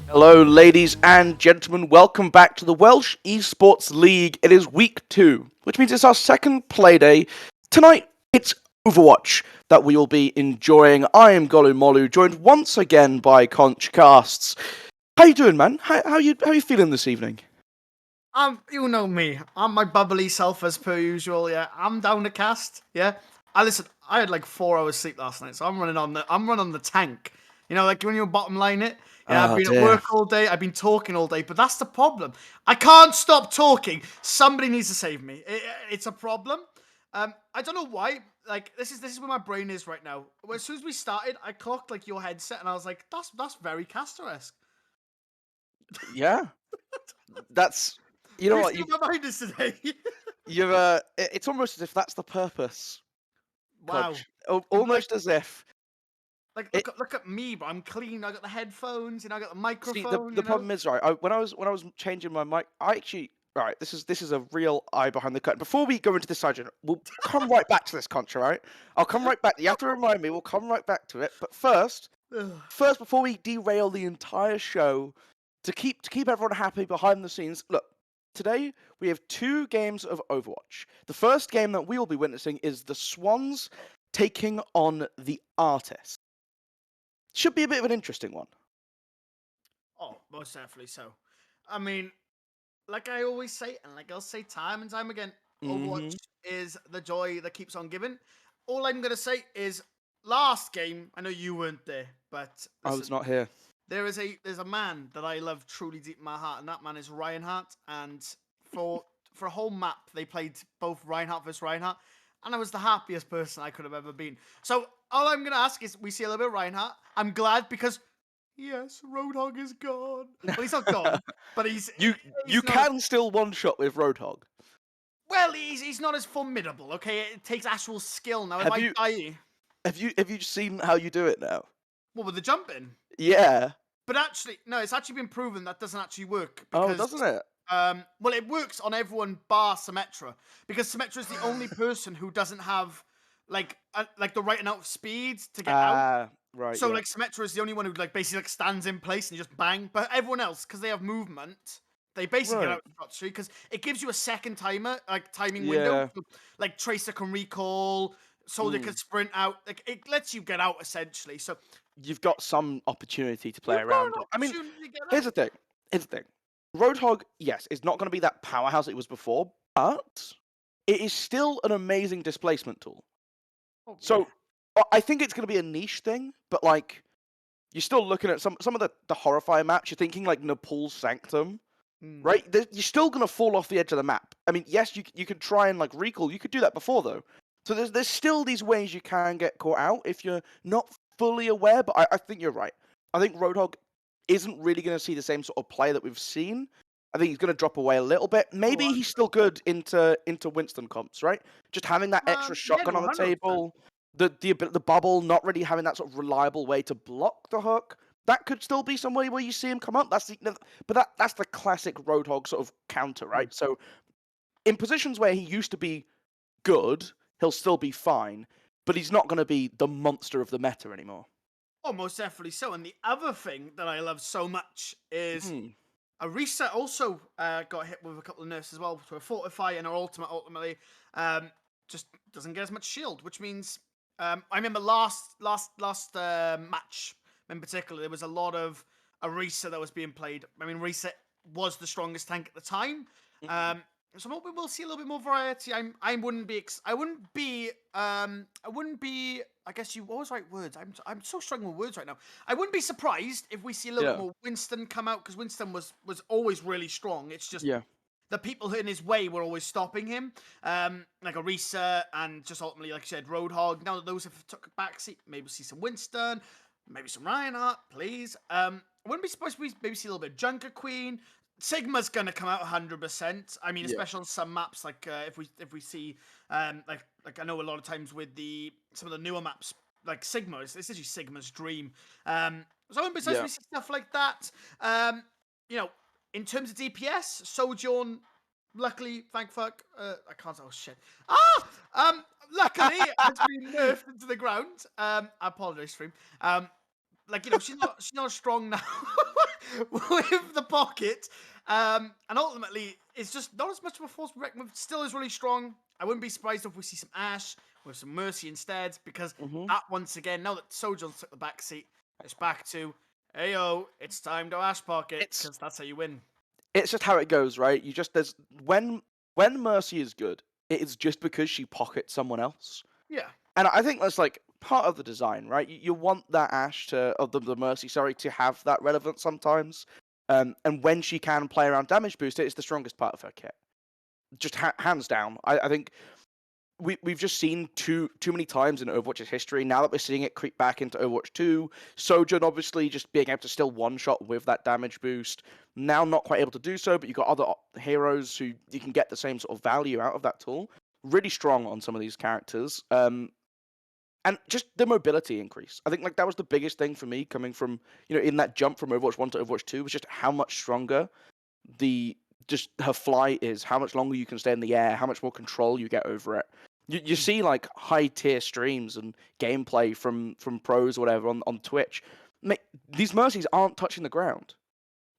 Hello, ladies and gentlemen. Welcome back to the Welsh Esports League. It is week 2, which means it's our second play day. Tonight, it's Overwatch that we will be enjoying. I am Golu Molu, joined once again by Conch Casts. How you doing, man? How you feeling this evening? You know me. I'm my bubbly self as per usual. Yeah, I'm down to cast. Yeah, I had like 4 hours sleep last night, so I'm running on the tank. You know, like when you're bottom line it. Yeah, I've Oh been at dear. work all day. I've been talking all day, but that's the problem. I can't stop talking. Somebody needs to save me. It's a problem. I don't know why. Like this is where my brain is right now. As soon as we started, I clocked like your headset, and I was like, that's very caster-esque. Yeah, that's you Have know you what seen my mind is today? it's almost as if that's the purpose, Wow. Conch. Like, Almost as if like it. look at me, bro. I'm clean. I got the headphones, I got the See, the microphone, the problem is, right, when I was changing my mic, I actually, right, this is a real eye behind the curtain. Before we go into this subject, we'll come right back to this, Contra, right? I'll come right back. You have to remind me. We'll come right back to it. But Ugh. first, before we derail the entire show, to keep everyone happy behind the scenes, look. Today we have 2 games of Overwatch. The first game that we will be witnessing is the Swans taking on the Artists. Should be a bit of an interesting one. Oh, most definitely so. I mean, like I always say, and like I'll say time and time again, Hmm. Overwatch is the joy that keeps on giving. All I'm gonna say is, last game, I know you weren't there, but I was listen, not here. there's a man that I love truly deep in my heart, and that man is Reinhardt. And for for a whole map, they played both Reinhardt versus Reinhardt, and I was the happiest person I could have ever been. So all I'm gonna ask is, we see a little bit of Reinhardt. I'm glad because yes, Roadhog is gone. Well, he's not gone, but You he's not as can still one shot with Roadhog. well. He's not as formidable. Okay, it takes actual skill now. If Have I you die, have you seen how you do it now? what with the jumping? Yeah. But actually, no, it's actually been proven that doesn't actually work Oh, because doesn't it? well, it works on everyone bar Symmetra, because Symmetra is the only person who doesn't have like the right amount of speed to get out. Ah, right, So yeah. like Symmetra is the only one who like basically like stands in place and you just bang. But everyone else, because they have movement, they basically get Right. out shot straight because it gives you a second timer, like timing window. Yeah. So, like Tracer can recall, Soldier can Mm. sprint out. Like it lets you get out essentially. So You've got some opportunity to play you've got around an it. I mean, opportunity to get here's the out. thing. Here's the thing. Roadhog, yes, is not going to be that powerhouse it was before, but it is still an amazing displacement tool. Oh yeah. So I think it's going to be a niche thing, but like you're still looking at some of the horrifying maps. You're thinking like Nepal's Sanctum, Mm. right? You're still gonna fall off the edge of the map. I mean, yes, you could try and like recall. You could do that before though. So there's still these ways you can get caught out if you're not fully aware. But I think you're right. I think Roadhog isn't really going to see the same sort of play that we've seen. I think he's going to drop away a little bit. Oh, Maybe he's still good into Winston comps, right? Just having that extra yeah, shotgun no, on the 100%. table, the bubble, not really having that sort of reliable way to block the hook. That could still be some way where you see him come up. But that's the classic Roadhog sort of counter, Mm. right? So in positions where he used to be good, he'll still be fine, but he's not going to be the monster of the meta anymore. Oh, most definitely so. And the other thing that I love so much is Hmm. a reset also got hit with a couple of nerfs as well to a fortify and her ultimate ultimately just doesn't get as much shield, which means I remember last match in particular there was a lot of Arisa that was being played. I mean, Reset was the strongest tank at the time. Hmm. Um, so I'm hoping we'll see a little bit more variety. I wouldn't be I wouldn't be I guess you what was the right words. I'm so struggling with words right now. I wouldn't be surprised if we see a little bit Yeah. more Winston come out, because Winston was always really strong. It's just Yeah. the people in his way were always stopping him, like Orisa and just ultimately, like you said, Roadhog. Now that those have took a backseat, maybe we'll see some Winston, maybe some Reinhardt, please. I wouldn't be surprised if we maybe see a little bit of Junker Queen. Sigma's gonna come out 100%. I mean, Yeah. especially on some maps, like if we see like I know a lot of times with the some of the newer maps, like Sigma, it's literally Sigma's dream. So I wouldn't be surprised if Yeah. we see stuff like that. Um, you know, in terms of DPS, Sojourn, luckily, thank fuck, I can't. Oh shit. Ah, luckily has been nerfed into the ground. I apologize, stream. Like she's not strong now. with the pocket. And ultimately, it's just not as much of a force breakman. Still is really strong. I wouldn't be surprised if we see some Ashe with some Mercy instead, because that once again, now that Sojourn's took the back seat, it's back to, hey it's time to Ashe pocket, because that's how you win. It's just how it goes, right? There's when Mercy is good, it is just because she pockets someone else. Yeah. And I think that's like part of the design, right? You want that Ashe the Mercy, to have that relevance sometimes. And when she can play around damage boost, it's the strongest part of her kit. Just hands down. I think we've just seen too many times in Overwatch's history. Now that we're seeing it creep back into Overwatch 2, Sojourn obviously just being able to still one-shot with that damage boost. Now not quite able to do so, but you've got other heroes who you can get the same sort of value out of that tool. Really strong on some of these characters. And just the mobility increase. I think like that was the biggest thing for me coming from, in that jump from Overwatch 1 to Overwatch 2 was just how much stronger her flight is, how much longer you can stay in the air, how much more control you get over it. You see like high tier streams and gameplay from pros or whatever on Twitch. Mate, these Mercies aren't touching the ground.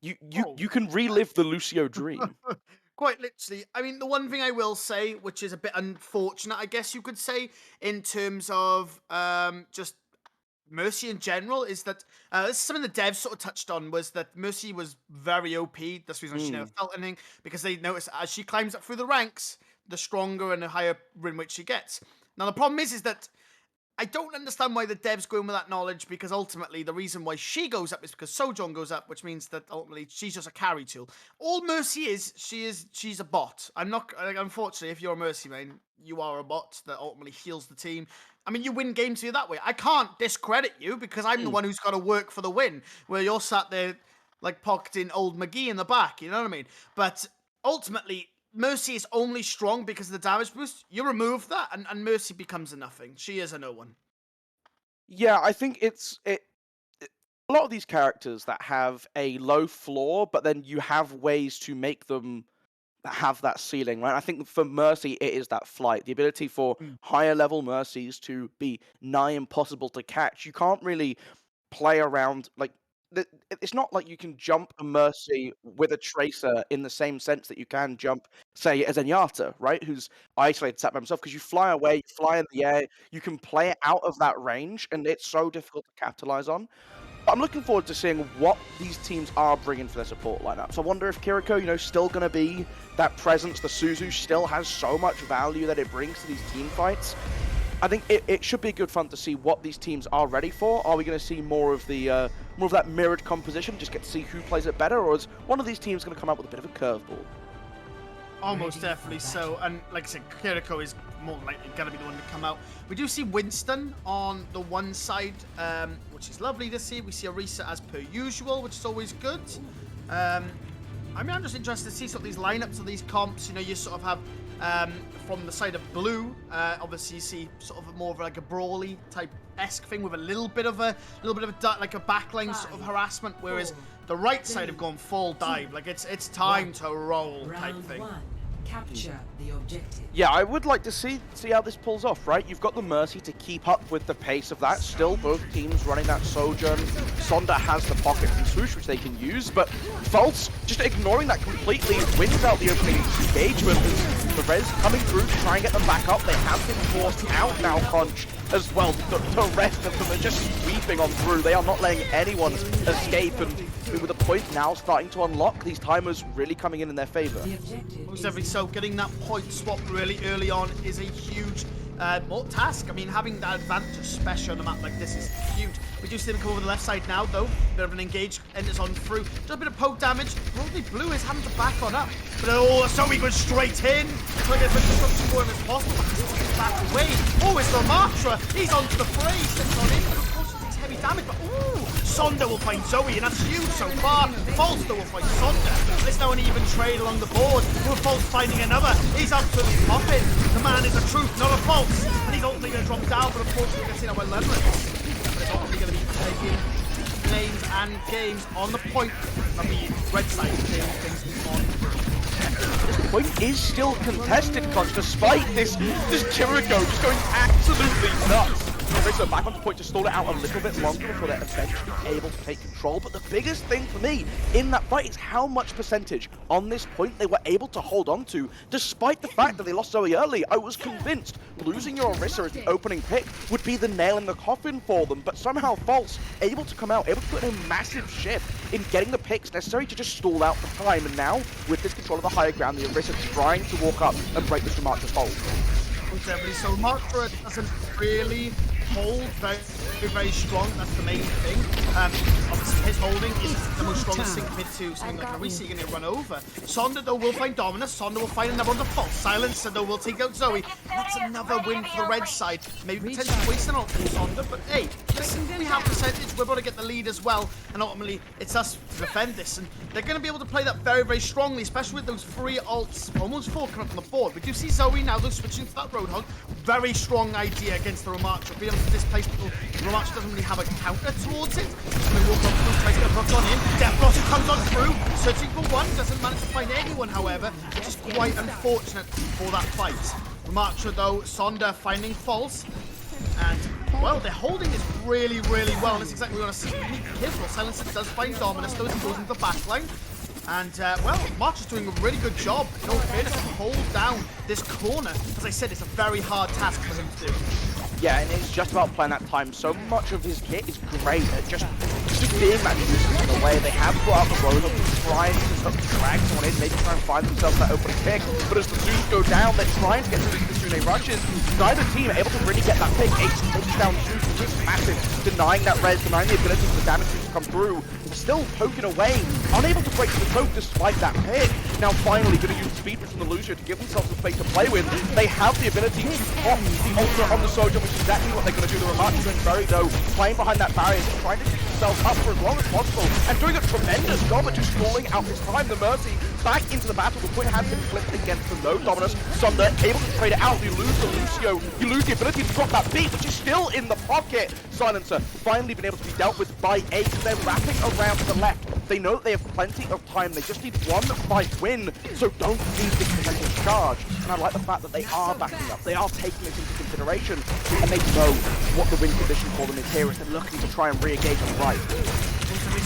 You can relive the Lucio dream. Quite literally. I mean, the one thing I will say, which is a bit unfortunate, I guess you could say, in terms of just Mercy in general, is that this is something the devs sort of touched on, was that Mercy was very OP. That's the reason she never felt anything, because they noticed as she climbs up through the ranks, the stronger and the higher win rate she gets. Now, the problem is that I don't understand why the devs go in with that knowledge, because ultimately the reason why she goes up is because Sojourn goes up, which means that ultimately she's just a carry tool. All Mercy is, she's a bot. I'm not, unfortunately, if you're a Mercy main, you are a bot that ultimately heals the team. I mean, you win games here that way. I can't discredit you, because I'm the one who's got to work for the win, where you're sat there like pocketing old McGee in the back, you know what I mean? But ultimately, Mercy is only strong because of the damage boost. You remove that, and Mercy becomes a nothing. She is a no one. Yeah, I think a lot of these characters that have a low floor, but then you have ways to make them have that ceiling, right? I think for Mercy, it is that flight, the ability for higher level Mercies to be nigh impossible to catch. You can't really play around like. It's not like you can jump a Mercy with a Tracer in the same sense that you can jump, say, as Zenyatta, right? Who's isolated sat by himself, because you fly away, you fly in the air, you can play it out of that range, and it's so difficult to capitalize on. But I'm looking forward to seeing what these teams are bringing for their support lineup. So I wonder if Kiriko, still going to be that presence. The Suzu still has so much value that it brings to these team fights. I think it should be good fun to see what these teams are ready for. Are we going to see more of that mirrored composition, just get to see who plays it better, or is one of these teams going to come out with a bit of a curveball? Almost definitely so. And like I said, Kiriko is more likely going to be the one to come out. We do see Winston on the one side, which is lovely to see. We see Orisa as per usual, which is always good. I mean, I'm just interested to see sort of these lineups of these comps. You sort of have from the side of blue, obviously you see sort of more of like a brawly type-esque thing with a little bit of a like a backline sort of harassment, whereas the right side have gone full dive, like it's time to roll type thing. Capture the objective. Yeah, I would like to see how this pulls off, right? You've got the Mercy to keep up with the pace of that. Still, both teams running that Sojourn. Sonda has the pockets and swoosh, which they can use, but False, just ignoring that completely, wins out the opening engagement. The res coming through to try and get them back up. They have been forced out now, Conch, as well. The rest of them are just sweeping on through. They are not letting anyone escape, and with the point now starting to unlock, these timers really coming in their favor. Most definitely so. Getting that point swap really early on is a huge task. I mean, having that advantage special on a map like this is huge. We do see them come over the left side now, though. Bit of an engage enters on through. Just a bit of poke damage. Broadly Blue is having to back on up. But so he goes straight in. Trying to get as much destruction for him as possible. But back away. Oh, it's Lamatra. He's onto the fray. Sits on in. But of course, he takes heavy damage. But Sonda will find Zoe, and that's huge so far. Falster will find Sonda. There's now an even trade along the board. With False finding another. He's absolutely popping. The man is a truth, not a false. And he's ultimately going to drop down, but unfortunately, you can see now by Leonard. But it's ultimately going to be taking names and games on the point. I mean, red side is taking things on. This point is still contested, Conch, despite this Kiriko just going absolutely nuts. Orisa back onto point to stall it out a little bit longer before they're eventually able to take control. But the biggest thing for me in that fight is how much percentage on this point they were able to hold on to, despite the fact that they lost Zoe early. I was convinced losing your Orisa as the opening pick would be the nail in the coffin for them, but somehow False able to come out, able to put in a massive shift in getting the picks necessary to just stall out the time. And now, with this control of the higher ground, the Orisa trying to walk up and break this Remark's hold. So Remarkra doesn't really hold very strong. That's the main thing. Obviously, his holding is the most strongest sync mid to something like Orisa. You're going to run over. Sonda, though, will find Dominus. Sonda will find another on the False. Silencer, though, will take out Zoe. That's another win for the red side. Maybe potentially wasting on Sonda, but hey, listen, we have percentage. We're about to get the lead as well, and ultimately, it's us to defend this. And they're going to be able to play that very strongly, especially with those 3 ults, almost 4 coming up on the board. We do see Zoe now, though, switching to that Roadhog. Very strong idea against the Remarkra. Being able to displace people, Remarkra doesn't really have a counter towards it. So they walk up through, tries to get a hook on in. Death Blossom comes on through, searching for one, doesn't manage to find anyone, however, which is quite unfortunate for that fight. Remarkra, though, Sonda finding False, and well, they're holding this really well, and that's exactly what we want to see. Be careful. Silencer does find Dominus, though, as he goes into the backline. And, well, March is doing a really good job, in all fairness, to hold down this corner. As I said, it's a very hard task for him to do. Yeah, and it's just about playing that time. So much of his kit is great at just being that nuisance in a way. They have brought out the road of trying to sort of drag someone in, maybe try and find themselves that opening pick. But as the Zeus go down, they're trying to get through the Sune rushes. Neither team are able to really get that pick. Ace takes down Zeus, which is massive, denying that res, denying the ability for the damage to come through. Still poking away, unable to break the choke despite that pick. Now finally going to use speed from the Lucio to give themselves a space to play with. They have the ability to pop the ultra on the soldier, which is exactly what they're going to do. The Remark's doing very though, playing behind that barrier, trying to keep themselves up for as long as possible, and doing a tremendous job at just stalling out this time. The Mercy back into the battle. The point has been flipped against the no Dominus. Sunder able to trade it out. You lose the Lucio. You lose the ability to drop that beat, which is still in the pocket. Silencer finally been able to be dealt with by Ace. They're wrapping around to the left. They know that they have plenty of time. They just need one fight win, so don't need this percentage charge. And I like the fact that they are backing up. They are taking this into consideration, and they know what the win condition for them is here as they're looking to try and re-engage on the right.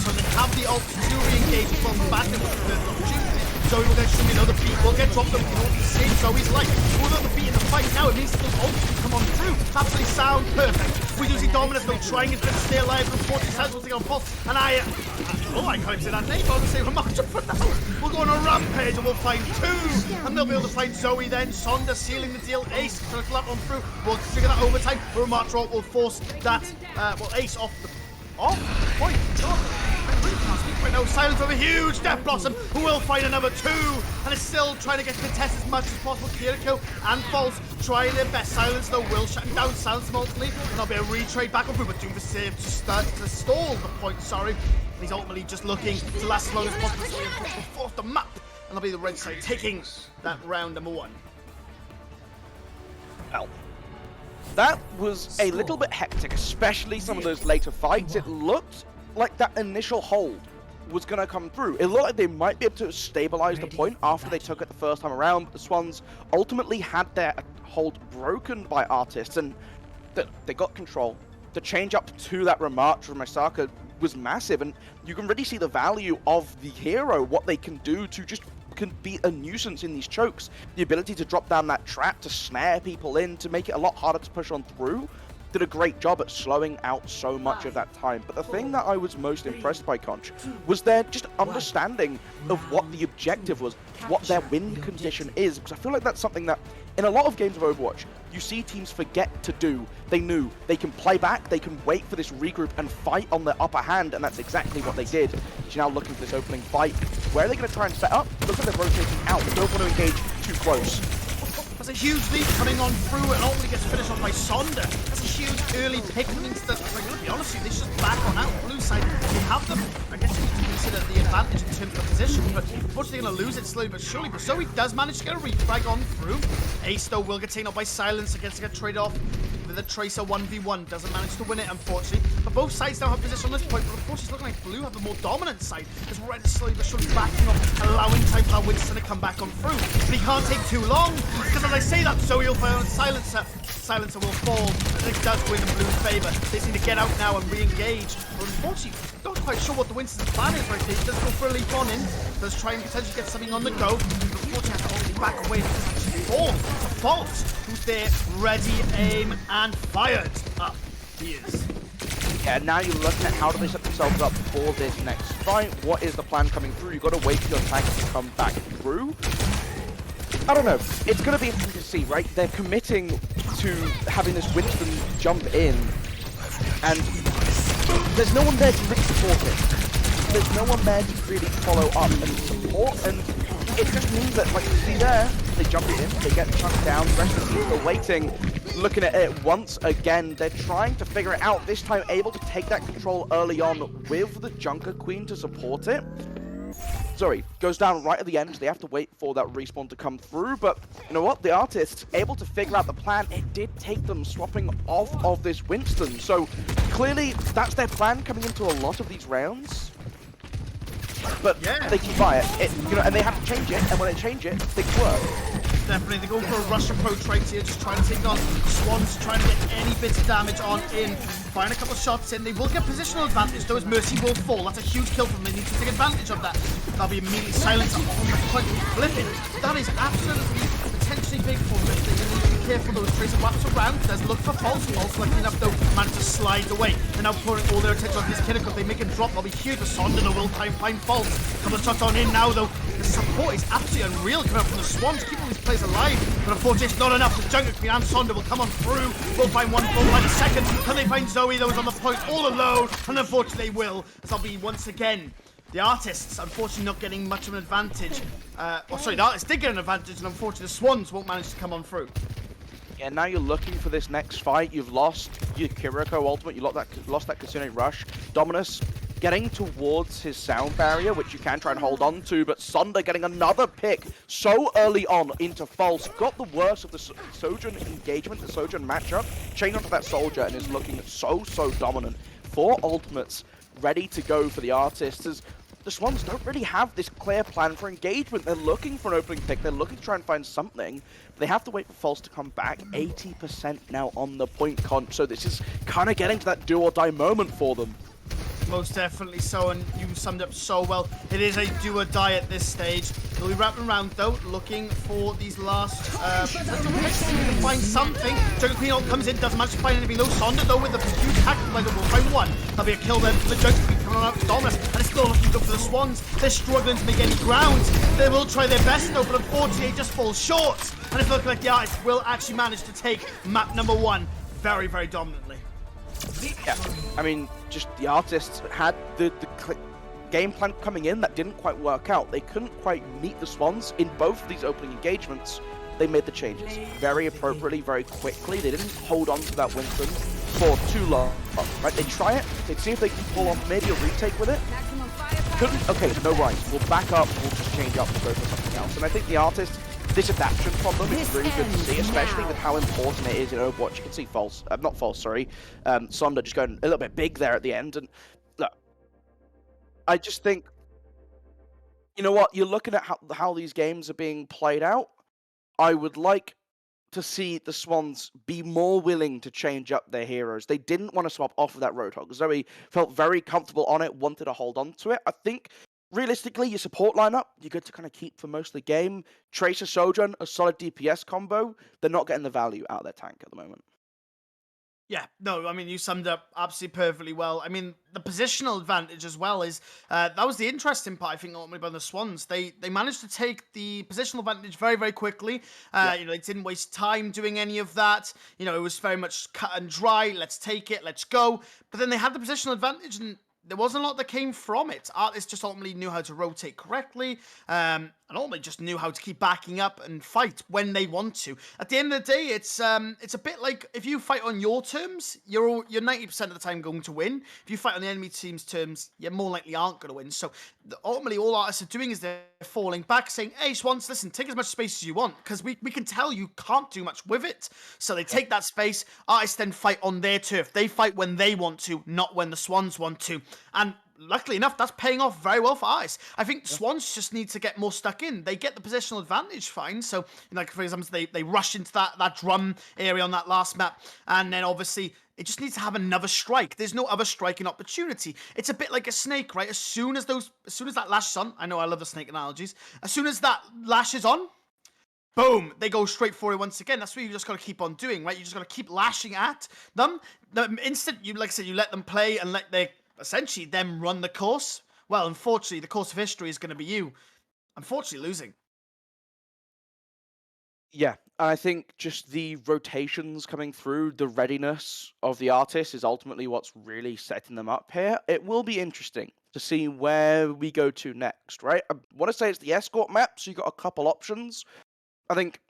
So they have the ult to re-engage from the back of the opportunity. Zoe will get shoot another beat, will get dropped up, save Zoe's life. We'll the beat in the fight now, it means that those ults can come on through. Absolutely sound perfect. We do see Dominus though trying to stay alive, but unfortunately has one thing on Pulse, and I can't say that name, but I'll say Remarkra for now. We'll go on a rampage and we'll find 2, and they'll be able to find Zoe then. Sonda sealing the deal, Ace trying to collapse on through, we'll trigger that overtime, but Remarkra will force that, Ace off the point. Right now, Silence over huge Death Blossom, who will find another 2, and is still trying to get to contest as much as possible. Kiriko and False trying their best. Silence though will shut him down. Silence ultimately, and there'll be a retrade back on through, but doing the save to stall the point. Sorry, and he's ultimately just looking to last as long as possible. So he'll fourth the map, and it'll be the red side taking that round number 1. Well, that was a little bit hectic, especially some of those later fights. It looked like that initial hold was going to come through. It looked like they might be able to stabilize the point after they took it the first time around, but the Swans ultimately had their hold broken by Artists, and they got control. The change up to that Remark from Misaka was massive, and you can really see the value of the hero, what they can do to just can be a nuisance in these chokes. The ability to drop down that trap, to snare people in, to make it a lot harder to push on through. Did a great job at slowing out so much of that time. But the thing that I was most impressed by, Conch, was their just understanding of what the objective was, what their win condition is. Because I feel like that's something that, in a lot of games of Overwatch, you see teams forget to do. They knew they can play back, they can wait for this regroup and fight on the upper hand, and that's exactly what they did. She's now looking for this opening fight. Where are they going to try and set up? Looks like they're rotating out. They don't want to engage too close. That's a huge lead coming on through, and ultimately gets finished off by Sonda. That's a huge early pick. It means that, like, to be honest with you, they should just back on out. Blue side, they have them. I guess you need to consider the advantage in terms of the position, but unfortunately going to lose it slowly but surely. But Zoe does manage to get a refrag on through. Ace, though, will get taken out by Silence. Against to get traded off with a Tracer 1v1. Doesn't manage to win it, unfortunately. But both sides now have position on this point, but unfortunately it's looking like Blue have the more dominant side. As Red is slowly but surely backing off, allowing time for that Winston to come back on through. But he can't take too long, because as I say that, Zoe will fire on Silencer. silencer will fall, but it does win in Blue's favor. They seem to get out now and re-engage. But unfortunately, not quite sure what the Winston's plan is right here. He does go for a leap on in, does try and potentially get something on the go, but unfortunately has to only back away because it's fall to Fault, who's there, ready, aim, and fired. Up he is. Yeah, now you're looking at how do they set themselves up for this next fight. What is the plan coming through? You've got to wait for your tank to come back through. I don't know. It's going to be interesting to see, right? They're committing to having this Winston jump in, and there's no one there to really support it. There's no one there to really follow up and support, and it just means that, like you see there, they jump it in, they get chunked down, the rest of the team are waiting, looking at it once again. They're trying to figure it out, this time able to take that control early on with the Junker Queen to support it. Sorry, goes down right at the end. They have to wait for that respawn to come through, but you know what? The artists able to figure out the plan. It did take them swapping off of this Winston, so clearly that's their plan coming into a lot of these rounds. But they keep by it, and they have to change it, and when they change it, things work. Definitely, they go for a Russian approach right here, just trying to take on Swans, trying to get any bits of damage on in. Find a couple of shots in. They will get positional advantage, though, as Mercy will fall. That's a huge kill from them. They need to take advantage of that. They'll be immediately silenced on the point. Flipping. That is absolutely potentially big for them. They need to be careful, though. Tracer wraps around, does look for False. False, lucky enough, though, managed to slide away. They're now pouring all their attention on this Kinnick. They make him drop. They'll be huge. The Sondra will try and find False. Couple of shots on in now, though. The support is absolutely unreal coming up from the Swans, keeping these players alive. But unfortunately, it's not enough. The Junker Queen and Sonda will come on through. Will find one, will find a second. Can they find Zoe? Those on the point all alone. And unfortunately, they will. So I'll be once again. The artists, unfortunately, not getting much of an advantage. The artists did get an advantage, and unfortunately, the Swans won't manage to come on through. Yeah, now you're looking for this next fight. You've lost your Kiriko ultimate. You lost that Kasune rush. Dominus getting towards his sound barrier, which you can try and hold on to, but Sonda getting another pick so early on into False. Got the worst of the Sojourn engagement, the Sojourn matchup. Chained onto that soldier and is looking so dominant. 4 ultimates ready to go for the artists, as the Swans don't really have this clear plan for engagement. They're looking for an opening pick. They're looking to try and find something. They have to wait for False to come back. 80% now on the point con, so this is kind of getting to that do or die moment for them. Most definitely so, and you summed up so well. It is a do or die at this stage. They'll be wrapping around though, looking for these last see if they can find something. Junker Queen ult comes in, doesn't manage to find anything though. Sonda though with the huge tactical like will find one. There'll be a kill then for the Junker Queen coming on out to Dominus, and it's still looking good for the Swans. They're struggling to make any ground. They will try their best though, but unfortunately it just falls short. And it's looking like the artists will actually manage to take map number 1 very dominantly. Yeah, I mean, just the artists had the game plan coming in that didn't quite work out. They couldn't quite meet the Swans in both of these opening engagements. They made the changes very appropriately, very quickly. They didn't hold on to that Winston for too long. Right? They try it, they see if they can pull off maybe a retake with it. Couldn't. Okay, no worries. We'll back up. We'll just change up. We'll go for something else. And I think the artists. This adaptation from them is really good to see, especially with how important it is in Overwatch. You can see Sonda just going a little bit big there at the end. And look, I just think, you know what, you're looking at how these games are being played out. I would like to see the Swans be more willing to change up their heroes. They didn't want to swap off of that Roadhog. Zoe felt very comfortable on it, wanted to hold on to it. I think realistically, your support lineup, you're good to kind of keep for most of the game. Tracer, Sojourn, a solid DPS combo. They're not getting the value out of their tank at the moment. Yeah, no, I mean, you summed up absolutely perfectly well. I mean, the positional advantage as well is, that was the interesting part, I think, ultimately by the Swans. They managed to take the positional advantage very quickly. They didn't waste time doing any of that. It was very much cut and dry. Let's take it, let's go. But then they had the positional advantage, and there wasn't a lot that came from it. Artists just ultimately knew how to rotate correctly, and ultimately just knew how to keep backing up and fight when they want to. At the end of the day, it's a bit like if you fight on your terms, you're 90% of the time going to win. If you fight on the enemy team's terms, you more likely aren't going to win. So ultimately, all artists are doing is they're falling back, saying, "Hey, Swans, listen, take as much space as you want, because we can tell you can't do much with it." So they take that space. Artists then fight on their turf. They fight when they want to, not when the Swans want to. And luckily enough, that's paying off very well for Ice. I think Swans just need to get more stuck in. They get the positional advantage fine. So, like, for example, they rush into that drum area on that last map. And then, obviously, it just needs to have another strike. There's no other striking opportunity. It's a bit like a snake, right? As soon as that lash is on, I know I love the snake analogies. As soon as that lash is on, boom, they go straight for it once again. That's what you just got to keep on doing, right? You just got to keep lashing at them. The instant you, like I said, you let them play and let essentially them run the course. Well, unfortunately, the course of history is going to be you, unfortunately, losing. Yeah, I think just the rotations coming through, the readiness of the artists is ultimately what's really setting them up here. It will be interesting to see where we go to next, right? I want to say it's the escort map, so you got a couple options. I think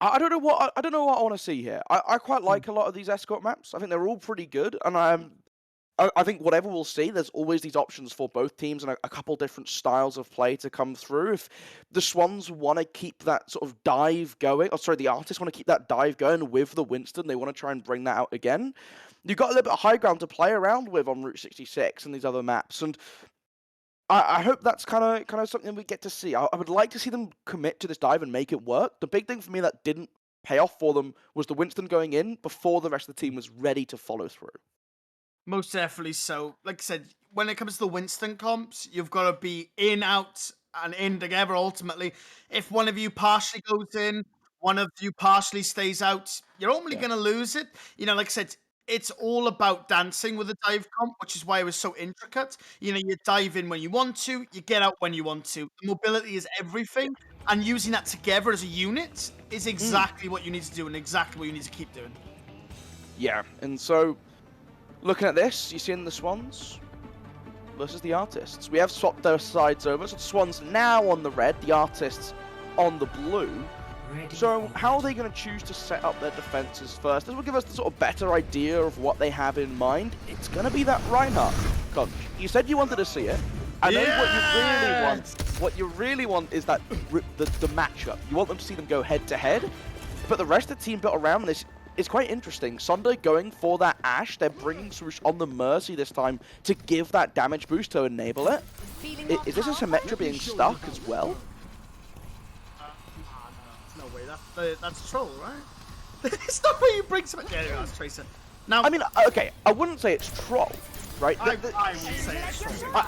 I don't know what I want to see here. I quite like a lot of these escort maps. I think they're all pretty good, and I think whatever we'll see, there's always these options for both teams and a couple different styles of play to come through. If the Swans want to keep that sort of dive going, the artists want to keep that dive going with the Winston, they want to try and bring that out again. You've got a little bit of high ground to play around with on Route 66 and these other maps, and I hope that's kind of something we get to see. I would like to see them commit to this dive and make it work. The big thing for me that didn't pay off for them was the Winston going in before the rest of the team was ready to follow through. Most definitely so. Like I said, when it comes to the Winston comps, you've got to be in, out, and in together ultimately. If one of you partially goes in, one of you partially stays out, you're only going to lose it. You know, like I said, it's all about dancing with the dive comp, which is why it was so intricate. You know, you dive in when you want to, you get out when you want to. The mobility is everything, and using that together as a unit is exactly what you need to do and exactly what you need to keep doing. Yeah, and so looking at this, you see in the Swans versus the Artists. We have swapped their sides over, so the Swans now on the red, the Artists on the blue. So how are they going to choose to set up their defenses first? This will give us the sort of better idea of what they have in mind. It's going to be that Reinhardt conch. You said you wanted to see it. I know what you really want is that the matchup. You want them to see them go head to head. But the rest of the team built around this is quite interesting. Sunder going for that Ashe. They're bringing Swoosh on the Mercy this time to give that damage boost to enable it. Is this a Symmetra being stuck as well? No way, that's troll, right? It's not where you bring some. Yeah, anyway, that's Tracer. Now, I mean, okay, I wouldn't say it's troll, right? I would say it's troll.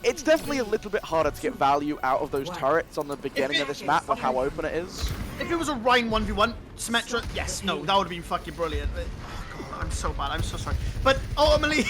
It's definitely a little bit harder to get value out of those turrets on the beginning of this map with how open it is. If it was a Rhine 1v1, Symmetra, yes, no, that would have been fucking brilliant. But, oh God, I'm so bad, I'm so sorry. But ultimately,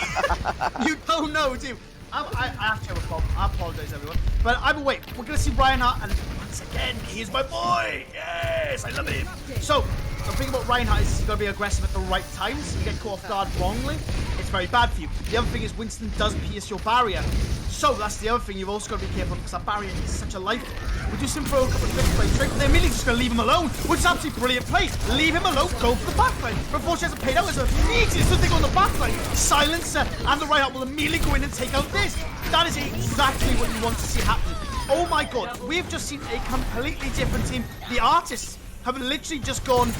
you don't know, do you? I actually have a problem. I apologize, everyone. But either way, we're going to see Reinhardt, and once again, he's my boy. Yes, I love him. So, the thing about Reinhardt is he's got to be aggressive at the right times. You get caught off guard wrongly, it's very bad for you. The other thing is Winston does pierce your barrier. So, that's the other thing you've also got to be careful because that barrier is such a life. We do some throw a couple of fixed play tricks, they're immediately just going to leave him alone, which is absolutely brilliant play. Leave him alone, go for the backline. But unfortunately, hasn't paid out as immediately as soon as they go on the backline, Silencer and the Reinhardt will immediately go in and take out this. That is exactly what you want to see happen. Oh my God, we've just seen a completely different team. The Artists have literally just gone,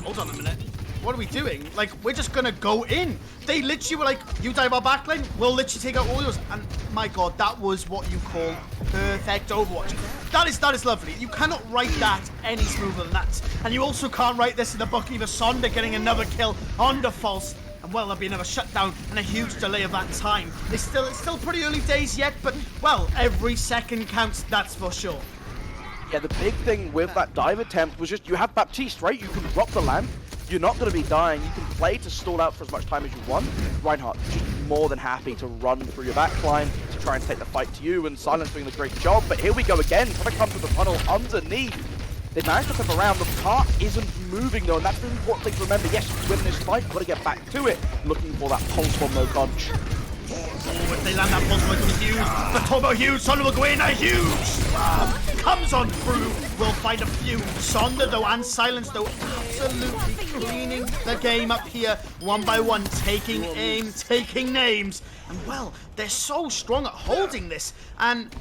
hold on a minute, what are we doing? Like, we're just gonna go in. They literally were like, you dive our backline, we'll literally take out all yours. And my God, that was what you call perfect Overwatch. That is lovely. You cannot write that any smoother than that. And you also can't write this in the book either. Sonder getting another kill on the false. And well, there'll be another shutdown and a huge delay of that time. It's still pretty early days yet, but well, every second counts, that's for sure. Yeah, the big thing with that dive attempt was just you have Baptiste, right? You can drop the lamp. You're not going to be dying. You can play to stall out for as much time as you want. Reinhardt just more than happy to run through your backline to try and take the fight to you, and Silence doing a great job. But here we go again, trying to come to the tunnel underneath. They managed to flip around. The cart isn't moving though, and that's the important thing to remember. Yes, you win this fight, you've got to get back to it. Looking for that pulse bomb though, Conch. Oh, if they land that pulse, it's going to be huge. The Turbo huge, Sonder will go in, a huge slam comes on through. We'll find a few. Sonder though, and Silence though, absolutely cleaning the game up here, one by one, taking aim, taking names. And well, they're so strong at holding this. And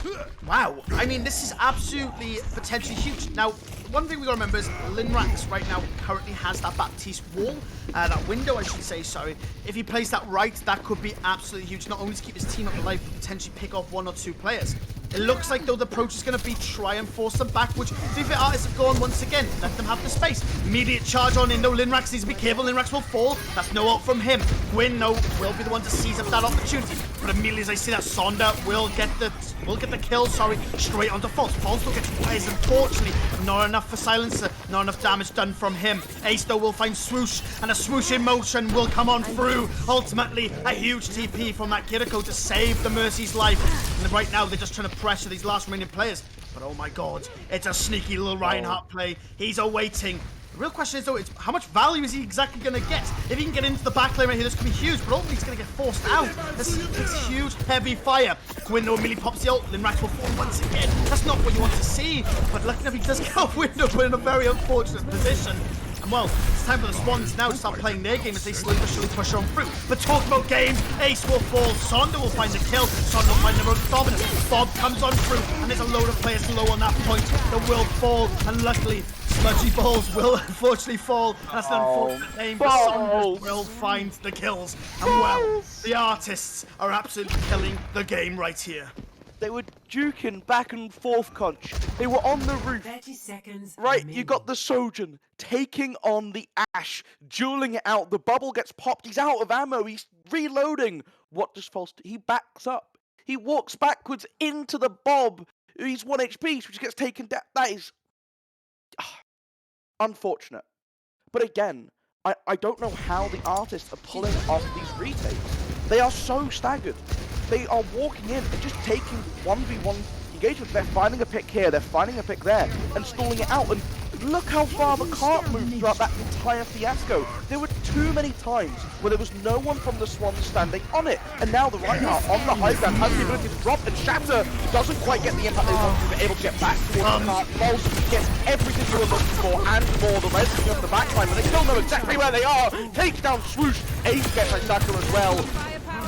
wow, I mean, this is absolutely potentially huge. Now, one thing we got to remember is Linrax right now currently has that Baptiste wall, that window I should say, sorry. If he plays that right, that could be absolutely huge, not only to keep his team up alive, but potentially pick off 1 or 2 players. It looks like, though, the approach is going to be try and force them back, which the artists have gone once again. Let them have the space. Immediate charge on Indo. Linrax needs to be careful. Linrax will fall. That's no ult from him. Gwyn, though, will be the one to seize up that opportunity. But immediately as I see that, Sonda will get the kill, straight onto False. False will get fires, unfortunately. Not enough for Silencer. Not enough damage done from him. Ace, though, will find Swoosh, and a Swoosh in motion will come on through. Ultimately, a huge TP from that Kiriko to save the Mercy's life. And right now, they're just trying to pressure these last remaining players. But oh my god, it's a sneaky little Reinhardt play. He's awaiting. The real question is, though, is how much value is he exactly going to get? If he can get into the back lane right here, this could be huge, but ultimately he's going to get forced out. This is huge, heavy fire. Window immediately pops the ult. Linrax will fall once again. That's not what you want to see. But lucky enough, he does get off Window, but in a very unfortunate position. And well, it's time for the Swans now to start playing their game as they slowly but surely push on through. But talk about games, Ace will fall, Sonda will find the kill, Sonda will find the road to dominance. Bob comes on through, and there's a load of players low on that point that will fall, and luckily, Smudgy Balls will unfortunately fall. That's an unfortunate name, but Sonda will find the kills. And well, the artists are absolutely killing the game right here. They were duking back and forth, Conch. They were on the roof. 30 seconds. Right, you got the Sojourn taking on the Ashe, dueling it out. The bubble gets popped. He's out of ammo. He's reloading. What does False do? He backs up. He walks backwards into the Bob. He's 1 HP, which gets taken down. That is unfortunate. But again, I don't know how the artists are pulling off these retakes. They are so staggered. They are walking in and just taking 1v1 engagements. They're finding a pick here, they're finding a pick there, and stalling it out. And look how far the cart moved throughout that entire fiasco. There were too many times where there was no one from the Swans standing on it. And now the Reinhardt on the high ground has the ability to drop, and Shatter doesn't quite get the impact they want to be able to get back towards the cart. False gets everything they were looking for and more. The rest of the backline, but they still know exactly where they are. Takes down Swoosh. Ace gets Isaka as well.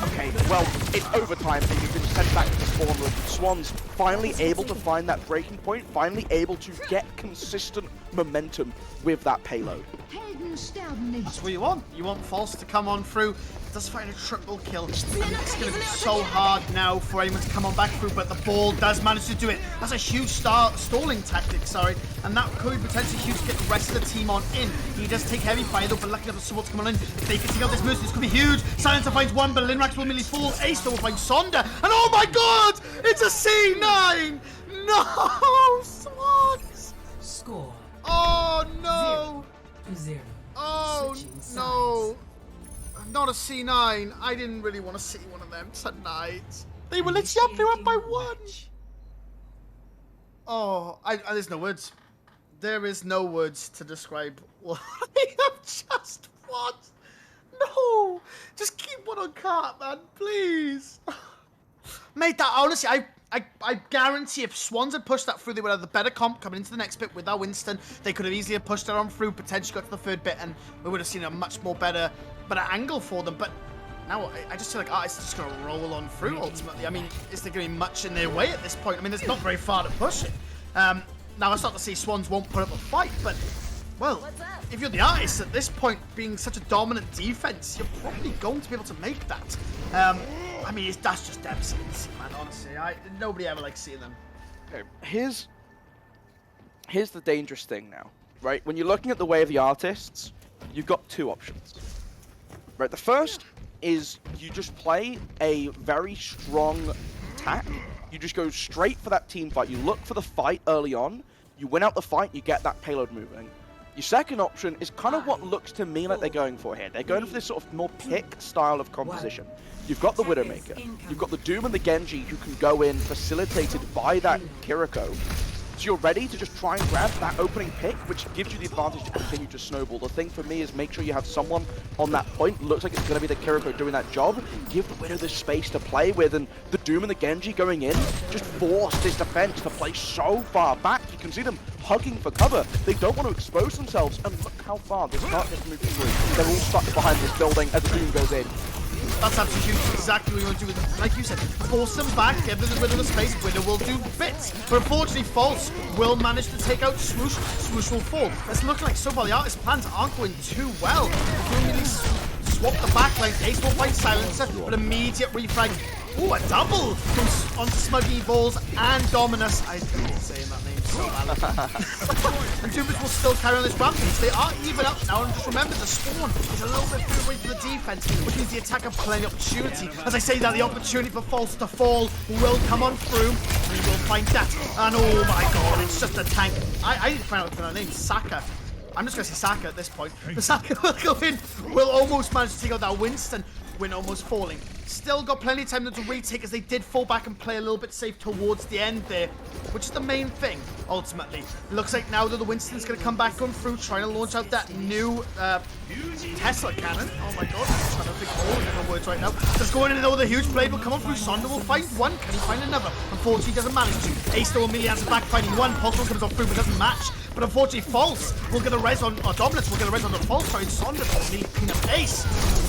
Okay, well, it's overtime, and you've been sent back to the spawn room. Swans finally able to find that breaking point, finally able to get consistent momentum with that payload. That's what you want. You want False to come on through. Does find a triple kill. And it's going to be so hard now for anyone to come on back through, but the ball does manage to do it. That's a huge stalling tactic, and that could potentially huge to get the rest of the team on in. He does take heavy fire though, but lucky enough the support's coming on in. If they can take out this Mercy, this could be huge. Silencer finds one, but Linrax will immediately fall. Ace will find Sonda, and oh my god! It's a C9! No! Swans! Score. Oh no! 0-0. Oh no! Not a C9. I didn't really want to see one of them tonight. They were literally up, they were up by 1. Oh, there's no words. There is no words to describe what I have just watched. No! Just keep one on cart, man, please. Mate, that honestly, I guarantee if Swans had pushed that through, they would have the better comp coming into the next bit with that Winston. They could have easily pushed it on through, potentially got to the third bit, and we would have seen a much more better angle for them. But now I just feel like it's just going to roll on through ultimately. I mean, is there going to be much in their way at this point? I mean, there's not very far to push it. Now, that's not to say Swans won't put up a fight, but, well, if you're the artist at this point, being such a dominant defense, you're probably going to be able to make that. I mean, that's just devastating, man, honestly. Nobody ever likes seeing them. Okay, here's the dangerous thing now, right? When you're looking at the way of the artists, you've got 2 options. Right, the first is you just play a very strong attack. You just go straight for that team fight. You look for the fight early on. You win out the fight, you get that payload moving. Your second option is kind of what looks to me like they're going for here. They're going for this sort of more pick style of composition. You've got the Widowmaker. You've got the Doom and the Genji who can go in, facilitated by that Kiriko. So you're ready to just try and grab that opening pick, which gives you the advantage to continue to snowball. The thing for me is make sure you have someone on that point. Looks like it's going to be the Kiriko doing that job. Give the Widow this space to play with, and the Doom and the Genji going in just force this defense to play so far back. You can see them hugging for cover. They don't want to expose themselves, and look how far this cart gets moved through. They're all stuck behind this building as the Doom goes in. That's absolutely huge. Exactly what you want to do with, like you said, force them back, get rid of the space. Winner will do bits. But unfortunately, False will manage to take out Swoosh. Swoosh will fall. It's looking like so far the Artist plans aren't going too well. Really swap the backline. Ace will find Silencer, but immediate refrag. Ooh, a double from onto Smuggy Balls and Dominus. I hate saying that name so bad. And Doomers will still carry on this rampage. They are even up now, and just remember the spawn is a little bit further away from the defense, which means the attack have plenty of opportunity. As I say that, the opportunity for False to fall will come on through, and he will find that. And oh my god, it's just a tank. I didn't find out her name, Saka. I'm just going to say Saka at this point. But Saka will go in, will almost manage to take out that Winston. Win almost falling. Still got plenty of time to retake as they did fall back and play a little bit safe towards the end there, which is the main thing, ultimately. It looks like now that the Winston's going to come back on through, trying to launch out that new Tesla cannon. Oh my god, I'm trying to think of all the different words right now. Just going in and the huge blade will come on through. Sonda will find one. Can he find another? Unfortunately, he doesn't manage to. Ace still immediately has back, finding one. Pulse comes on through, but doesn't match. But unfortunately, False will get a res on, or Dominus will get a res on the False. Sorry, Sonda will immediately clean up Ace.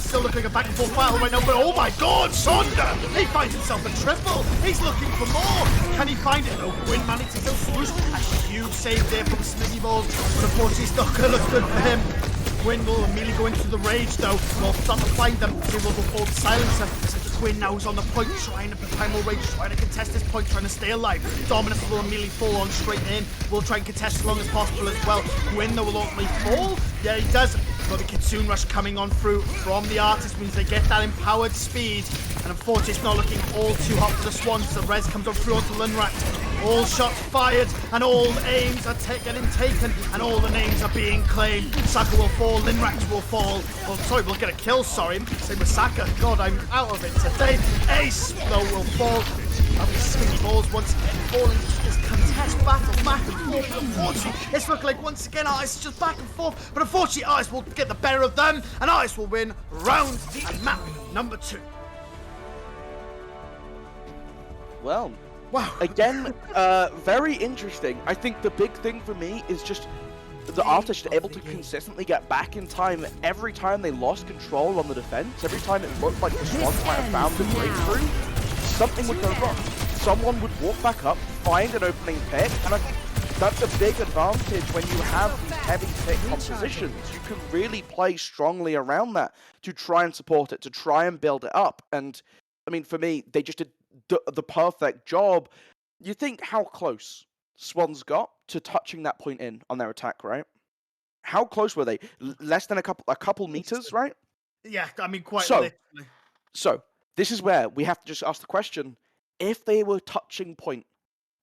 Still looking like a back and forth battle right now, but oh my god, Sonda! He finds himself a triple. He's looking for more. Can he find it? No, Win managed to kill Swoosh. A huge save there from Smitty Balls, but unfortunately, it's not going to look good for him. Win will immediately go into the rage though. Will start to find them. He will go forward Silencer. Win now is on the point, trying to be primal rage, trying to contest this point, trying to stay alive. Dominus will immediately fall on straight in. Will try and contest as long as possible as well. Win though will ultimately fall. Yeah, he does. Got the Kitsune Rush coming on through from the Artist, means they get that empowered speed. And unfortunately, it's not looking all too hot for the Swans. The res comes on through onto Linrat. All shots fired, and all aims are getting taken, and all the names are being claimed. Saka will fall, Linrat will fall. Oh, sorry, we'll get a kill, sorry. Same with Saka. God, I'm out of it today. Ace, though, will fall. Skinny Balls once again falling. This contest battle back and forth. Unfortunately, it's looking like once again Artist just back and forth. But unfortunately, Artist will get the better of them, and Artist will win round and map number 2. Well, wow. Again, very interesting. I think the big thing for me is just the Artist able to consistently get back in time every time they lost control on the defense. Every time it looked like the Swans might have found the breakthrough, something would go wrong. Someone would walk back up, find an opening pick, and I think that's a big advantage when you have these heavy pick compositions. You can really play strongly around that to try and support it, to try and build it up. And I mean, for me, they just did the perfect job. You think how close Swans got to touching that point in on their attack, right? How close were they? Less than a couple meters, right? Yeah, I mean, quite So, literally. So, this is where we have to just ask the question, if they were touching point,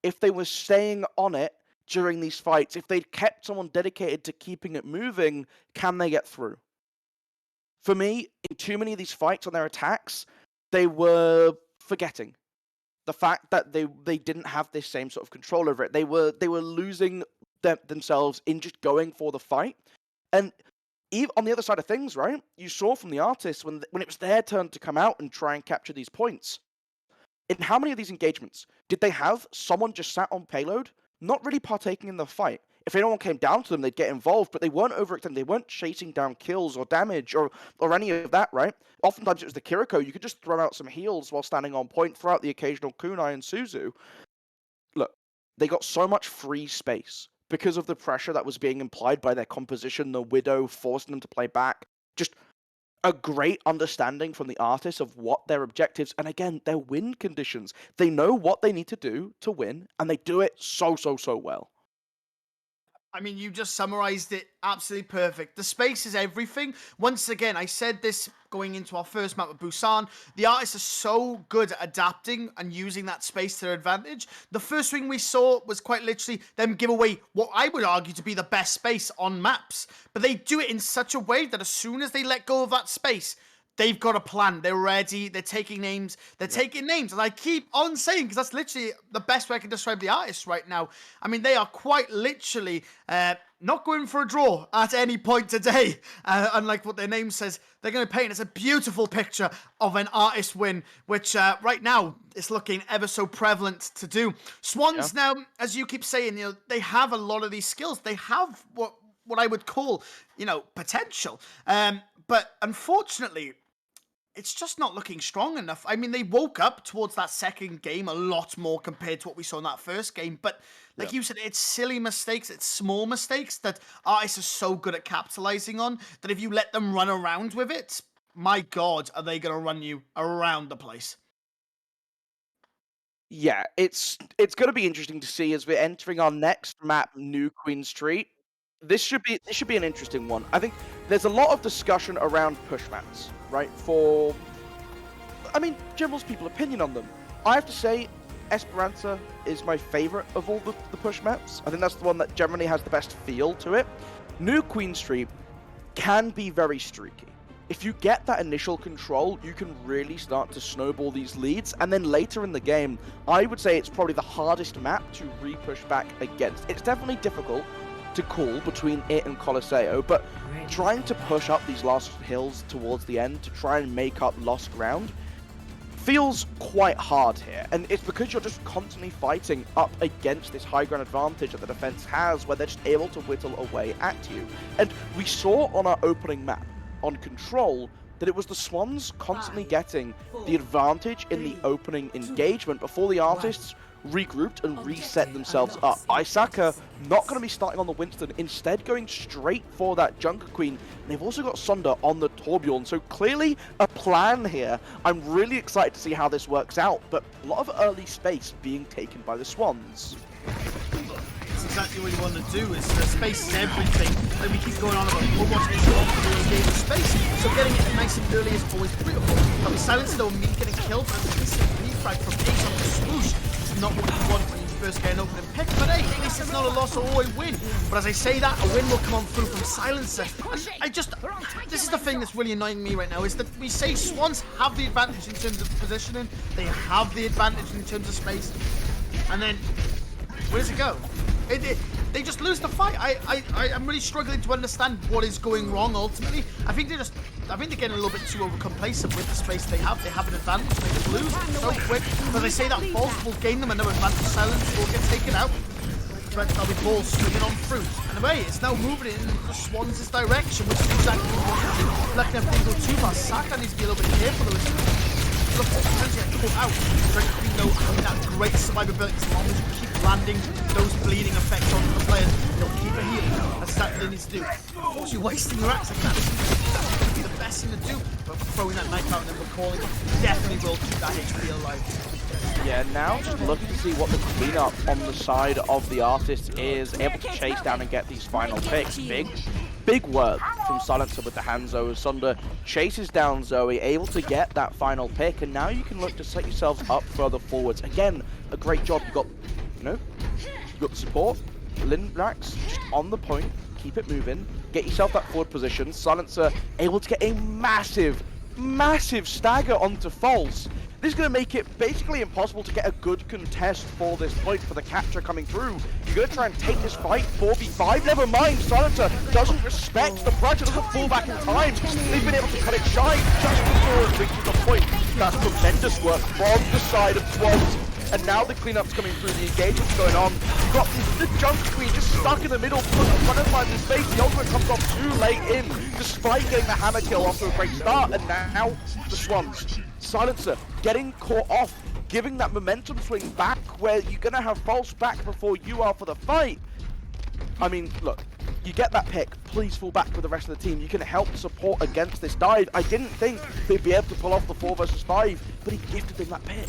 if they were staying on it during these fights, if they'd kept someone dedicated to keeping it moving, can they get through? For me, in too many of these fights on their attacks, they were forgetting the fact that they didn't have this same sort of control over it. They were losing themselves in just going for the fight. And even on the other side of things, right? You saw from the Artists when it was their turn to come out and try and capture these points. In how many of these engagements did they have someone just sat on payload, not really partaking in the fight? If anyone came down to them, they'd get involved, but they weren't overextended. They weren't chasing down kills or damage or any of that, right? Oftentimes it was the Kiriko. You could just throw out some heals while standing on point, throw out the occasional kunai and Suzu. Look, they got so much free space because of the pressure that was being implied by their composition, the Widow forcing them to play back. Just a great understanding from the Artists of what their objectives, and again, their win conditions. They know what they need to do to win, and they do it so well. I mean, you just summarized it absolutely perfect. The space is everything. Once again, I said this going into our first map with Busan. The Artists are so good at adapting and using that space to their advantage. The first thing we saw was quite literally them give away what I would argue to be the best space on maps. But they do it in such a way that as soon as they let go of that space, they've got a plan. They're ready. They're taking names. They're taking names. And I keep on saying, because that's literally the best way I can describe the Artists right now. I mean, they are quite literally not going for a draw at any point today. Unlike what their name says, they're going to paint us a beautiful picture of an Artist win, which right now is looking ever so prevalent to do. Swans now, as you keep saying, they have a lot of these skills. They have what I would call, potential. But unfortunately, it's just not looking strong enough. I mean, they woke up towards that second game a lot more compared to what we saw in that first game. But like you said, it's silly mistakes, it's small mistakes that Artis are so good at capitalizing on that if you let them run around with it, my God, are they going to run you around the place? Yeah, it's going to be interesting to see as we're entering our next map, New Queen Street. This should be an interesting one. I think there's a lot of discussion around push maps, right? General's people opinion on them. I have to say, Esperanza is my favorite of all the push maps. I think that's the one that generally has the best feel to it. New Queen Street can be very streaky. If you get that initial control, you can really start to snowball these leads, and then later in the game, I would say it's probably the hardest map to re-push back against. It's definitely difficult to call between it and Colosseo, but trying to push up these last hills towards the end to try and make up lost ground feels quite hard here, and it's because you're just constantly fighting up against this high ground advantage that the defense has, where they're just able to whittle away at you. And we saw on our opening map, on Control, that it was the Swans constantly getting the advantage in the opening engagement before the artists regrouped and reset themselves up. Isaka not going to be starting on the Winston, instead going straight for that Junker Queen. And they've also got Sunder on the Torbjorn, so clearly a plan here. I'm really excited to see how this works out, but a lot of early space being taken by the Swans. That's exactly what you want to do, is space is everything. Like we keep going on about Overwatch is the game of space, so getting it nice and early is always beautiful. I'll be silenced though, me getting killed, but a decent refrag from Ace on the swoosh. Not what you want when you first get an opening pick, but hey, this is not a loss or a win. But as I say that, a win will come on through from Silencer. And this is the thing that's really annoying me right now, is that we say Swans have the advantage in terms of positioning, they have the advantage in terms of space, and then, where does it go? They just lose the fight. I'm really struggling to understand what is going wrong ultimately. I think they're getting a little bit too overcomplacent with the space they have. They have an advantage, they just lose it so quick. But they say that False will gain them another advantage. Silence will get taken out. But there'll be balls swinging on through. And away, it's now moving in the Swans' direction, which is exactly what we want to do. Lucky enough to go too fast. Saka needs to be a little bit careful though. Look, potentially get caught out. We know that great survivability, as long as you keep landing those bleeding effects on the players, they'll keep it healing. That's exactly what they need to do. Of course, you're wasting your axe like that. That's going to be the best thing to do. But throwing that knife out and then recalling definitely will keep that HP alive. Yeah, now just looking to see what the cleanup on the side of the artist is, able to chase down and get these final picks. Big work from Silencer with the Hanzo as Sunder chases down Zoe, able to get that final pick, and now you can look to set yourselves up further forwards. Again, a great job. You got the support. Linrax just on the point, keep it moving, get yourself that forward position. Silencer able to get a massive stagger onto False. This is going to make it basically impossible to get a good contest for this point, for the capture coming through. You're going to try and take this fight 4v5. Never mind, Silencer doesn't respect the pressure, doesn't fall back in time. They've been able to cut it shy just before it reaches the point. That's tremendous work from the side of Swans. And now the cleanup's coming through, the engagement's going on. You've got the Junker Queen just stuck in the middle, put in front of him in space. The ultimate comes off too late in, despite getting the hammer kill off to a great start. And now the Swans. Silencer getting caught off, giving that momentum swing back where you're going to have False back before you are for the fight. I mean, look, you get that pick, please fall back with the rest of the team. You can help support against this dive. I didn't think they'd be able to pull off the 4 versus 5, but he gifted them that pick.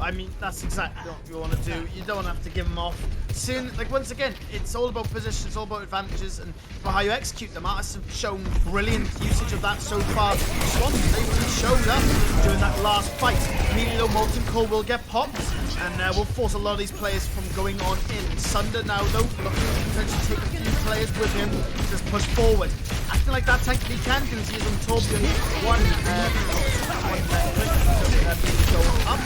I mean, that's exactly what you want to do. You don't have to give them off. Soon, like once again, it's all about position, it's all about advantages, and for how you execute them. Artists have shown brilliant usage of that so far. Swans, they really showed up during that last fight. Immediately though, Molten Core will get popped, and will force a lot of these players from going on in. Sunder now though, looking to potentially take a few players with him, just push forward. Acting like that tank he can, because he's on Torbjorn. One going up.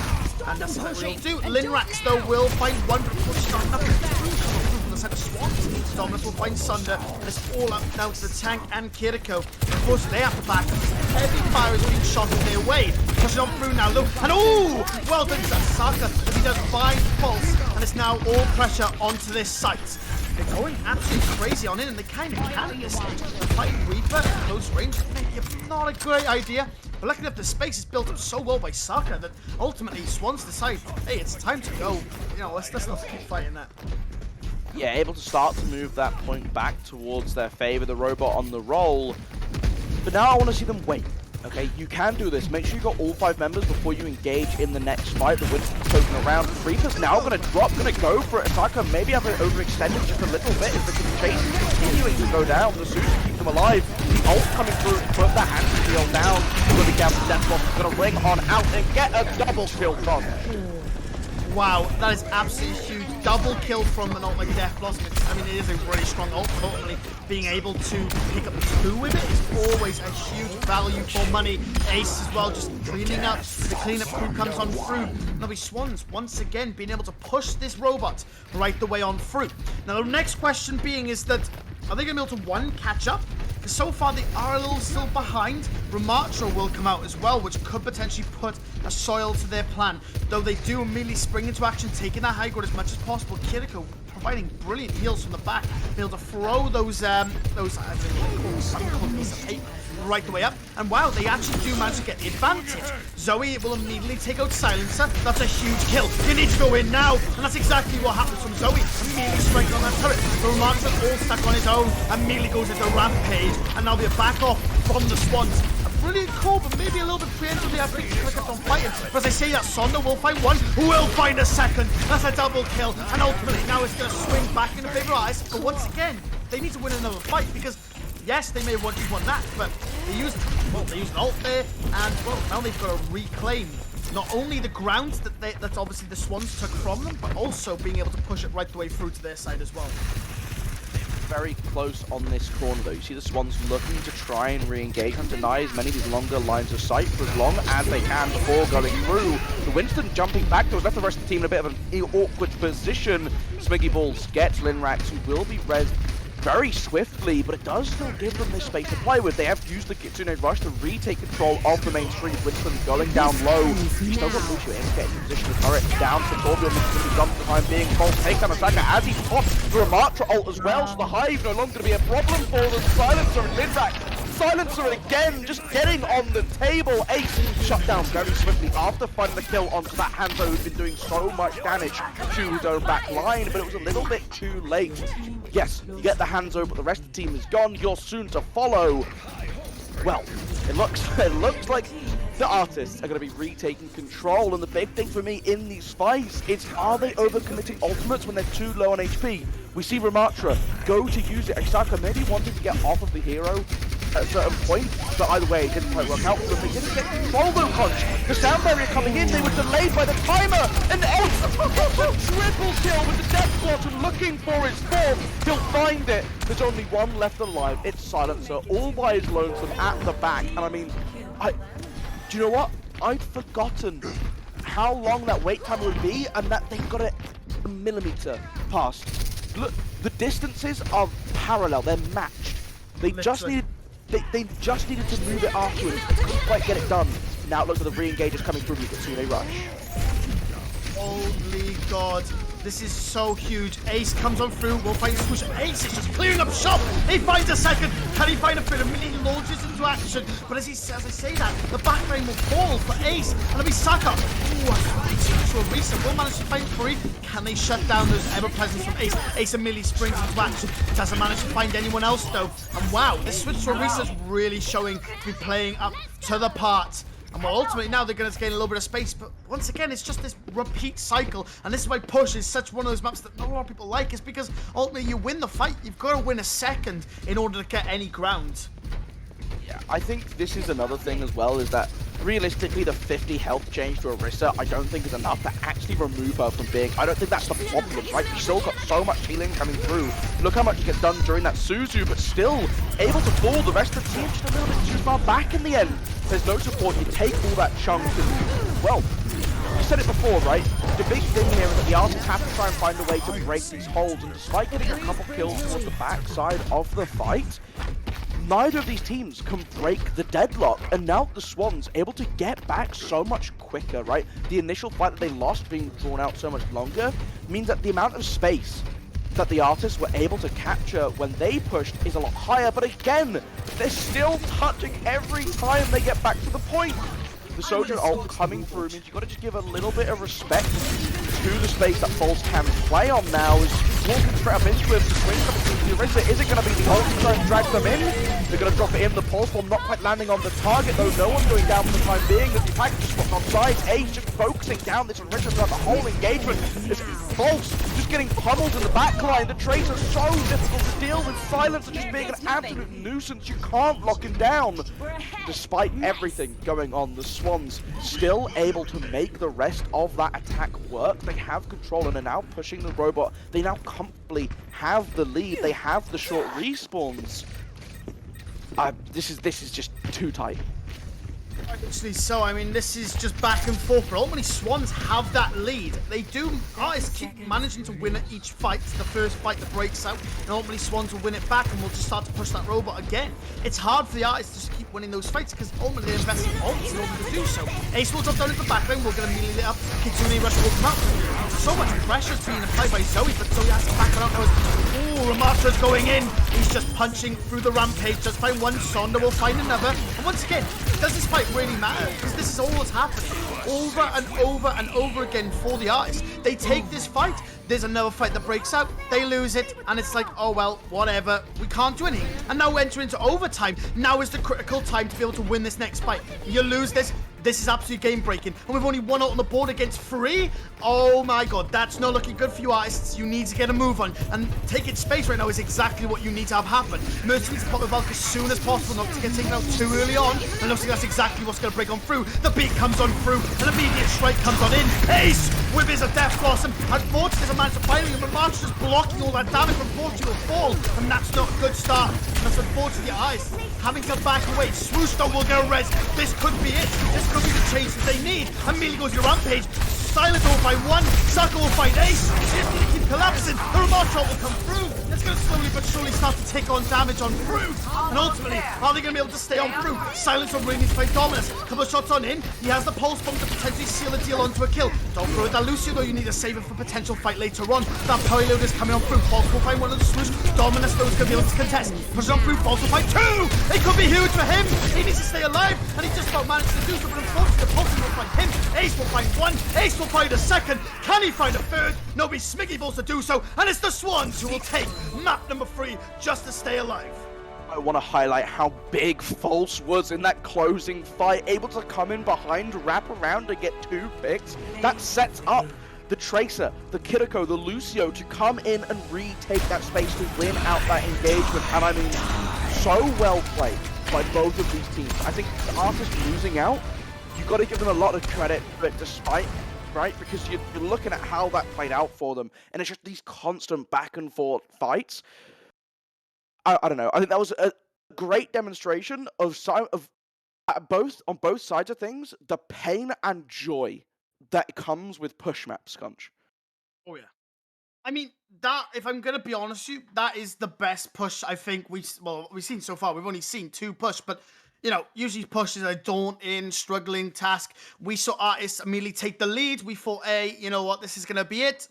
And that's what we'll do. Linrax, though, will find one, but of course, starting up from the side of Swans. Dominus will find Sunder, and it's all up now to the tank and Kiriko. Of course, they have to back. Heavy fire is being shot their way. Pushing on through now, though. And oh! Well done to Saka, as he does find Pulse, and it's now all pressure onto this site. They're going absolutely crazy on in, and they kind of can at this stage. Fighting Reaper at close range, maybe not a great idea. But luckily enough, the space is built up so well by Saka that ultimately Swans decide, hey, it's time to go. You know, let's not keep fighting that. Yeah, able to start to move that point back towards their favor, the robot on the roll. But now I want to see them wait. Okay, you can do this. Make sure you got all 5 members before you engage in the next fight. The Winston's poking around. Reaper's now going to drop, going to go for it. Saka maybe have it overextended just a little bit as the chase is continuing to go down. The Susan keeps them alive. The ult coming through to put the hand shield down. Going to be careful. Deathlock going to ring on out and get a double kill from. Wow, that is absolutely huge. Double kill from an ult like Deathlock. I mean, it is a really strong ult, but ultimately being able to pick up 2 with it is always a huge value for money. Ace as well, just cleaning up. The cleanup crew comes on through. Now, Swans, once again, being able to push this robot right the way on through. Now, the next question being is that, are they going to be able to, 1, catch up? Because so far they are a little still behind. Ramatra will come out as well, which could potentially put a soil to their plan. Though they do immediately spring into action, taking that high ground as much as possible. Kiriko providing brilliant heals from the back, be able to throw those cookies of hate right the way up. And wow, they actually do manage to get the advantage. Zoe will immediately take out Silencer. That's a huge kill. You need to go in now. And that's exactly what happens from Zoe. Immediately striking on that turret. The Remark's all stuck on his own. Immediately goes into Rampage. And now they're back off from the Swans. A brilliant call, but maybe a little bit preemptively. I think they kept on fighting. But as I say that, Sonda will find 1. Will find a 2nd. That's a double kill. And ultimately now it's going to swing back in the favor of Ice. But once again, they need to win another fight because yes, they may have won that, but they used an ult there, and well, now they've got to reclaim not only the ground that obviously the Swans took from them, but also being able to push it right the way through to their side as well. Very close on this corner though. You see the Swans looking to try and re-engage and deny as many of these longer lines of sight for as long as they can before going through. The Winston jumping back though, left the rest of the team in a bit of an awkward position. Smiggy Balls gets Linrax, who will be rezzed very swiftly, but it does still give them this space to play with. They have used the Kitsune Rush to retake control of the main street. Winston going down low. He's still got Lucio in getting in position. The turret down for Torbjorn. Winston jump for the time being. False takedown Saka as he pops through a Matra ult as well. So the Hive no longer going to be a problem for them. Silencer and Linrax. Silencer again, just getting on the table. Ace shut down very swiftly after finding the kill onto that Hanzo who's been doing so much damage to his own back line, but it was a little bit too late. Yes, you get the Hanzo, but the rest of the team is gone. You're soon to follow. Well, it looks like the artists are going to be retaking control, and the big thing for me in these fights is, are they overcommitting ultimates when they're too low on HP? We see Ramatra go to use it. Exaka maybe wanted to get off of the hero at a certain point, but either way it didn't quite work out for them. They didn't get control though, Conch. The sound barrier coming in, they were delayed by the timer, and Ace gets a triple kill with the Death Blossom looking for his 4th. He'll find it. There's only 1 left alive. It's Silencer, all by his lonesome at the back, and I mean, do you know what? I'd forgotten how long that wait time would be, and that they got it a millimeter past. Look, the distances are parallel. They're matched. They just needed. They just needed to move it afterwards. They couldn't quite get it done. Now it looks like the re-engagers coming through. You can see they rush. Holy God. This is so huge. Ace comes on through. We'll find Swoosh. Ace is just clearing up shop. He finds a 2nd. Can he find a third? Immediately launches into action. But as I say that, the back line will fall for Ace. And it'll be Saka. Ooh, a reset. Will manage to find 3. Can they shut down those ever-presence from Ace? Ace immediately springs into action. Doesn't manage to find anyone else though. And wow, this switch to a reset is really showing to be playing up to the part. And well, ultimately now they're going to gain a little bit of space, but once again, it's just this repeat cycle. And this is why Push is such one of those maps that not a lot of people like, is because ultimately you win the fight, you've got to win a 2nd in order to get any ground. Yeah, I think this is another thing as well, is that realistically the 50 health change to Orisa I don't think is enough to actually remove her from being. I don't think that's the problem, right? You've still got so much healing coming through. Look how much gets done during that Suzu, but still able to pull the rest of the team just a little bit too far back in the end. There's no support, you take all that chunk and, well, you said it before, right? The big thing here is that the artists have to try and find a way to break these holds, and despite getting a couple kills towards the backside of the fight, neither of these teams can break the deadlock, and now the Swans able to get back so much quicker, right? The initial fight that they lost being drawn out so much longer means that the amount of space that the artists were able to capture when they pushed is a lot higher, but again, they're still touching every time they get back to the point. The Soldier ult coming through means you've got to just give a little bit of respect to the space that Pulse can play on now. Is walking straight up into him, the swing coming through the Orisa isn't going to be the ult to try and drag them in. They're going to drop it in, the Pulse bomb not quite landing on the target, though no one's going down for the time being. The attack just swapped on sides, Ace just focusing down this Orisa throughout the whole engagement. It's Pulse just getting pummeled in the backline. The Tracer so difficult to deal with, Silence just being an absolute nuisance. You can't lock him down. Despite everything going on, the Swans still able to make the rest of that attack work. They have control and are now pushing the robot. They now comfortably have the lead. They have the short respawns. This is just too tight. Actually, so I mean, this is just back and forth. But ultimately, Swans have that lead. They do. Artists keep managing to win at each fight. The first fight that breaks out, and ultimately Swans will win it back, and we'll just start to push that robot again. It's hard for the artists to just keep winning those fights because ultimately they're investing ults in order to do so. Ace will drop down into the backline. We're going to immediately up. Kitsune Rush will come out. So much pressure is being applied by Zoe, but Zoe has to back it up. Ooh, Ramatra's going in. He's just punching through the rampage. Just find one, Sonda will find another. And once again, does this fight really matter? Because this is all that's happening over and over and over again for the artists. They take this fight, there's another fight that breaks out, they lose it, and it's like, oh well, whatever, we can't do anything. And now we enter into overtime. Now is the critical time to be able to win this next fight. You lose this, this is absolutely game breaking. And we've only one out on the board against 3. Oh my god, that's not looking good for you artists. You need to get a move on. And taking space right now is exactly what you need to have happen. Mercy needs to pop the Valk as soon as possible, not to get taken out too early on. And looks like that's exactly what's going to break on through. The beat comes on through, an immediate strike comes on in. Ace with his Death Blossom. Unfortunately, there's a man surviving him, but March just blocking all that damage from Portugal fall. And that's not a good start. And that's unfortunately Ice having to back away. Swoosh though will get a res. This could be it. This could be the change that they need. Immediately goes to Rampage. Silent will find one. Sucker will find Ace. It's going to keep collapsing. The remote shot will come through. It's going to slowly but surely start to take on damage on through. And ultimately, are they going to be able to stay on through? Silence will really need to fight Dominus. Couple of shots on in. He has the pulse bomb to potentially seal a deal onto a kill. Don't throw it at Lucio though. You need to save it for potential fight later on. That power load is coming on through. False will find one of the swoosh. Dominus though is going to be able to contest. Pushes on through. False will find 2. It could be huge for him. He needs to stay alive. And he just about managed to do so. But unfortunately, the pulse will find him. Ace will find 1. Ace will find a second. Can he find a third? No, he's Smiggy balls to do so. And it's the Swans who will take map number 3 just to stay alive. I want to highlight how big False was in that closing fight, able to come in behind, wrap around and get 2 picks. That sets up the Tracer, the Kiriko, the Lucio to come in and retake that space to win out that engagement. And I mean, so well played by both of these teams. I think the artist losing out, you've got to give them a lot of credit, but despite, right, because you're looking at how that played out for them, and it's just these constant back and forth fights. I don't know. I think that was a great demonstration of on both sides of things, the pain and joy that comes with push maps, Scunch. Oh yeah. I mean, that, if I'm going to be honest with you, that is the best push I think we've seen so far. We've only seen 2 push, but you know, usually push is a daunting, struggling task. We saw artists immediately take the lead. We thought, hey, you know what, this is going to be it.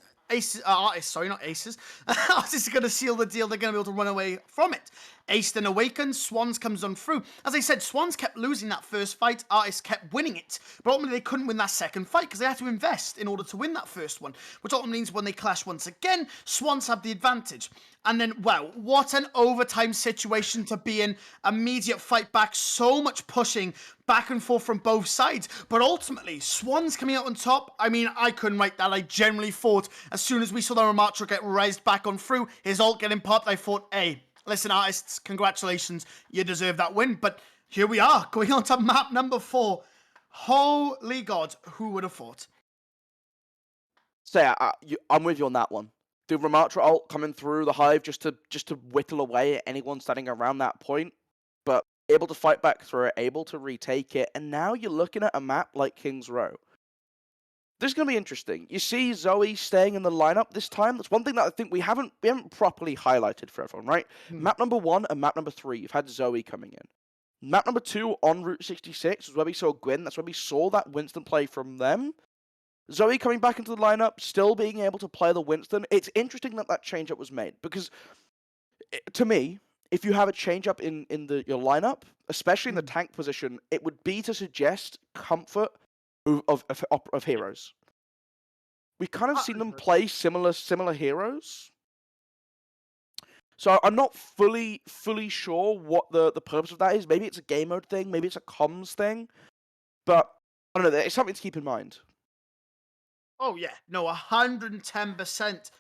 Artists, sorry, not aces. Artists are going to seal the deal. They're going to be able to run away from it. Ace then awakens. Swans comes on through. As I said, Swans kept losing that first fight. Artists kept winning it. But ultimately, they couldn't win that second fight because they had to invest in order to win that first one. Which ultimately means when they clash once again, Swans have the advantage. And then, wow, what an overtime situation to be in. Immediate fight back. So much pushing back and forth from both sides. But ultimately, Swans coming out on top. I mean, I couldn't write that. I generally thought as soon as we saw the Ramatra get raised back on through, his ult getting popped, I thought, hey, listen, artists, congratulations. You deserve that win. But here we are, going on to map number 4. Holy God, who would have thought? So I'm with you on that one. The Ramatra ult coming through the hive just to whittle away at anyone standing around that point, but able to fight back through it, able to retake it, and now you're looking at a map like King's Row. This is going to be interesting. You see Zoe staying in the lineup this time. That's one thing that I think we haven't properly highlighted for everyone, right? Map number 1 and map number 3, you've had Zoe coming in. Map number 2 on Route 66 is where we saw Gwyn. That's where we saw that Winston play from them. Zoe coming back into the lineup, still being able to play the Winston. It's interesting that that change-up was made because, to me, if you have a change-up in your lineup, especially in the tank position, it would be to suggest comfort of heroes. We've kind of seen them play similar heroes. So I'm not fully sure what the purpose of that is. Maybe it's a game mode thing, maybe it's a comms thing. But I don't know, it's something to keep in mind. Oh yeah, no, 110%.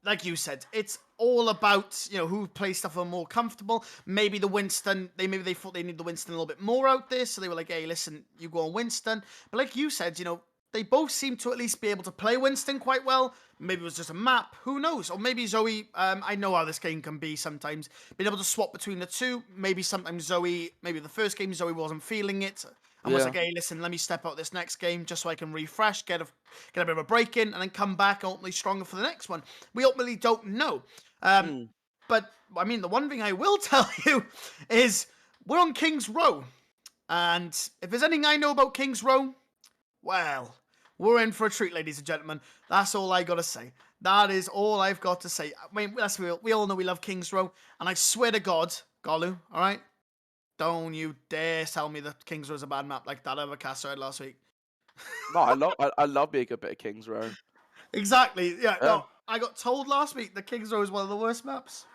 Like you said, it's all about, you know, who plays stuff are more comfortable. Maybe the Winston, maybe they thought they need the Winston a little bit more out there, so they were like, hey, listen, you go on Winston. But like you said, you know, they both seem to at least be able to play Winston quite well. Maybe it was just a map, who knows? Or maybe Zoe, I know how this game can be sometimes, being able to swap between the two. Maybe sometimes Zoe, maybe the first game Zoe wasn't feeling it, and was like, hey, listen, let me step out this next game just so I can refresh, get a bit of a break in, and then come back ultimately stronger for the next one. We ultimately don't know. But, I mean, the one thing I will tell you is we're on King's Row. And if there's anything I know about King's Row, well, we're in for a treat, ladies and gentlemen. That's all I got to say. That is all I've got to say. I mean, let's be real. We all know we love King's Row. And I swear to God, Golu, all right? Don't you dare tell me that King's Row is a bad map like that other cast I had last week. No, I love being a bit of King's Row. Exactly. Yeah, no, I got told last week that King's Row is one of the worst maps.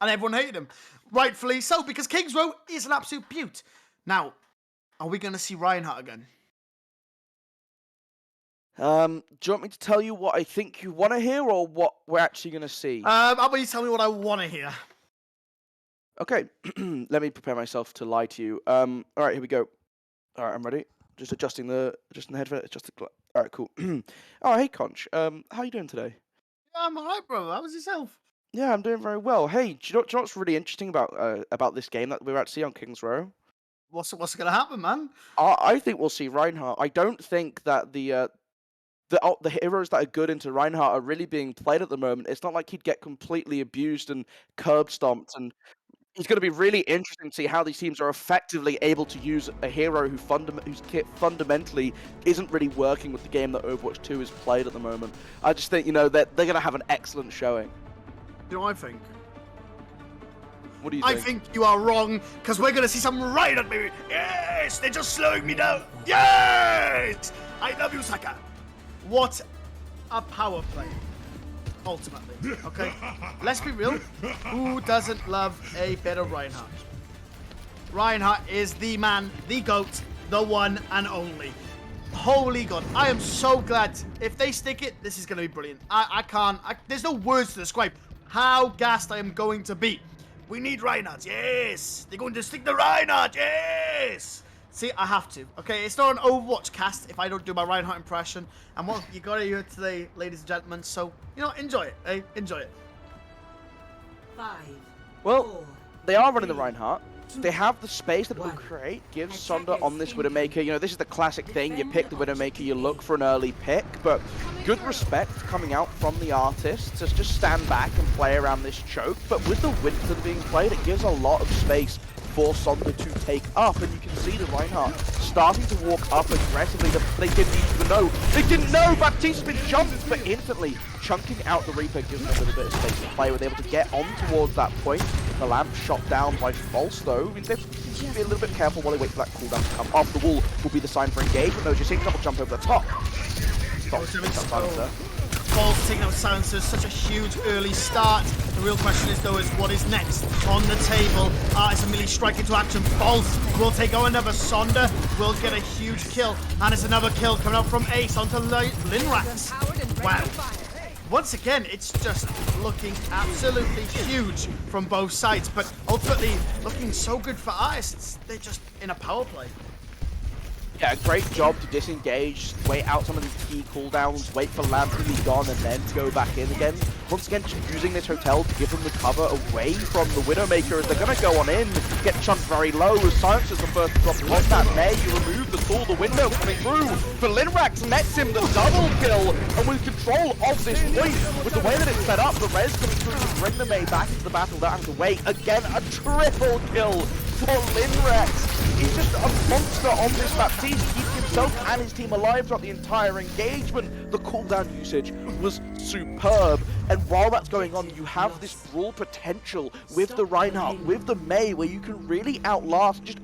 And everyone hated him. Rightfully so, because King's Row is an absolute beaut. Now, are we going to see Reinhardt again? Do you want me to tell you what I think you want to hear, or what we're actually going to see? How about you tell me what I want to hear? Okay, let me prepare myself to lie to you. All right, here we go. All right, I'm ready. Just adjusting the headphone. All right, cool. Oh, hey, Conch. How you doing today? Yeah, I'm alright, bro. How was yourself? Yeah, I'm doing very well. Hey, do you know what's really interesting about this game that we're about to see on King's Row? What's gonna happen, man? I think we'll see Reinhardt. I don't think that the heroes that are good into Reinhardt are really being played at the moment. It's not like he'd get completely abused and curb stomped, and it's going to be really interesting to see how these teams are effectively able to use a hero whose kit fundamentally isn't really working with the game that Overwatch 2 is played at the moment. I just think, you know, that they're going to have an excellent showing. You know what I think? What do you think? I think you are wrong, because we're going to see some Reinhardt, baby. Yes, they're just slowing me down. Yes! I love you, Saka. What a power play. Ultimately, okay? Let's be real. Who doesn't love a bit of Reinhardt? Reinhardt is the man, the GOAT, the one and only. Holy God, I am so glad. If they stick it, this is going to be brilliant. I can't, there's no words to describe how gassed I am going to be. We need Reinhardt, yes! They're going to stick the Reinhardt, yes! See, I have to, okay? It's not an Overwatch cast if I don't do my Reinhardt impression. And what you got to hear today, ladies and gentlemen. So, you know, enjoy it, eh? Enjoy it. 5. Well, 4, they are running the 3, Reinhardt. They have the space that it will create. Give Sonder on this Widowmaker. You know, this is the classic thing. You pick the Widowmaker, you look for an early pick. But good respect coming out from the artist to just stand back and play around this choke. But with the Winston being played, it gives a lot of space for Sonder to take up, and you can see the Reinhardt starting to walk up aggressively. They didn't even know. They didn't know Baptiste's been jumped, but instantly chunking out the Reaper gives them a little bit of space to play with, able to get on towards that point. The lamp shot down by False, though. I mean, they have to be a little bit careful while they wait for that cooldown to come off. The wall will be the sign for engagement, though. You're seeing double jump over the top. False taking out Silencer, such a huge early start. The real question is, though, is what is next on the table? It's a melee strike into action. False will take out another. Sonder will get a huge kill, and it's another kill coming out from Ace onto Linrax. Wow. Once again, it's just looking absolutely huge from both sides, but ultimately looking so good for Artists. They're just in a power play. Yeah, great job to disengage, wait out some of these key cooldowns, wait for Lamp to be gone, and then to go back in again. Once again, just using this hotel to give them the cover away from the Widowmaker as they're going to go on in, get chunked very low as Silence is the first to drop on that. There, you remove the tool, the window coming through. But Linrax nets him the double kill, and with control of this point, with the way that it's set up, the res coming through to bring the May back into the battle, that having to wait. Again, a triple kill for Linrax. He's just a monster on this map. He keeps himself and his team alive throughout the entire engagement. The cooldown usage was superb. And while that's going on, you have this brawl potential with the Reinhardt, with the Mei, where you can really outlast, just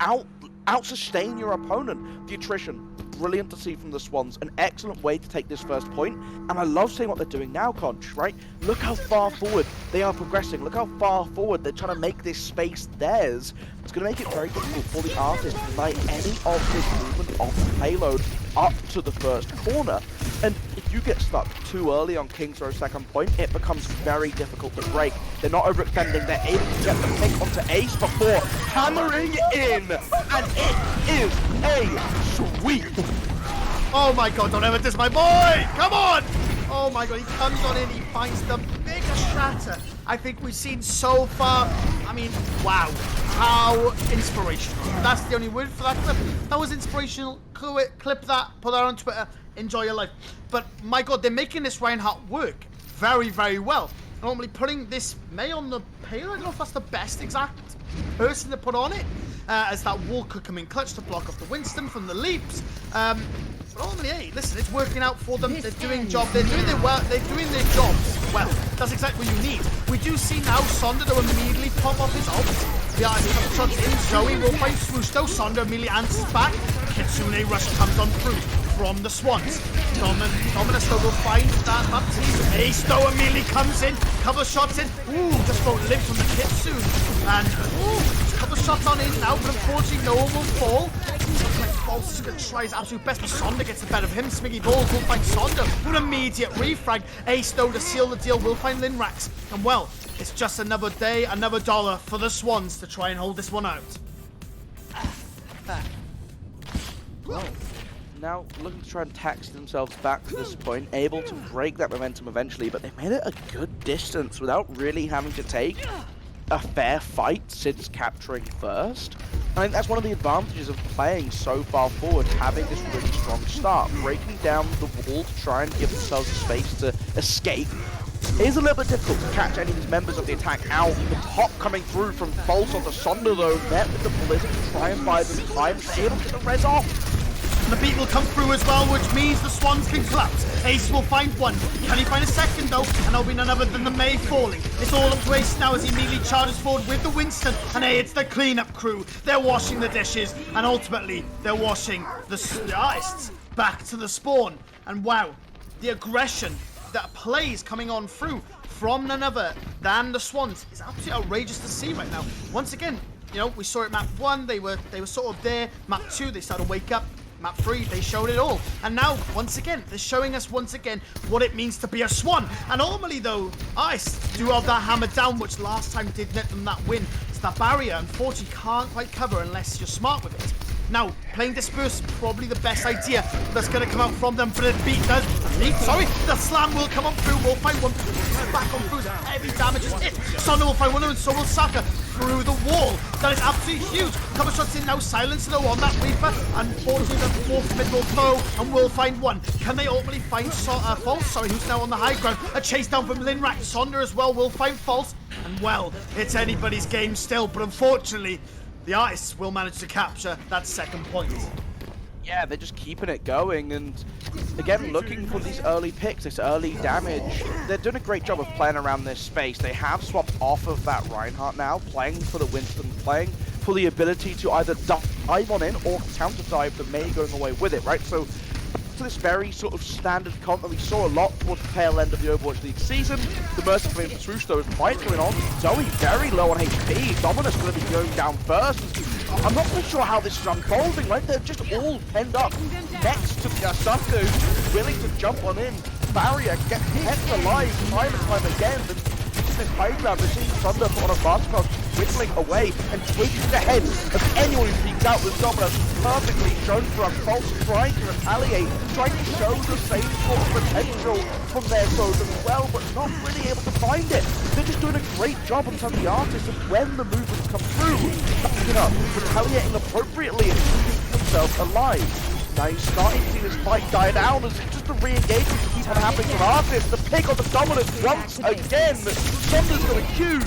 out-sustain your opponent. The attrition, brilliant to see from the Swans. An excellent way to take this first point. And I love seeing what they're doing now, Conch, right? Look how far forward they are progressing. Look how far forward they're trying to make this space theirs. It's going to make it very difficult for the artist to deny any of this movement of the payload up to the first corner. And if you get stuck too early on King's Row's second point, it becomes very difficult to break. They're not overextending, they're able to get the pick onto Ace before hammering in, and it is a sweep. Oh my god, don't ever diss my boy! Come on! Oh my god, he comes on in, he finds the biggest shatter I think we've seen so far. I mean, wow. How inspirational. That's the only word for that clip. That was inspirational. Clip that, put that on Twitter, enjoy your life. But my god, they're making this Reinhardt work very, very well. Normally putting this Mei on the payload, I don't know if that's the best exact person to put on it, as that wall could come in clutch to block off the Winston from the leaps. But normally, hey, listen, it's working out for them. They're doing job. They're doing their well. They're doing their jobs well. That's exactly what you need. We do see now Sonder to immediately pop off his ult. The artist shots in. Zoe will find Swoosh though. Sonder immediately answers back. Kitsune Rush comes on through from the Swans. Dominus though will find that Baptiste. Ace though immediately comes in. Couple shots in. Ooh, just won't live from the Kitsune. And ooh, couple shots on in now, but unfortunately no one will fall. False is going to try his absolute best, but Sonder gets the better of him. Smiggy Balls will find Sonder with an immediate refrag. Ace though to seal the deal will find Linrax. And well, it's just another day, another dollar for the Swans to try and hold this one out. Well, now looking to try and tax themselves back to this point, able to break that momentum eventually, but they made it a good distance without really having to take a fair fight since capturing first. I think that's one of the advantages of playing so far forward, having this really strong start. Breaking down the wall to try and give themselves space to escape. It is a little bit difficult to catch any of these members of the attack out. The pop coming through from False onto Sonder though, met with the Blizzard to try and buy them time, able to get the res off. The beat will come through as well, which means the Swans can collapse. Ace will find one. Can he find a second though? And that'll be none other than the Mei falling. It's all up to Ace now as he immediately charges forward with the Winston. And hey, it's the cleanup crew. They're washing the dishes. And ultimately, they're washing the artists back to the spawn. And wow, the aggression that plays coming on through from none other than the Swans is absolutely outrageous to see right now. Once again, you know, we saw it map 1, they were sort of there. Map 2, they started to wake up. Map 3, they showed it all. And now, once again, they're showing us once again what it means to be a Swan. And normally, though, Ice do have that hammer down, which last time did net them that win. It's that barrier, unfortunately, can't quite cover unless you're smart with it. Now, playing Disperse, probably the best idea that's going to come out from them, but the beat does. The slam will come on through. We'll find one back on through. Heavy damage is it. Sonder will find one, and so will Saka through the wall. That is absolutely huge. Couple shots in now. Silence though on that Reaper. Unfortunately, the fourth mid will throw, and will find one. Can they ultimately find False? Sorry, who's now on the high ground? A chase down from Linrack. Sonder as well will find False. And well, it's anybody's game still, but unfortunately, the artists will manage to capture that second point. Yeah, they're just keeping it going, and again, looking for these early picks, this early damage. They're doing a great job of playing around this space. They have swapped off of that Reinhardt now, playing for the Winston, playing for the ability to either dive on in or counter-dive the Mei going away with it, right? So, to this very sort of standard comp that we saw a lot towards the tail end of the Overwatch League season. The Mercy Flame for Swoosh though is fight going on. Zoe very low on HP. Dominus going to be going down first. I'm not really sure how this is unfolding, right? They're just all penned up next to Saka, who's willing to jump on in. Barrier gets kept alive time and time again. And this high ground, we're seeing Thunder on a Bartcross whittling away and taking the head of anyone who peeks out with Dominus. Perfectly shown for a False, trying to retaliate, trying to show the same sort of potential from their foes as well, but not really able to find it. They're just doing a great job on some of the artists of when the movements come through, backing up, retaliating appropriately and keeping themselves alive. Now you're starting to see this fight die down as just a re-engagement to keep on happening from artists. The pick on the Dominus once again. Sonder's going huge.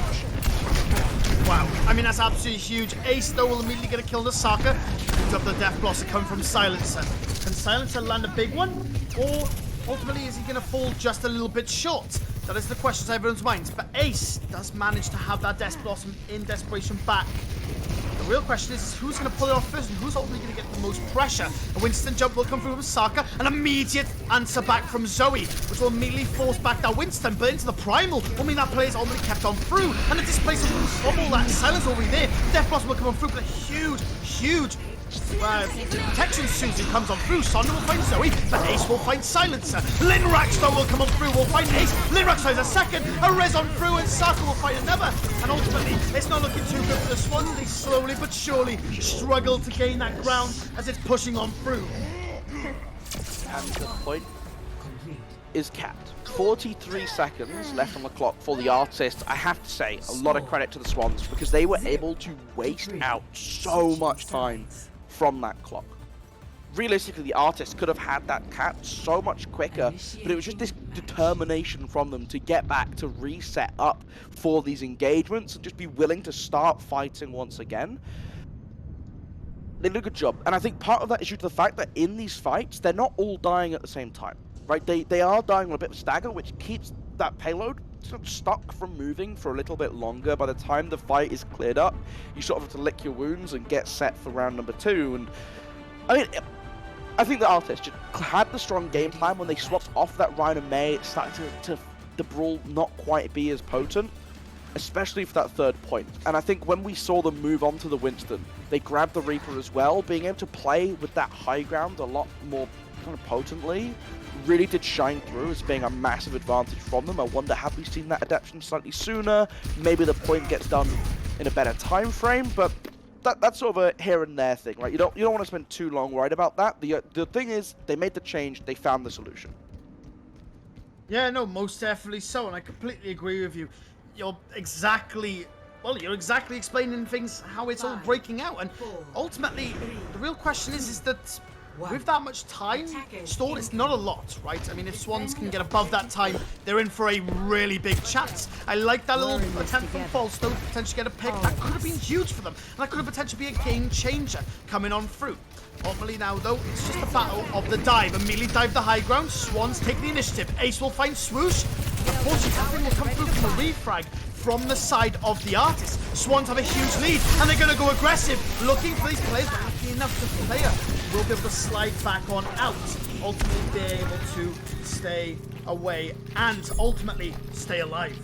Wow, I mean, that's absolutely huge. Ace, though, will immediately get a kill on the Saka. Picks up the Death Blossom coming from Silencer. Can Silencer land a big one? Or, ultimately, is he going to fall just a little bit short? That is the question on everyone's minds. But Ace does manage to have that Death Blossom in desperation back. The real question is who's going to pull it off first and who's ultimately going to get the most pressure. A Winston jump will come through from Saka. An immediate answer back from Zoe, which will immediately force back that Winston. But into the Primal will mean that player's already kept on through. And the displacer will trouble that silence over there. Death Blossom will come on through, but a huge protection Susie comes on through. Sonda will find Zoe, but Ace will find Silencer. Linrax though will come on through, will find Ace. Linrax finds a second, a res on through, and Saka will find another. And ultimately, it's not looking too good for the Swans. They slowly but surely struggle to gain that ground as it's pushing on through. And the point is capped. 43 seconds left on the clock for the Artist. I have to say, a lot of credit to the Swans because they were able to waste out so much time from that clock. Realistically, the Artist could have had that capped so much quicker, but it was just this determination from them to get back, to reset up for these engagements and just be willing to start fighting once again. They did a good job, and I think part of that is due to the fact that in these fights, they're not all dying at the same time, right? They are dying on a bit of stagger, which keeps that payload sort of stuck from moving for a little bit longer. By the time the fight is cleared up, you sort of have to lick your wounds and get set for round number 2. And I mean, I think the Artist just had the strong game plan when they swapped off that Ryan and May. It started to the brawl not quite be as potent, especially for that third point. And I think when we saw them move on to the Winston, they grabbed the Reaper as well. Being able to play with that high ground a lot more kind of potently really did shine through as being a massive advantage from them. I wonder, have we seen that adaptation slightly sooner? Maybe the point gets done in a better time frame, but that's sort of a here and there thing, right? You don't want to spend too long worried about that. The thing is, they made the change, they found the solution. Yeah, no, most definitely so, and I completely agree with you. You're exactly explaining things how it's all breaking out, and ultimately the real question is that with that much time stored, it's not a lot, right? I mean, if Swans can get above that time, they're in for a really big chance. I like that little attempt from False, though, to potentially get a pick. That could have been huge for them, and that could have potentially be a game changer coming on through. Ultimately now, though, it's just a battle of the dive. Immediately dive the high ground. Swans take the initiative. Ace will find Swoosh. Unfortunately, nothing will come through from the refrag from the side of the Artist. Swans have a huge lead, and they're going to go aggressive, looking for these players, but lucky enough the player will be able to slide back on out, ultimately being able to stay away and ultimately stay alive.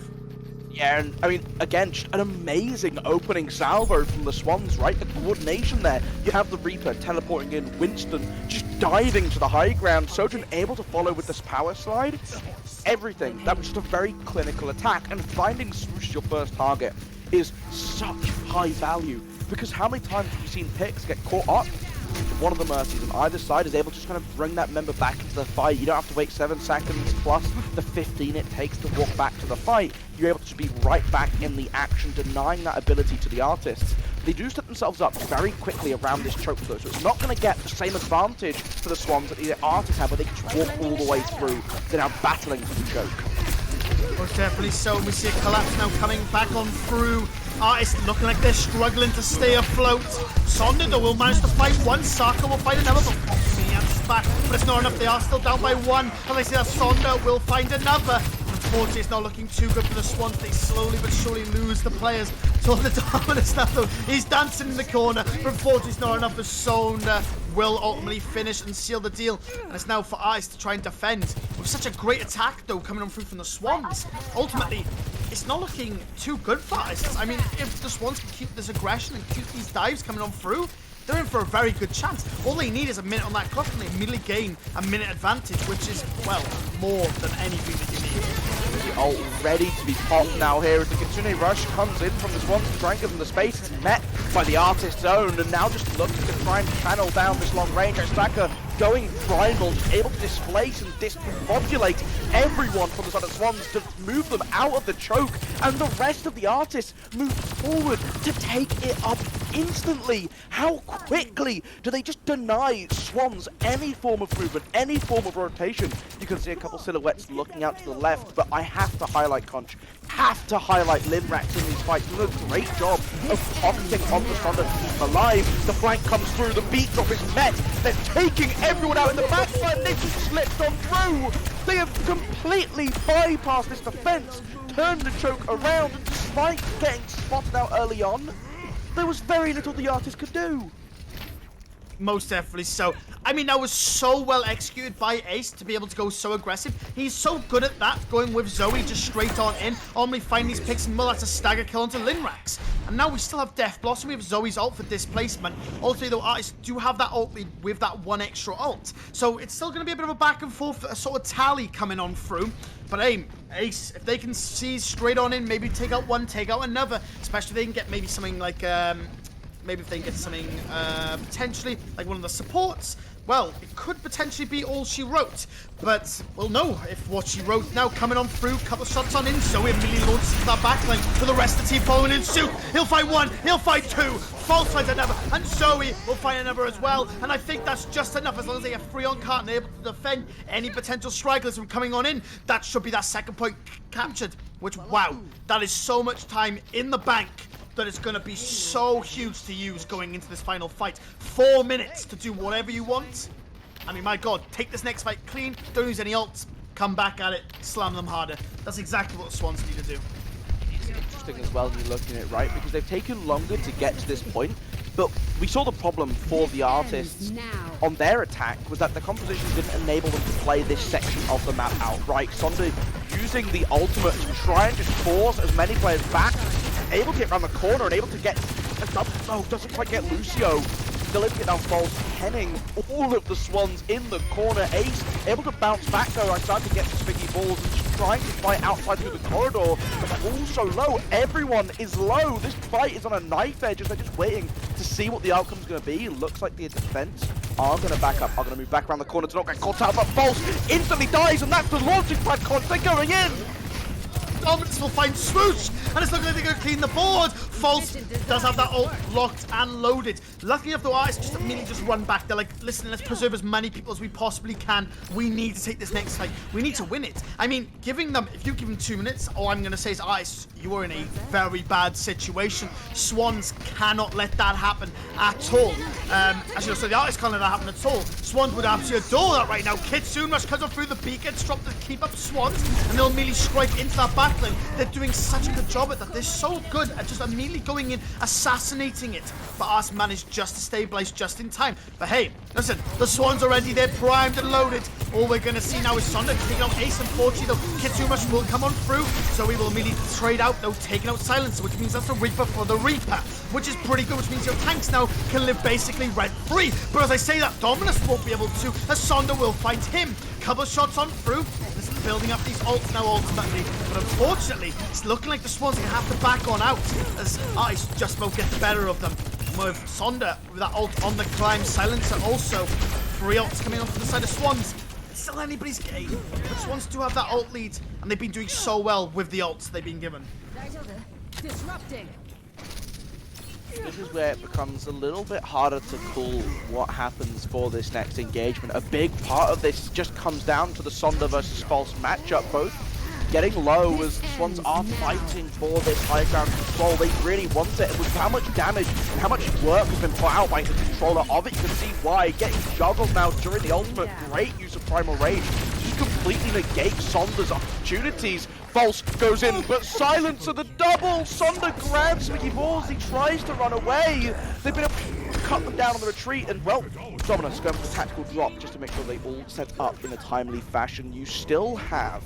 Yeah, and I mean, again, just an amazing opening salvo from the Swans, right? The coordination there. You have the Reaper teleporting in, Winston just diving to the high ground, Sojourn able to follow with this power slide. Everything. That was just a very clinical attack, and finding Swoosh your first target is such high value, because how many times have you seen picks get caught up? One of the Mercies on either side is able to just kind of bring that member back into the fight. You don't have to wait 7 seconds plus the 15 it takes to walk back to the fight. You're able to be right back in the action, denying that ability to the Artists. They do set themselves up very quickly around this choke though, so it's not going to get the same advantage for the Swans that the Artists have, where they can just walk all the way through. They're now battling for the choke. Most definitely so, and we see a collapse now coming back on through. Artists looking like they're struggling to stay afloat. Sonda though will manage to fight one, Saka will fight another, but the answer's back. But it's not enough, they are still down by one, and they see that Sonda will find another. Unfortunately, it's not looking too good for the Swans. They slowly but surely lose the players. So the dominant stuff though, he's dancing in the corner, but unfortunately it's not enough. The Sonda will ultimately finish and seal the deal. And it's now for Artists to try and defend. With such a great attack though coming on through from the Swans, ultimately it's not looking too good for Artists. I mean, if the Swans can keep this aggression and keep these dives coming on through, they're in for a very good chance. All they need is a minute on that clock, and they immediately gain a minute advantage, which is, well, more than anything that you need. The ult ready to be popped now here as the Kitsune Rush comes in from the Swans to try and give them the space. It's met by the Artist's own, and now just looking to try and channel down this long range. Staka going primal, able to displace and discombobulate everyone from the side of the Swans to move them out of the choke, and the rest of the Artists move forward to take it up instantly, how quickly do they just deny Swans any form of movement, any form of rotation? You can see a couple silhouettes looking out to the left, but I have to highlight Conch, have to highlight Linrax in these fights. Doing a great job of pocketing on the Thunder to keep him alive. The flank comes through, the beat drop is met. They're taking everyone out in the backside, and they just slipped on through. They have completely bypassed this defense, turned the choke around, and despite getting spotted out early on, there was very little the artist could do. Most definitely so. I mean, that was so well executed by Ace to be able to go so aggressive. He's so good at that, going with Zoe just straight on in. Only find these picks and well, that's a stagger kill onto Linrax. And now we still have Death Blossom. We have Zoe's ult for displacement. Also, though, artists do have that ult lead with that one extra ult. So it's still going to be a bit of a back and forth, a sort of tally coming on through. But hey, Ace, if they can seize straight on in, maybe take out one, take out another, especially if they can get maybe something like, maybe if they get something potentially like one of the supports, well, it could potentially be all she wrote. But we'll know if what she wrote now coming on through, couple shots on in, Zoe immediately launches into that backline for the rest of the team following in suit. He'll fight one, he'll fight two, false finds another, and Zoe will find another as well. And I think that's just enough as long as they have free on cart and they're able to defend any potential strikers from coming on in. That should be that second point captured, which, wow, that is so much time in the bank that it's going to be so huge to use going into this final fight. 4 minutes to do whatever you want. I mean, my God, take this next fight clean, don't use any ults, come back at it, slam them harder. That's exactly what the Swans need to do. It's interesting as well when you're looking at it, right? Because they've taken longer to get to this point, but we saw the problem for the artists on their attack was that the composition didn't enable them to play this section of the map outright. Sonda using the ultimate to try and just force as many players back, able to get around the corner and able to get doesn't quite get Lucio. Still able to get down false, penning all of the Swans in the corner. Ace able to bounce back though. I started to get some sticky balls and just trying to fight outside through the corridor, but they're all so low. Everyone is low. This fight is on a knife edge as they're just waiting to see what the outcome's going to be. Looks like the defense are going to back up, are going to move back around the corner to not get caught out, but false instantly dies, and that's the launching pad. Conch, they're going in. Dominance will find Swoosh, and it's looking like they're going to clean the board. False does have that ult locked and loaded. Luckily enough, the artists just immediately just run back. They're like, listen, let's preserve as many people as we possibly can. We need to take this next fight. We need to win it. I mean, giving them, if you give them 2 minutes, all I'm going to say is, artists, you are in a very bad situation. Swans cannot let that happen at all. As you know, so the artists can't let that happen at all. Swans would absolutely adore that right now. Kitsune Rush comes up through the beacon, drop to keep up Swans, and they'll immediately strike into that backline. They're doing such a good job at that. They're so good at just immediately going in, assassinating it. But us managed just to stabilize just in time. But hey, listen, the Swans are ready. They're primed and loaded. All we're going to see now is Sonda taking out Ace. Unfortunately, though, Kitsune Rush will come on through. So we will immediately trade out, though, taking out Silencer, which means that's a Reaper for the Reaper, which is pretty good, which means your tanks now can live basically rent-free. But as I say that, Dominus won't be able to, as Sonda will fight him. Couple shots on through. This is building up these ults now ultimately. But unfortunately, it's looking like the Swans are going to have to back on out, as Ice just about get the better of them. With Sonda with that ult on the climb, Silencer also. 3 ults coming on from the side of Swans. It's still anybody's game, but Swans do have that ult lead, and they've been doing so well with the ults they've been given. Disrupting. This is where it becomes a little bit harder to call what happens for this next engagement. A big part of this just comes down to the Sonda versus False matchup, both getting low as the Swans are fighting for this high ground control. They really want it, and with how much damage and how much work has been put out by the controller of it, you can see why. Getting juggled now during the ultimate, great use of Primal Rage, just completely negate Sonda's opportunities. False goes in, but Silencer the double! Sonda grabs Mickey Balls, he tries to run away. They've been able to cut them down on the retreat, and well, Dominus going for the tactical drop just to make sure they all set up in a timely fashion. You still have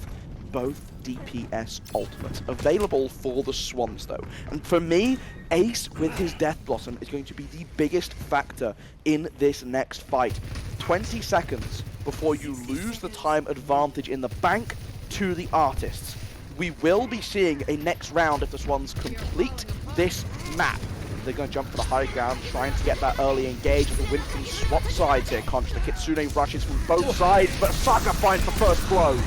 both DPS ultimates available for the Swans though. And for me, Ace with his Death Blossom is going to be the biggest factor in this next fight. 20 seconds before you lose the time advantage in the bank to the artists. We will be seeing a next round if the Swans complete this map. They're going to jump for the high ground, trying to get that early engage. The Winston swap sides here. Conch, the Kitsune rushes from both sides, but Saka finds the first blow.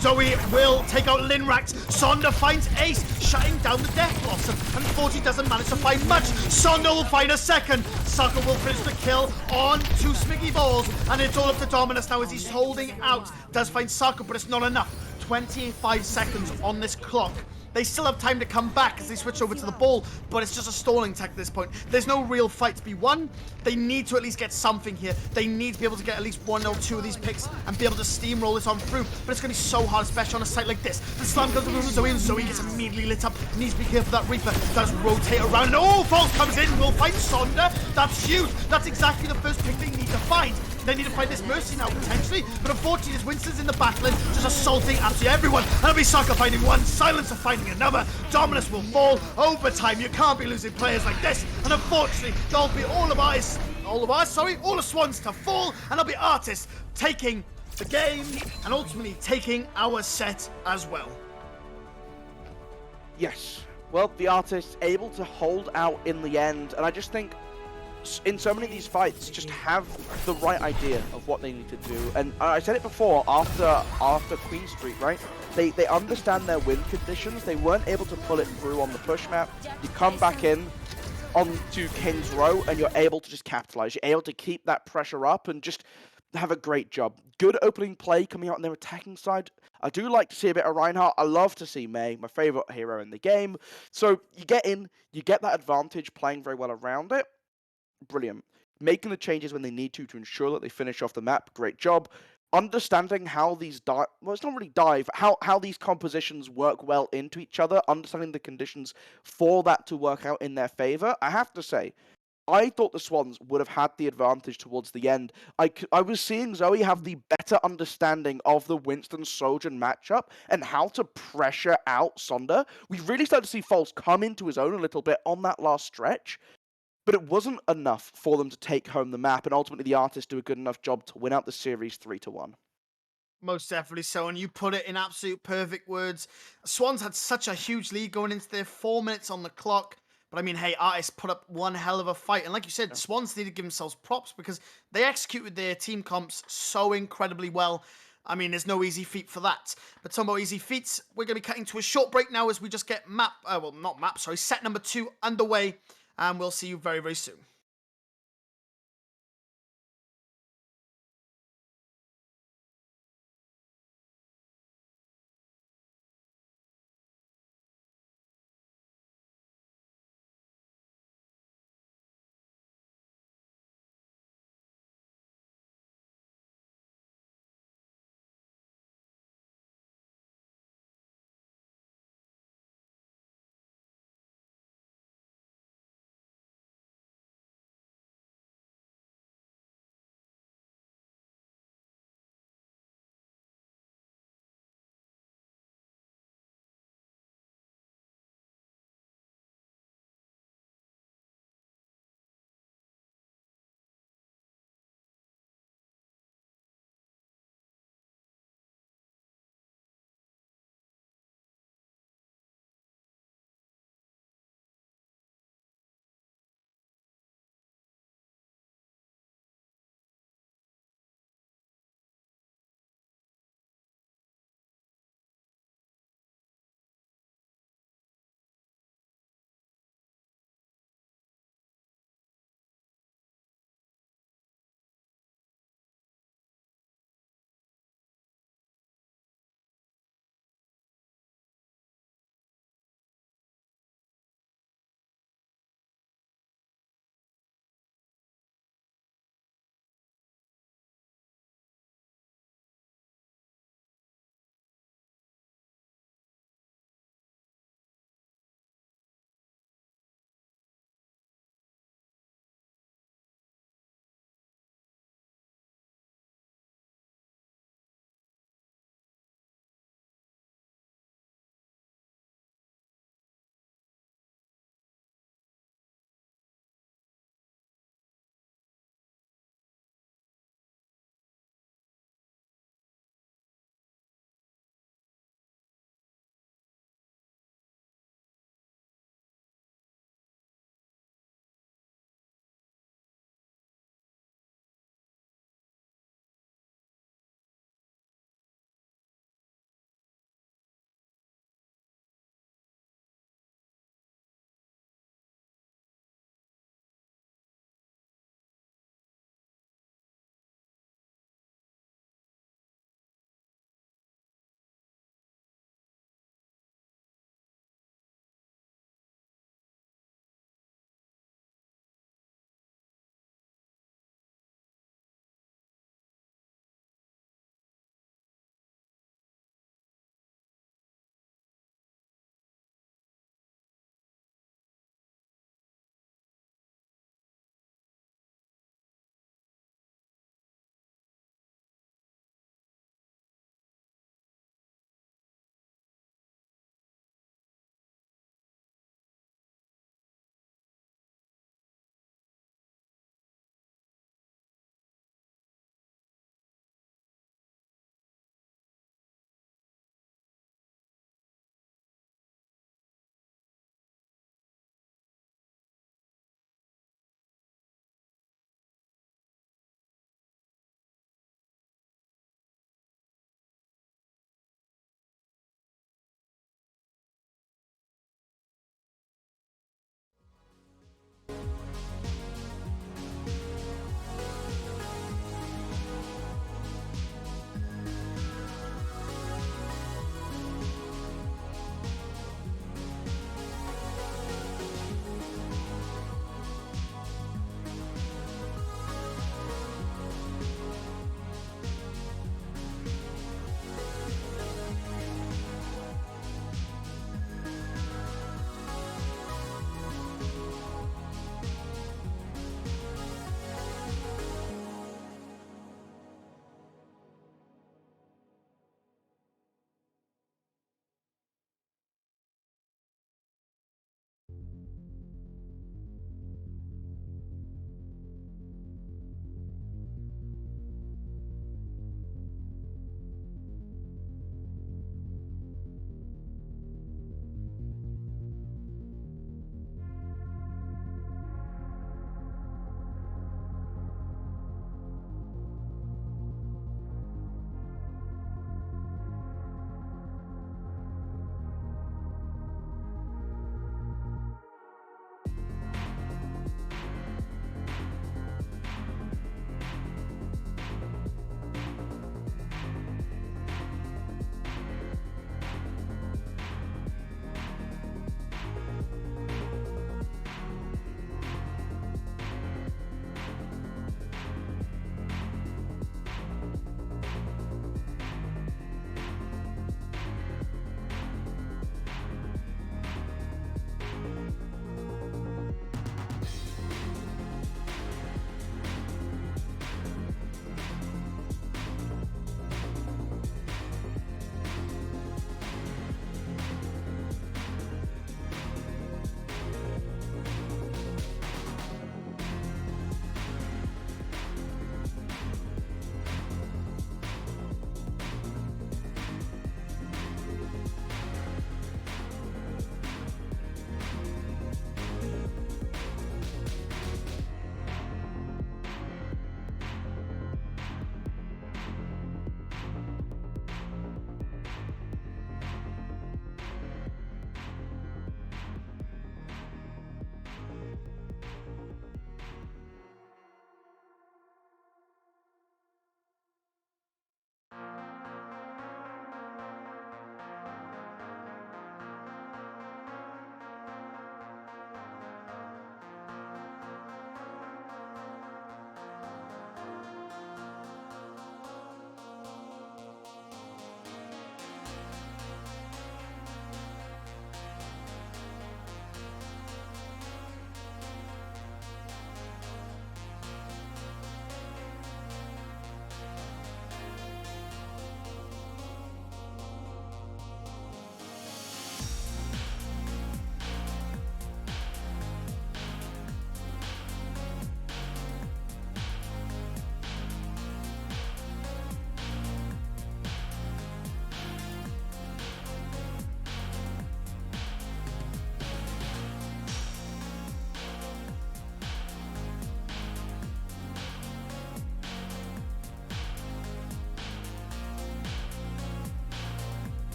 Zoe will take out Linrax. Sonda finds Ace, shutting down the Death Blossom. Unfortunately, doesn't manage to find much. Sonda will find a second. Sucker will finish the kill on two Smiggy Balls. And it's all up to Dominus now as he's holding out. Does find Sucker, but it's not enough. 25 seconds on this clock. They still have time to come back as they switch over to the ball, but it's just a stalling tech at this point. There's no real fight to be won. They need to at least get something here. They need to be able to get at least one or two of these picks and be able to steamroll this on through. But it's going to be so hard, especially on a site like this. The slam goes to Zoe, and Zoe gets immediately lit up. Needs to be careful that Reaper does rotate around. And oh, Falls comes in. We'll find Sonda. That's huge. That's exactly the first pick they need to find. They need to find this Mercy now, potentially. But unfortunately, this Winston's in the backline, just assaulting absolutely everyone. And it'll be Saka finding one, Silencer finding another. Dominus will fall. Overtime, you can't be losing players like this. And unfortunately, there'll be all of Swans to fall. And there'll be Artists taking the game and ultimately taking our set as well. Yes. Well, the Artists able to hold out in the end, and I just think in so many of these fights, just have the right idea of what they need to do. And I said it before, after Queen Street, right? They understand their win conditions. They weren't able to pull it through on the push map. You come back in onto King's Row, and you're able to just capitalize. You're able to keep that pressure up and just have a great job. Good opening play coming out on their attacking side. I do like to see a bit of Reinhardt. I love to see Mei, my favorite hero in the game. So you get in, you get that advantage playing very well around it. Brilliant. Making the changes when they need to ensure that they finish off the map. Great job. Understanding how these well, it's not really dive, how these compositions work well into each other, understanding the conditions for that to work out in their favor. I have to say, I thought the Swans would have had the advantage towards the end. I was seeing Zoe have the better understanding of the Winston-Sojourn matchup and how to pressure out Sonda. We really started to see False come into his own a little bit on that last stretch. But it wasn't enough for them to take home the map, and ultimately the Artists do a good enough job to win out the series 3-1. Most definitely so, and you put it in absolute perfect words. Swans had such a huge lead going into their 4 minutes on the clock. But I mean, hey, Artists put up one hell of a fight. And like you said, Swans need to give themselves props because they executed their team comps so incredibly well. I mean, there's no easy feat for that. But talking about easy feats, we're going to be cutting to a short break now as we just get set number 2 underway. And we'll see you very, very soon.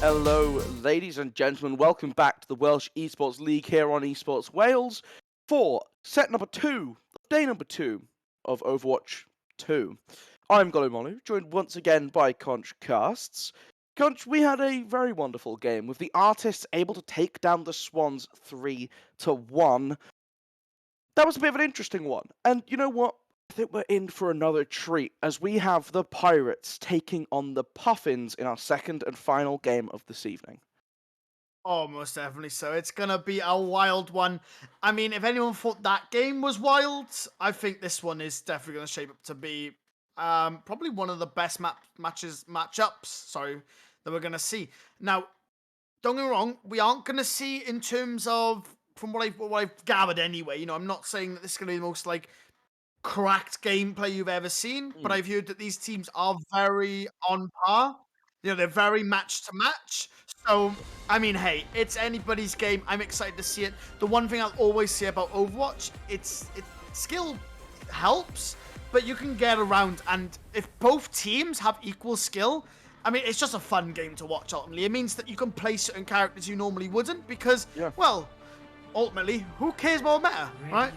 Hello, ladies and gentlemen. Welcome back to the Welsh Esports League here on EsportsWales for set number 2, day number 2 of Overwatch 2. I'm Golomolu, joined once again by Conch Casts. Conch, we had a very wonderful game with the artists able to take down the Swans 3-1. That was a bit of an interesting one. And you know what? I think we're in for another treat as we have the Pirates taking on the Puffins in our second and final game of this evening. Oh, most definitely so. It's going to be a wild one. I mean, if anyone thought that game was wild, I think this one is definitely going to shape up to be probably one of the best matchups, that we're going to see. Now, don't get me wrong, we aren't going to see in terms of, from what I've gathered anyway, you know, I'm not saying that this is going to be the most, cracked gameplay you've ever seen, but I've heard that these teams are very on par. You know, they're very match to match. So, I mean, hey, it's anybody's game. I'm excited to see it. The one thing I'll always say about Overwatch, it's skill helps, but you can get around. And if both teams have equal skill, I mean, it's just a fun game to watch, ultimately. It means that you can play certain characters you normally wouldn't because, well, ultimately, who cares what matter, right?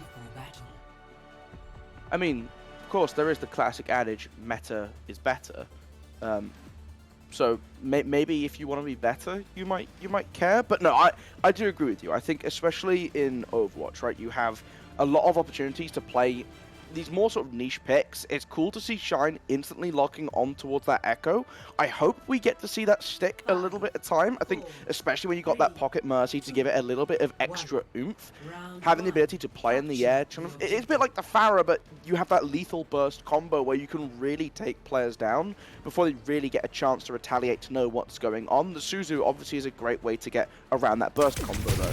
I mean, of course, there is the classic adage, meta is better. So maybe if you want to be better, you might care. But no, I do agree with you. I think especially in Overwatch, right, you have a lot of opportunities to play these more sort of niche picks. It's cool to see Shine instantly locking on towards that Echo. I hope we get to see that stick a little bit of time. I think especially when you got that Pocket Mercy to give it a little bit of extra oomph. Having the ability to play in the air, it's a bit like the Pharah, but you have that lethal burst combo where you can really take players down before they really get a chance to retaliate to know what's going on. The Suzu obviously is a great way to get around that burst combo though.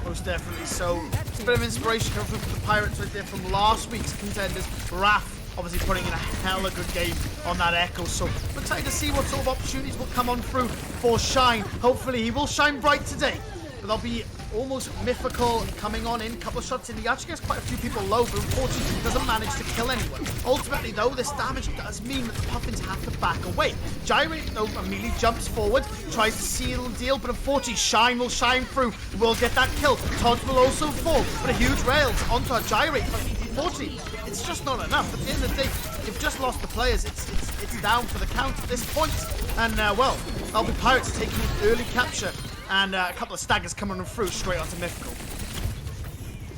Most definitely. So it's a bit of inspiration coming from the Pirates right there from last week's contenders. Raph obviously putting in a hella good game on that Echo. So we're excited to see what sort of opportunities will come on through for Shine. Hopefully he will shine bright today. But there'll be almost Mythical coming on in. Couple of shots in. He actually gets quite a few people low, but unfortunately he doesn't manage to kill anyone. Ultimately though, this damage does mean that the Puffins have to back away. Gyrate though immediately jumps forward, tries to seal the deal, but unfortunately Shine will shine through, will get that kill. Todd will also fall, but a huge rails onto a Gyrate. But unfortunately, it's just not enough. At the end of the day, you've just lost the players. It's down for the count at this point. And well, that'll be Pirates taking an early capture. And a couple of staggers coming through straight onto Mythical.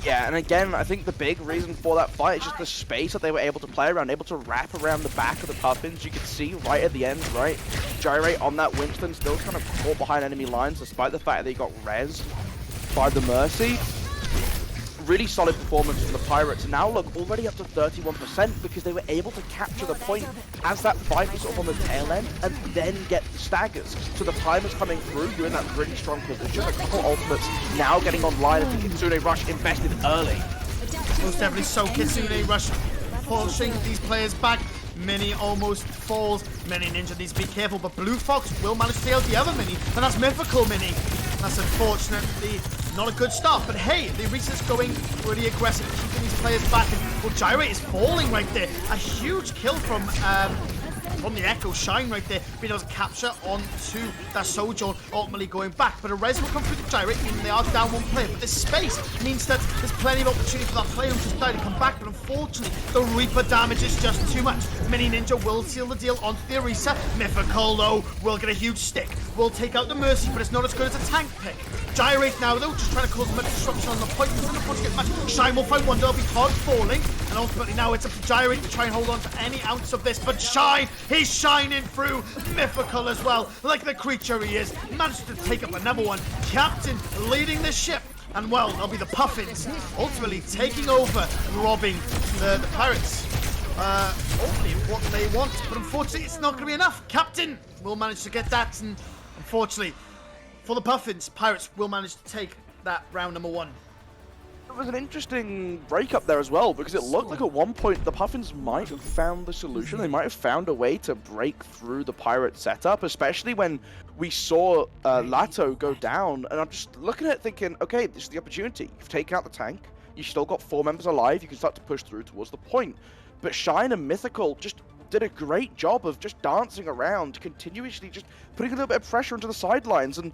Yeah, and again, I think the big reason for that fight is just the space that they were able to play around, able to wrap around the back of the Puffins. You could see right at the end, right? Gyrate on that Winston, still kind of caught behind enemy lines, despite the fact that he got rezzed by the Mercy. Really solid performance from the Pirates. And now look, already up to 31% because they were able to capture the point as that fight was sort of on the tail end and then get the staggers. So the time is coming through, you're in that really strong position. A couple ultimates now getting online as the Kitsune Rush invested early. Most definitely so. Kitsune Rush pushing these players back. Mini almost falls. Mini Ninja needs to be careful, but Blue Fox will manage to take out the other Mini, and that's Mythical Mini. That's unfortunately not a good start, but hey, the Reese's going really aggressive, keeping these players back, and well, Gyrate is falling right there. A huge kill from the Echo Shine right there, being able to capture onto that Sojourn, ultimately going back. But a res will come through the Gyrate, meaning they are down one player. But this space means that there's plenty of opportunity for that player who just died to come back. But unfortunately, the Reaper damage is just too much. Mini Ninja will seal the deal onto the Orisa. Mythical, though, will get a huge stick. Will take out the Mercy, but it's not as good as a tank pick. Gyrate now, though, just trying to cause much disruption on the point. Doesn't approach get much. Shine will find one, they'll be hard falling. And ultimately now it's up to Gyrate to try and hold on to any ounce of this. But Shine, he's shining through. Mythical as well, like the creature he is. Managed to take up another one. Captain leading the ship. And well, they'll be the Puffins ultimately taking over and robbing the Pirates. Hopefully what they want, but unfortunately it's not going to be enough. Captain will manage to get that, and unfortunately for the Puffins, Pirates will manage to take that round number 1. It was an interesting breakup there as well, because it looked like at one point the Puffins might have found the solution. They might have found a way to break through the Pirate setup, especially when we saw Lato go down. And I'm just looking at it thinking, okay, this is the opportunity. You've taken out the tank. You've still got 4 members alive. You can start to push through towards the point. But Shine and Mythical just did a great job of just dancing around, continuously just putting a little bit of pressure into the sidelines, and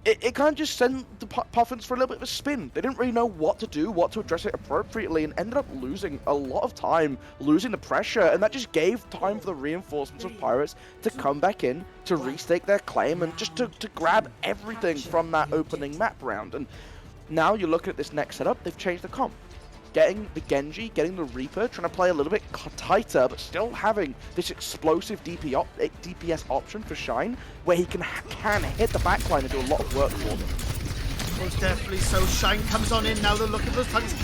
it kind of just sent the Puffins for a little bit of a spin. They didn't really know what to do, what to address it appropriately, and ended up losing a lot of time, losing the pressure, and that just gave time for the reinforcements of Pirates to come back in, to restake their claim, and just to grab everything from that opening map round. And now you're looking at this next setup, they've changed the comp. Getting the Genji, getting the Reaper, trying to play a little bit tighter, but still having this explosive DPS option for Shine, where he can hit the backline and do a lot of work for them. Most definitely so. Shine comes on in now. They're looking for those targets.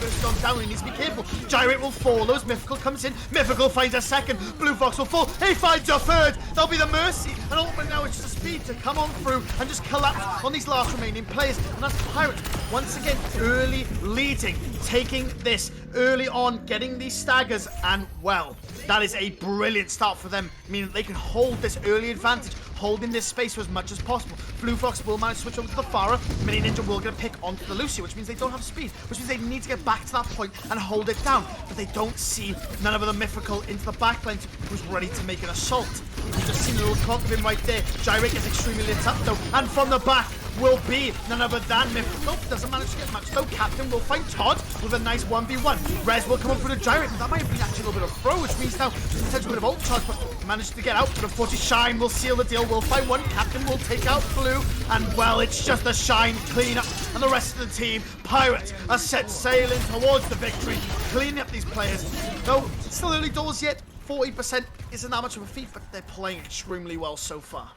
First on down, he needs to be careful. Gyrate will fall as Mythical comes in. Mythical finds a second. Blue Fox will fall. He finds a third. There'll be the Mercy. And ultimately now it's just a speed to come on through and just collapse on these last remaining players. And that's Pirates once again early leading, taking this early on, getting these staggers, and well, that is a brilliant start for them, meaning they can hold this early advantage, holding this space for as much as possible. Blue Fox will manage to switch over to the Pharah. Mini Ninja will get a pick onto the Lucy, which means they don't have speed, which means they need to get back to that point and hold it down. But they don't see none of the Mythical into the backline who's ready to make an assault. You've just seen a little clock of him right there. Gyrate is extremely lit up though, and from the back will be none other than Mythical. Doesn't manage to get much though. Captain will find Todd with a nice 1v1. Rez will come up through the Gyrate, but that might have been actually a little bit of throw, which means now there's potentially a bit of ult charge, but managed to get out. But unfortunately, Shine will seal the deal. Will find one. Captain will take out Blue, and well, it's just a Shine cleanup, and the rest of the team, Pirates, are set sailing towards the victory, cleaning up these players. Though it's still early doors yet. 40% isn't that much of a feat, but they're playing extremely well so far.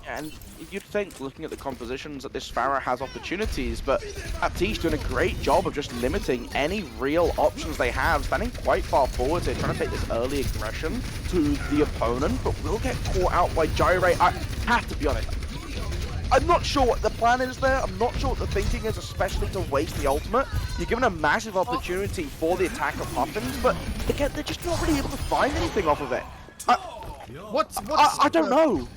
And you'd think, looking at the compositions, that this Pharah has opportunities, but Baptiste doing a great job of just limiting any real options they have, standing quite far forward here, trying to take this early aggression to the opponent, but will get caught out by Gyrate. I have to be honest, I'm not sure what the plan is there. I'm not sure what the thinking is, especially to waste the ultimate. You're given a massive opportunity for the attack of Puffins, but again, they're just not really able to find anything off of it. I don't know.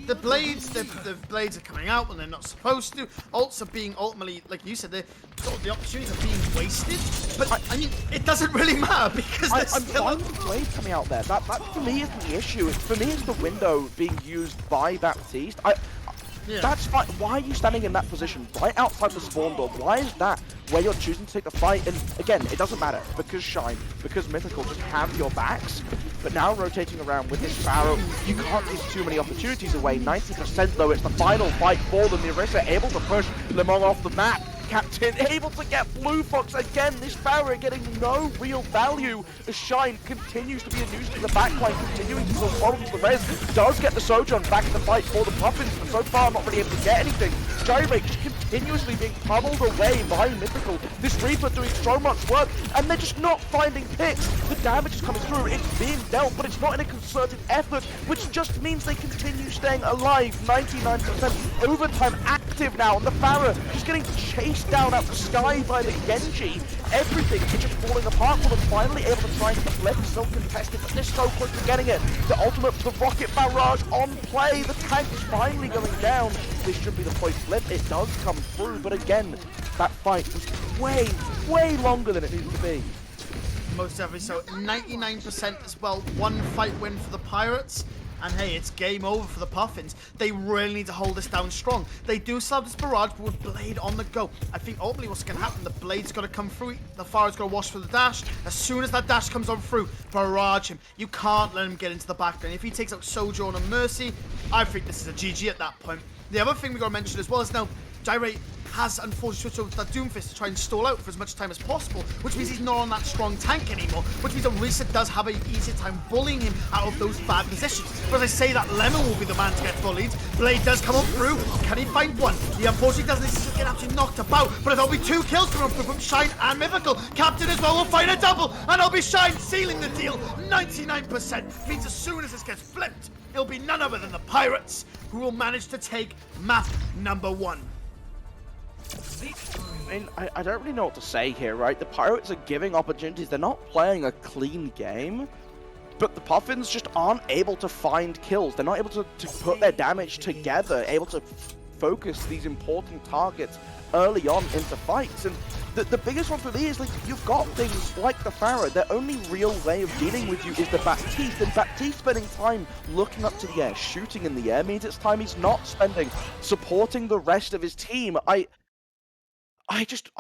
The blades are coming out when they're not supposed to. Ults are being ultimately, like you said, the opportunities are being wasted. But I mean, it doesn't really matter because I'm fine with the blades coming out there. That for me isn't the issue. For me, it's the window being used by Baptiste. Yeah. That's fine. Why are you standing in that position right outside the spawn door? Why is that where you're choosing to take the fight? And again, it doesn't matter because Shine, because Mythical just have your backs. But now rotating around with this Pharaoh, you can't take too many opportunities away. 90% though, it's the final fight for them. The Orisa able to push Lemon off the map. Captain able to get Blue Fox again. This Pharaoh getting no real value as Shine continues to be a nuisance in the backline, continuing to follow to the res. Does get the Sojourn back in the fight for the Puffins, but so far not really able to get anything. Gyrate just continuously being pummeled away by Mythical. This Reaper doing so much work, and they're just not finding picks. The damage is coming through, it's being dealt, but it's not in a concerted effort, which just means they continue staying alive. 99% overtime active now, and the Pharaoh just getting chased down out the sky by the Genji. Everything is just falling apart for them. Finally able to try and get the flip. So contested, but they're so close to getting it. The ultimate, the rocket barrage on play. The tank is finally going down. This should be the point flip. It does come through, but again, that fight was way longer than it needed to be. Most definitely so. 99% as well. One fight win for the Pirates. And hey, it's game over for the Puffins. They really need to hold this down strong. They do still have this barrage, but with Blade on the go. I think ultimately what's going to happen, the Blade's got to come through. The Pharah's got to wash for the dash. As soon as that dash comes on through, barrage him. You can't let him get into the backline. If he takes out Sojourn and Mercy, I think this is a GG at that point. The other thing we got to mention as well is now, Gyrate has unfortunately switched over to that Doomfist to try and stall out for as much time as possible, which means he's not on that strong tank anymore, which means Orisa does have an easier time bullying him out of those bad positions. But as I say, that Lemon will be the man to get bullied. Blade does come up through. Can he find one? He unfortunately doesn't. He's get absolutely knocked about, but there'll be 2 kills coming up from Shine and Mythical. Captain as well will find a double, and it'll be Shine sealing the deal. 99% means as soon as this gets flipped, it'll be none other than the Pirates who will manage to take map number 1. I mean, I don't really know what to say here, right? The Pirates are giving opportunities. They're not playing a clean game, but the Puffins just aren't able to find kills. They're not able to put their damage together, able to focus these important targets early on into fights. And the biggest one for me is, like, you've got things like the Pharah. Their only real way of dealing with you is the Baptiste, and Baptiste spending time looking up to the air, shooting in the air, means it's time he's not spending supporting the rest of his team. I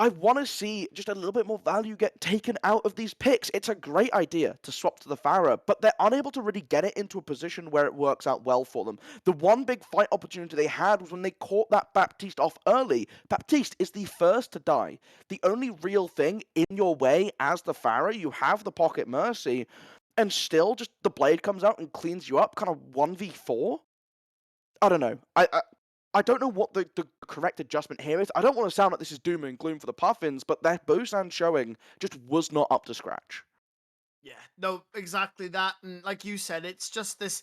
want to see just a little bit more value get taken out of these picks. It's a great idea to swap to the Pharah, but they're unable to really get it into a position where it works out well for them. The one big fight opportunity they had was when they caught that Baptiste off early. Baptiste is the first to die. The only real thing in your way as the Pharah, you have the Pocket Mercy, and still just the Blade comes out and cleans you up, kind of 1v4. I don't know. I don't know what the correct adjustment here is. I don't want to sound like this is doom and gloom for the Puffins, but their Busan showing just was not up to scratch. Yeah, no, exactly that. And like you said, it's just this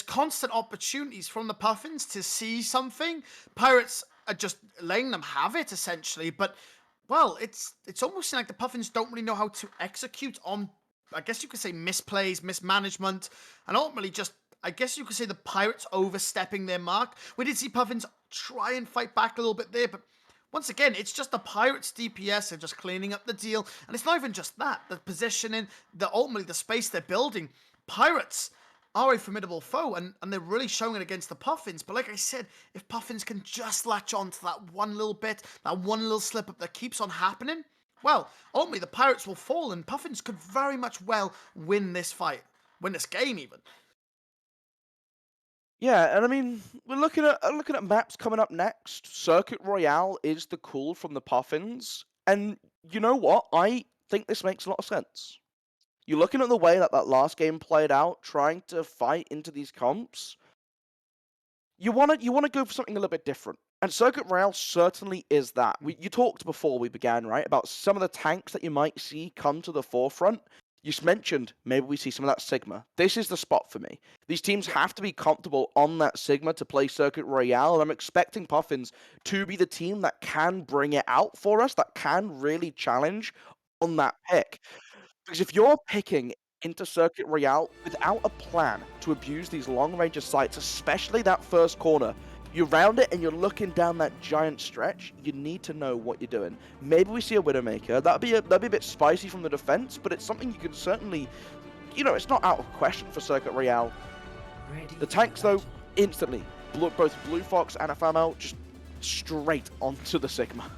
constant opportunities from the Puffins to see something. Pirates are just letting them have it, essentially. But, well, it's almost like the Puffins don't really know how to execute on, I guess you could say, misplays, mismanagement, and ultimately just, I guess you could say, the Pirates overstepping their mark. We did see Puffins try and fight back a little bit there, but once again, it's just the Pirates' DPS are just cleaning up the deal. And it's not even just that. The positioning, ultimately the space they're building. Pirates are a formidable foe, and they're really showing it against the Puffins. But like I said, if Puffins can just latch on to that one little bit, that one little slip-up that keeps on happening, well, ultimately the Pirates will fall, and Puffins could very much well win this fight. Win this game, even. Yeah, and I mean, we're looking at maps coming up next. Circuit Royale is the call from the Puffins, and you know what? I think this makes a lot of sense. You're looking at the way that last game played out, trying to fight into these comps. You want to go for something a little bit different, and Circuit Royale certainly is that. You talked before we began, right, about some of the tanks that you might see come to the forefront. You mentioned maybe we see some of that Sigma. This is the spot for me. These teams have to be comfortable on that Sigma to play Circuit Royale, and I'm expecting Puffins to be the team that can bring it out for us, that can really challenge on that pick. Because if you're picking into Circuit Royale without a plan to abuse these long-range sites, especially that first corner, you round it and you're looking down that giant stretch, you need to know what you're doing. Maybe we see a Widowmaker. That'd be a bit spicy from the defense, but it's something you can certainly, it's not out of question for Circuit Royale. The tanks, though, instantly, both Blue Fox and Afamo, just straight onto the Sigma.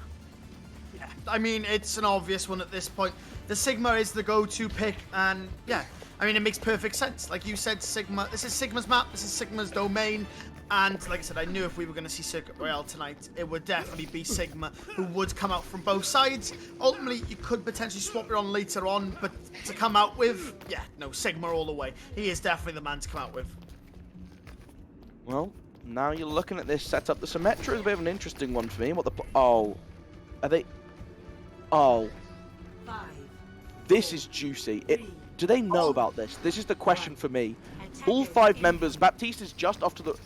Yeah, I mean, it's an obvious one at this point. The Sigma is the go-to pick, and yeah, I mean, it makes perfect sense. Like you said, Sigma, this is Sigma's map, this is Sigma's domain, and like I said, I knew if we were going to see Circuit Royale tonight, it would definitely be Sigma who would come out from both sides. Ultimately, you could potentially swap it on later on, but to come out with, yeah, no, Sigma all the way. He is definitely the man to come out with. Well, now you're looking at this setup. The Symmetra is a bit of an interesting one for me. Oh, are they? Oh, this is juicy. Do they know about this? This is the question for me. All 5 members, Baptiste is just off to the...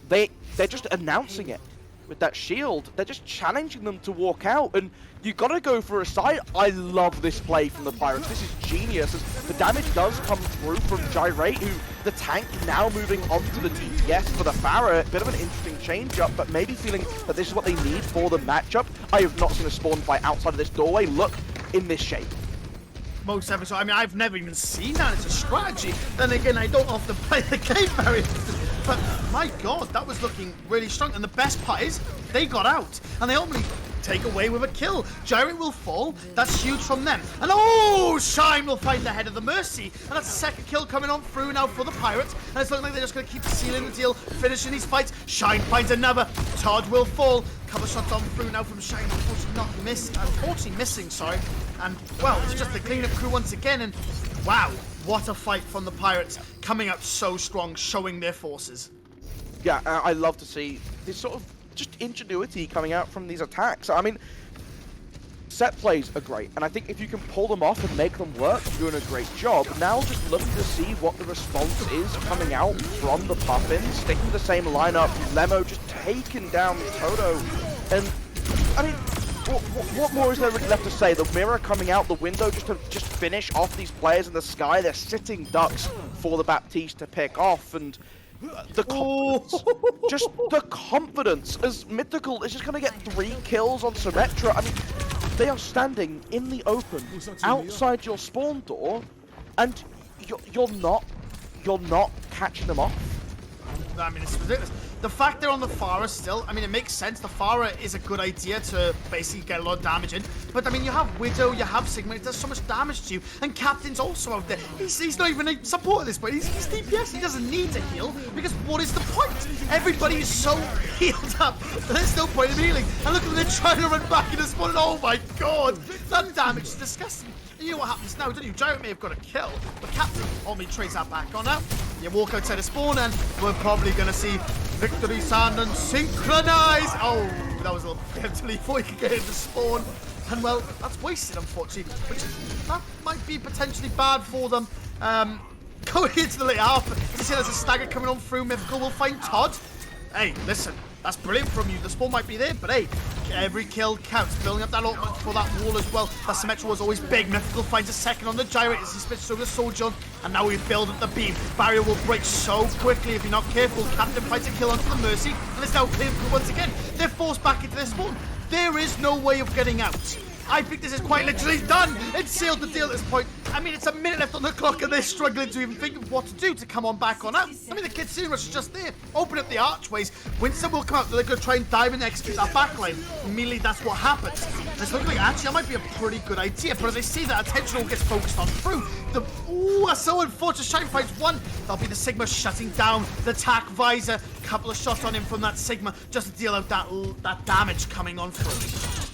They're just announcing it with that shield. They're just challenging them to walk out, and you gotta go for a side. I love this play from the Pirates. This is genius, as the damage does come through from Gyrate, who the tank now moving onto the DPS for the Pharah. A bit of an interesting change-up, but maybe feeling that this is what they need for the matchup. I have not seen a spawn fight outside of this doorway look in this shape. Most ever so. I mean, I've never even seen that as a strategy. Then again, I don't often play the game very often. But my god, that was looking really strong. And the best part is, they got out. And they only take away with a kill. Gyrate will fall. That's huge from them. And oh, Shine will find the head of the Mercy. And that's a second kill coming on through now for the Pirates. And it's looking like they're just going to keep sealing the deal, finishing these fights. Shine finds another. Todd will fall. Cover shots on through now from Shine. Unfortunately missing, sorry. And, well, it's just the cleanup crew once again. And, wow, what a fight from the Pirates. Coming out so strong, showing their forces. Yeah, I love to see this sort of just ingenuity coming out from these attacks. I mean, set plays are great, and I think if you can pull them off and make them work, you're doing a great job. Now just looking to see what the response is coming out from the Puffins, sticking to the same lineup. Lemo just taking down Toto, and I mean, what more is there really left to say? The mirror coming out the window just to finish off these players in the sky. They're sitting ducks for the Baptiste to pick off, and the confidence. Just the confidence as Mythical is just going to get 3 kills on Symmetra. I mean, they are standing in the open outside your spawn door, and you're not catching them off. I mean, it's ridiculous. The fact they're on the Pharah still, I mean, it makes sense. The Pharah is a good idea to basically get a lot of damage in. But, I mean, you have Widow, you have Sigma, it does so much damage to you. And Captain's also out there. He's not even a support at this point. He's DPS. He doesn't need to heal, because what is the point? Everybody is so healed up. There's no point in healing. And look at them, they're trying to run back in this one. Oh, my God. That damage is disgusting. And you know what happens now, don't you? Gyro may have got a kill, but Captain only trades that back on now. You walk outside the spawn, and we're probably going to see Victory Sand and synchronize. Oh, that was a little bit to leave before he could get into spawn. And well, that's wasted, unfortunately. Which that might be potentially bad for them. Going into the late half, as I say, there's a stagger coming on through. Mythical will find Todd. Hey, listen, that's brilliant from you. The spawn might be there, but hey, every kill counts. Building up that allotment for that wall as well. That Symmetra was always big. Mythical finds a second on the Gyrate as he spits over the Soldier. And now we build up the beam. Barrier will break so quickly if you're not careful. Captain finds a kill onto the Mercy, and it's now clear once again. They're forced back into their spawn. There is no way of getting out. I think this is quite literally done. It's sealed the deal at this point. I mean, it's a minute left on the clock and they're struggling to even think of what to do to come on back on out. I mean, the Kitsune Rush is just there. Open up the archways. Winston will come out. They're going to try and dive and execute that backline. Immediately, that's what happens. And it's looking like, actually, that might be a pretty good idea. But as I see that, attention all gets focused on through. Ooh, that's so unfortunate. Shine finds one. That'll be the Sigma shutting down the tack visor. Couple of shots on him from that Sigma just to deal out that damage coming on through.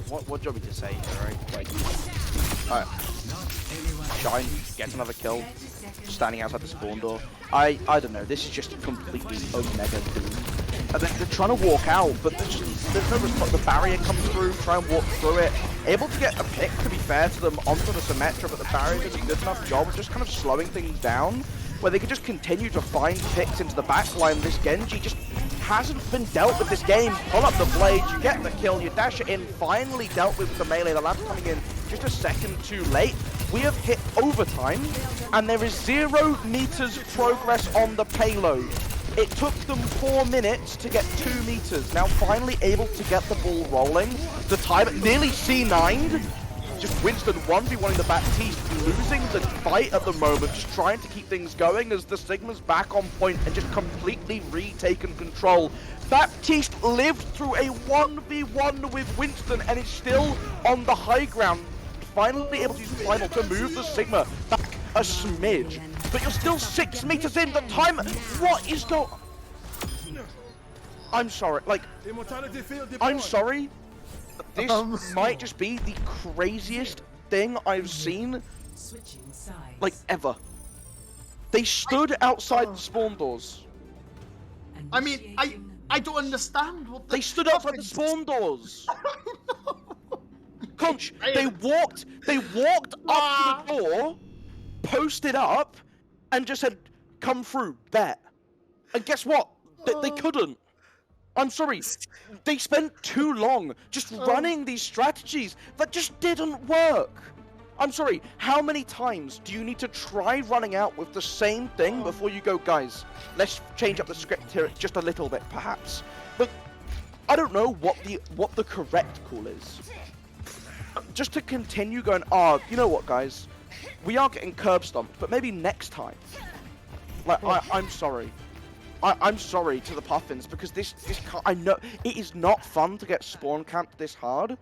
What do you want me to say here, right? Like, Shine gets another kill, standing outside the spawn door. I don't know, this is just completely Omega doom. And they're trying to walk out, but there's no response. The barrier comes through, try and walk through it. Able to get a pick, to be fair to them, onto the Symmetra, but the barrier does a good enough job of just kind of slowing things down, where they can just continue to find picks into the backline. This Genji just hasn't been dealt with this game. Pull up the blade, you get the kill, you dash it in, finally dealt with the melee. The lab's coming in just a second too late. We have hit overtime, and there is 0 meters progress on the payload. It took them 4 minutes to get 2 meters. Now finally able to get the ball rolling. The time nearly C9'd. Just Winston 1v1ing the Baptiste, losing the fight at the moment, just trying to keep things going as the Sigma's back on point and just completely retaken control. Baptiste lived through a 1v1 with Winston and is still on the high ground, finally able to use Primal to move the Sigma back a smidge. But you're still 6 meters in, the time, what is going... I'm sorry, like, I'm sorry. This might just be the craziest thing I've seen, like, ever. They stood outside the spawn doors. I mean, I don't understand what they stood outside the spawn doors. Conch, they walked up to the door, posted up, and just said, come through, bet. And guess what? They couldn't. I'm sorry, they spent too long just running these strategies that just didn't work. I'm sorry, how many times do you need to try running out with the same thing before you go, guys, let's change up the script here just a little bit, perhaps. But I don't know what the correct call is. Just to continue going, you know what, guys, we are getting curb stomped, but maybe next time. Like, I'm sorry. I'm sorry to the Puffins, because this can't, I know it is not fun to get spawn camped this hard,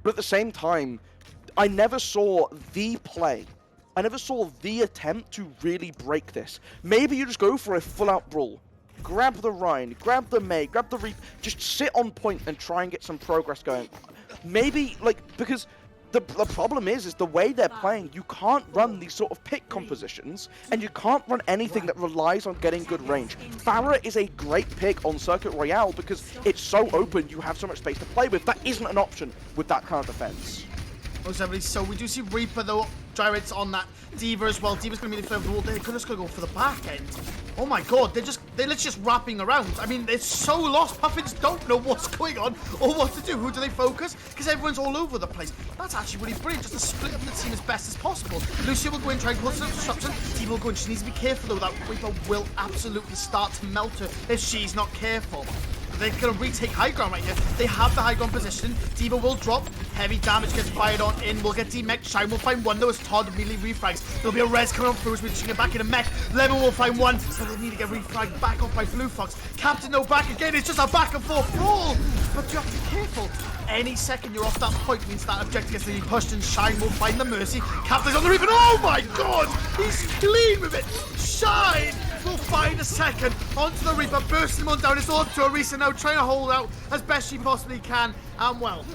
but at the same time, I never saw the play. I never saw the attempt to really break this. Maybe you just go for a full-out brawl. Grab the Rhine, grab the May, grab the Reap, just sit on point and try and get some progress going. Maybe, like, because the problem is the way they're playing, you can't run these sort of pick compositions, and you can't run anything that relies on getting good range. Pharah is a great pick on Circuit Royale because it's so open, you have so much space to play with. That isn't an option with that kind of defense. Most definitely. So we do see Reaper though gyrates on that D.Va as well. D.Va's gonna be the further the wall. They're just gonna go for the back end. Oh my god, they're literally just wrapping around. I mean, they're so lost. Puffins don't know what's going on or what to do. Who do they focus? Because everyone's all over the place. That's actually really brilliant, just to split up the team as best as possible. Lucia will go in, try and cause some disruption. D.Va will go in. She needs to be careful though. That Reaper will absolutely start to melt her if she's not careful. They're going to retake high ground right here. They have the high ground position. D.Va will drop. Heavy damage gets fired on in. We'll get D-Mech. Shine will find one though as Todd immediately refrags. There'll be a res coming on through as we're pushing it back in a mech. Lemon will find one. So they need to get refragged back off by Blue Fox. Captain no back again. It's just a back and forth brawl. But you have to be careful. Any second you're off that point means that objective gets to be pushed and Shine will find the mercy. Captain's on the reef and oh my god! He's clean with it! Shine will find a second onto the Reaper, bursting him on down. It's on to Arisa now, trying to hold out as best she possibly can. And well,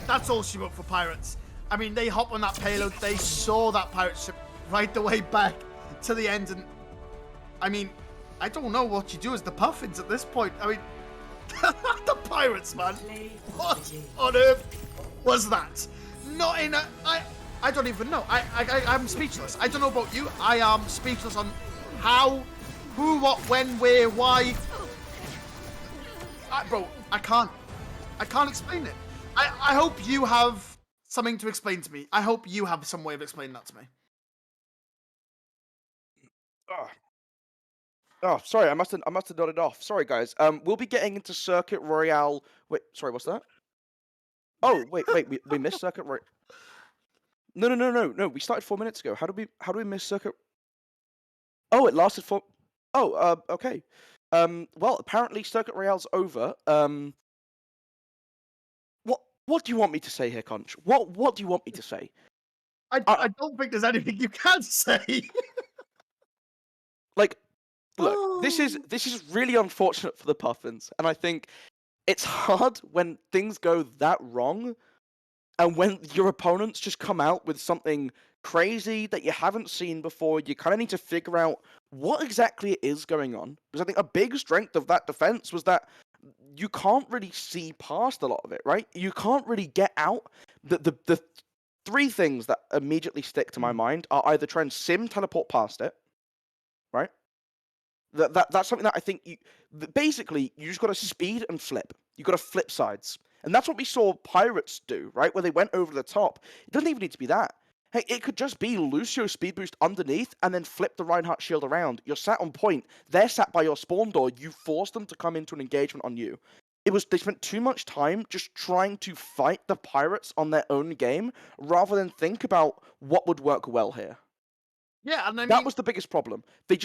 that's all she wrote for Pirates. I mean, they hop on that payload. They saw that pirate ship right the way back to the end. And I mean, I don't know what you do as the Puffins at this point. I mean, the Pirates, man. What on earth was that? Not in a... I don't even know. I'm speechless. I don't know about you. I am speechless on how, who, what, when, where, why. Bro, I can't explain it. I hope you have something to explain to me. I hope you have some way of explaining that to me. Oh, sorry, I must have nodded off. Sorry, guys. We'll be getting into Circuit Royale. Wait, sorry, what's that? Oh, wait, we missed Circuit Royale. No. We started 4 minutes ago. How do we miss Circuit? Oh, it lasted for. Oh, okay. Well, apparently Circuit Royale's over. What do you want me to say here, Conch? What do you want me to say? I don't think there's anything you can say. Like, look, this is really unfortunate for the Puffins, and I think it's hard when things go that wrong, and when your opponents just come out with something crazy that you haven't seen before. You kind of need to figure out what exactly is going on, because I think a big strength of that defense was that you can't really see past a lot of it, right? You can't really get out. The three things that immediately stick to my mind are either try and sim teleport past it, right? That's something that I think basically you just got to speed and flip. You got to flip sides, and that's what we saw Pirates do, right? Where they went over the top. It doesn't even need to be that. Hey, it could just be Lucio speed boost underneath and then flip the Reinhardt shield around. You're sat on point. They're sat by your spawn door. You force them to come into an engagement on you. They spent too much time just trying to fight the Pirates on their own game rather than think about what would work well here. Yeah, and I mean, that was the biggest problem. They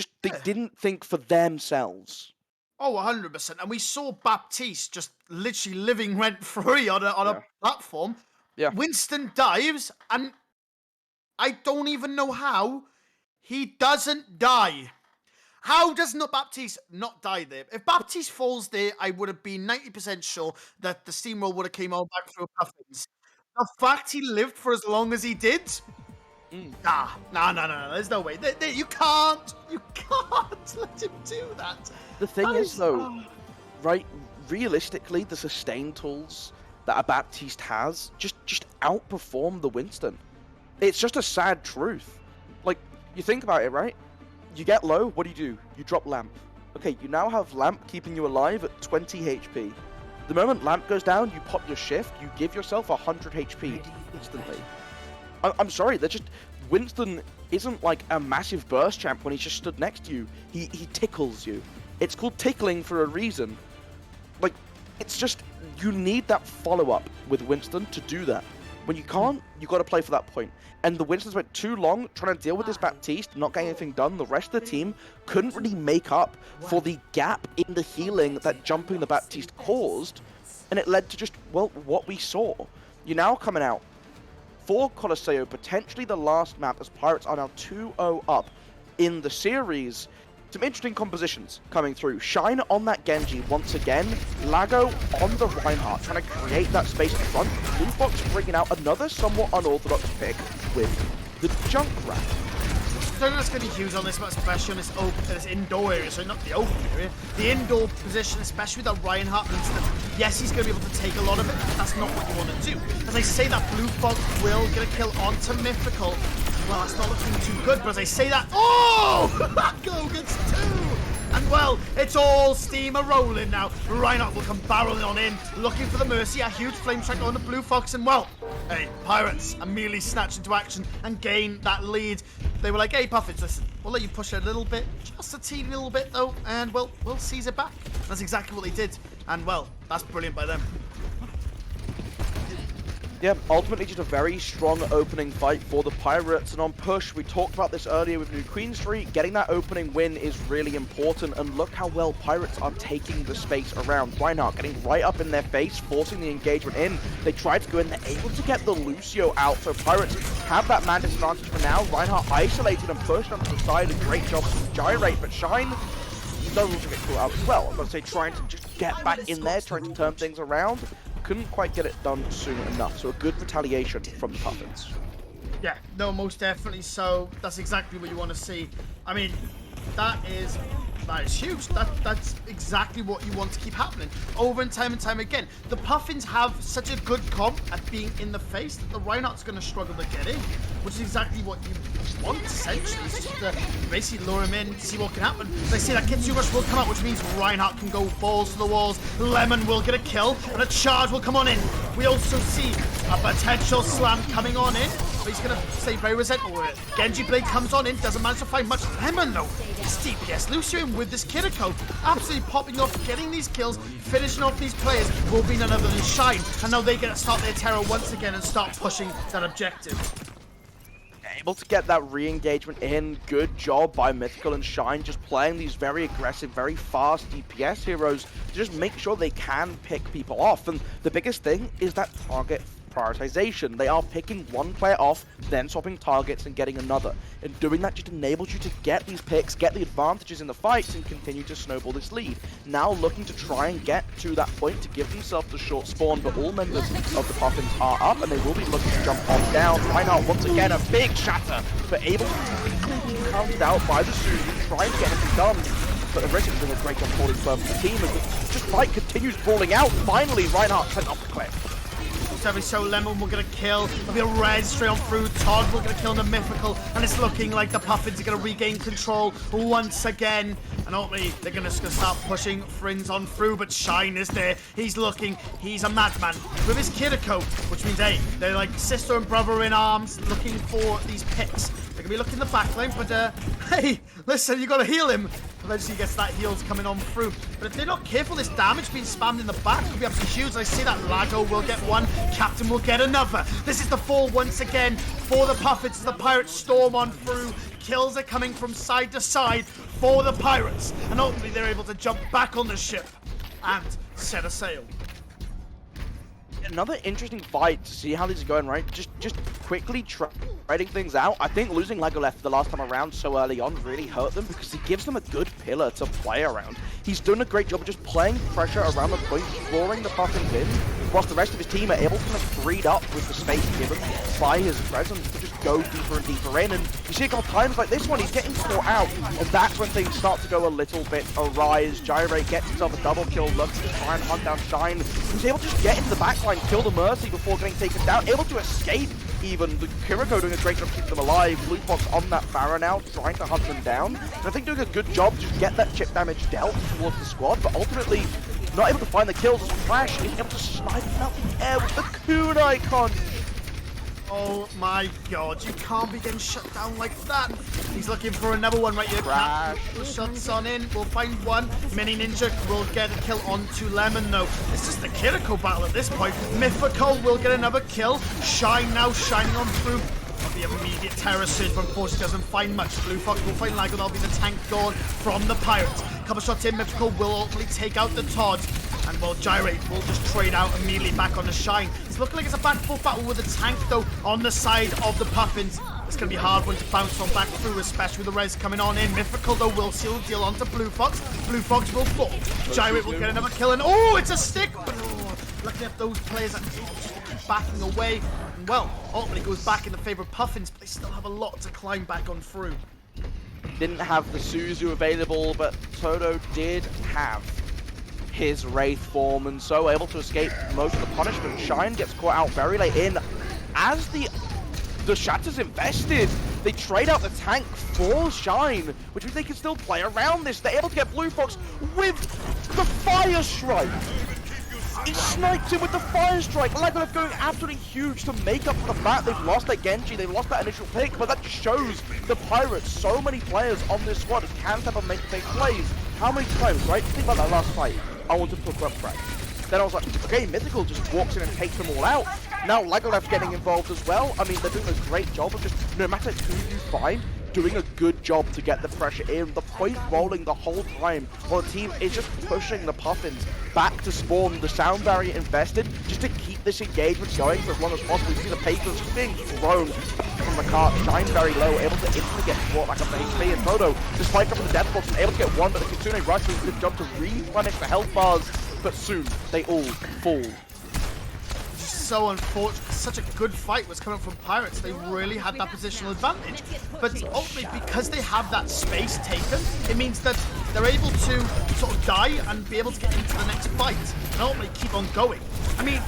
didn't think for themselves. Oh, 100%. And we saw Baptiste just literally living rent-free on a platform. Yeah. Winston dives, and I don't even know how he doesn't die. How does Baptiste not die there? If Baptiste falls there, I would have been 90% sure that the steamroll would have came on back through Puffins. The fact he lived for as long as he did... No. There's no way. You can't let him do that. The thing is, though, right, realistically, the sustain tools that a Baptiste has just outperform the Winston. It's just a sad truth. Like, you think about it, right? You get low, what do? You drop Lamp. Okay, you now have Lamp keeping you alive at 20 HP. The moment Lamp goes down, you pop your shift, you give yourself 100 HP instantly. I'm sorry, Winston isn't like a massive burst champ when he's just stood next to you. He tickles you. It's called tickling for a reason. Like, it's just, you need that follow-up with Winston to do that. When you can't, you got to play for that point. And the Winstons went too long trying to deal with this Baptiste, not getting anything done. The rest of the team couldn't really make up for the gap in the healing that jumping the Baptiste caused, and it led to just, well, what we saw. You're now coming out for Colosseo, potentially the last map, as Pirates are now 2-0 up in the series. Some interesting compositions coming through. Shine on that Genji once again. Lago on the Reinhardt, trying to create that space in front. Blue Fox bringing out another somewhat unorthodox pick with the Junkrat. Juggernaut's going to be huge on this, but especially on this indoor area, so not the open area. The indoor position, especially with that Reinhardt instance, yes, he's going to be able to take a lot of it, but that's not what you want to do. As I say, that Blue Fox will get a kill onto Mythical. Well, that's not looking too good, but as I say that, oh! Go gets 2! And well, it's all steam a-rolling now. Reinhardt will come barreling on in, looking for the Mercy, a huge flame strike on the Blue Fox, and well, hey, Pirates immediately snatch into action and gain that lead. They were like, hey, Puffins, listen, we'll let you push it a little bit, just a teeny little bit though, and well, we'll seize it back. That's exactly what they did, and well, that's brilliant by them. Yeah, ultimately just a very strong opening fight for the Pirates, and on push, we talked about this earlier with New Queen Street, getting that opening win is really important, and look how well Pirates are taking the space around. Reinhardt getting right up in their face, forcing the engagement in. They tried to go in, they're able to get the Lucio out, so Pirates have that man disadvantage for now. Reinhardt isolated and pushed onto the side, a great job to gyrate, but Shine does also get caught out as well. I'm going to say trying to just get back in there, trying to turn things around. Couldn't quite get it done soon enough, so a good retaliation from the Puffins. Yeah, no, most definitely so. That's exactly what you want to see. I mean, that is huge. That's exactly what you want to keep happening over and time again. The Puffins have such a good comp at being in the face that the Reinhardt's going to struggle to get in, which is exactly what you want, essentially. It's just to basically lure him in, see what can happen. They say that Kitsu Rush will come out, which means Reinhardt can go balls to the walls. Lemon will get a kill, and a charge will come on in. We also see a potential slam coming on in, but he's going to stay very resentful with it. Genji Blade comes on in, doesn't manage to find much. Lemon, though, this DPS Lucio with this Kiriko, absolutely popping off, getting these kills, finishing off these players will be none other than Shine. And now they get to start their terror once again and start pushing that objective. Able to get that re-engagement in. Good job by Mythical and Shine, just playing these very aggressive, very fast DPS heroes to just make sure they can pick people off. And the biggest thing is that target prioritization. They are picking one player off, then swapping targets and getting another. And doing that just enables you to get these picks, get the advantages in the fights, and continue to snowball this lead. Now looking to try and get to that point to give themselves the short spawn, but all members of the Puffins are up, and they will be looking to jump on down. Reinhardt once again, a big shatter, but able to quickly be counted out by the Suzu, trying to get anything done. But the Ricketts doing a great job holding firm for the team as the just fight continues brawling out. Finally, Reinhardt sent off the cliff. So Lemon will get a kill. There'll be a red straight on through. Todd will get a kill on the Mythical, and it's looking like the Puffins are going to regain control once again. And ultimately, they're going to start pushing Friends on through, but Shine is there. He's looking. He's a madman with his Kiriko, which means, hey, they're like sister and brother in arms looking for these picks. They're going to be looking in the backline, but hey, listen, you got to heal him. Eventually he gets that heals coming on through. But if they're not careful, this damage being spammed in the back could be absolutely huge. I see that Lago will get one, Captain will get another. This is the fall once again for the Puffins as the Pirates storm on through. Kills are coming from side to side for the Pirates. And ultimately they're able to jump back on the ship and set a sail. Another interesting fight to see how this is going, right? Just quickly trading things out. I think losing Legoleff the last time around so early on really hurt them because he gives them a good pillar to play around. He's done a great job of just playing pressure around the point, drawing the Puffins in, whilst the rest of his team are able to kind of freed up with the space given by his presence to just go deeper and deeper in. And you see a couple times like this one, he's getting caught out, and that's when things start to go a little bit awry as Gyrate gets himself a double kill, looks to try and hunt down Shine. He's able to just get into the backline, kill the Mercy before getting taken down, able to escape even. The Kiriko doing a great job keeping them alive. Blue Fox on that Barra now, trying to hunt them down. And I think doing a good job to just get that chip damage dealt towards the squad, but ultimately not able to find the kills as Flash is able to snipe him out the air with the Coon icon. Oh my god, you can't be getting shut down like that. He's looking for another one right here. Crash. Shots on in, we'll find one. Mini Ninja will get a kill onto Lemon though. It's just the Kiriko battle at this point. Mythical will get another kill. Shine now shining on through. The immediate terror surge, but unfortunately doesn't find much. Blue Fox will find Lago, that'll be the tank gone from the Pirates. Couple shots in, Mythical will ultimately take out the Todd. And well, Gyrate will just trade out immediately back on the Shine. It's looking like it's a back-and-forth battle with the tank though on the side of the Puffins. It's going to be a hard one to bounce on back through, especially with the res coming on in. Mythical though will seal the deal onto Blue Fox. Blue Fox will fall. Gyrate will get another kill, and oh, it's a stick! Oh, looking at those players that keep backing away. And well, ultimately goes back in the favour of Puffins, but they still have a lot to climb back on through. Didn't have the Suzu available, but Toto did have his Wraith form, and so able to escape most of the punishment. Shine gets caught out very late in. As the Shatter's invested, they trade out the tank for Shine, which means they can still play around this. They're able to get Blue Fox with the Fire Strike. He sniped him with the Fire Strike. Legolas going absolutely huge to make up for the fact they've lost their Genji, they've lost that initial pick, but that just shows the Pirates, so many players on this squad can never make plays. How many times, right? Think about that last fight. I wanted to put up Frank. Then I was like, okay, Mythical just walks in and takes them all out. Now Legolas getting involved as well. I mean, they're doing a great job of just, no matter who you find, doing a good job to get the pressure in. The point rolling the whole time while the team is just pushing the Puffins back to spawn. The sound barrier invested just to keep this engagement going for as long as possible. You see the papers just being thrown from the cart. Shine very low, able to instantly get brought back up to HP. And Toto, despite dropping the death box, able to get one, but the Kitsune Rush does a good job to replenish the health bars. But soon, they all fall. So unfortunate. Such a good fight was coming from Pirates. They really had that positional advantage. But ultimately, because they have that space taken, it means that they're able to sort of die and be able to get into the next fight and ultimately keep on going. I mean,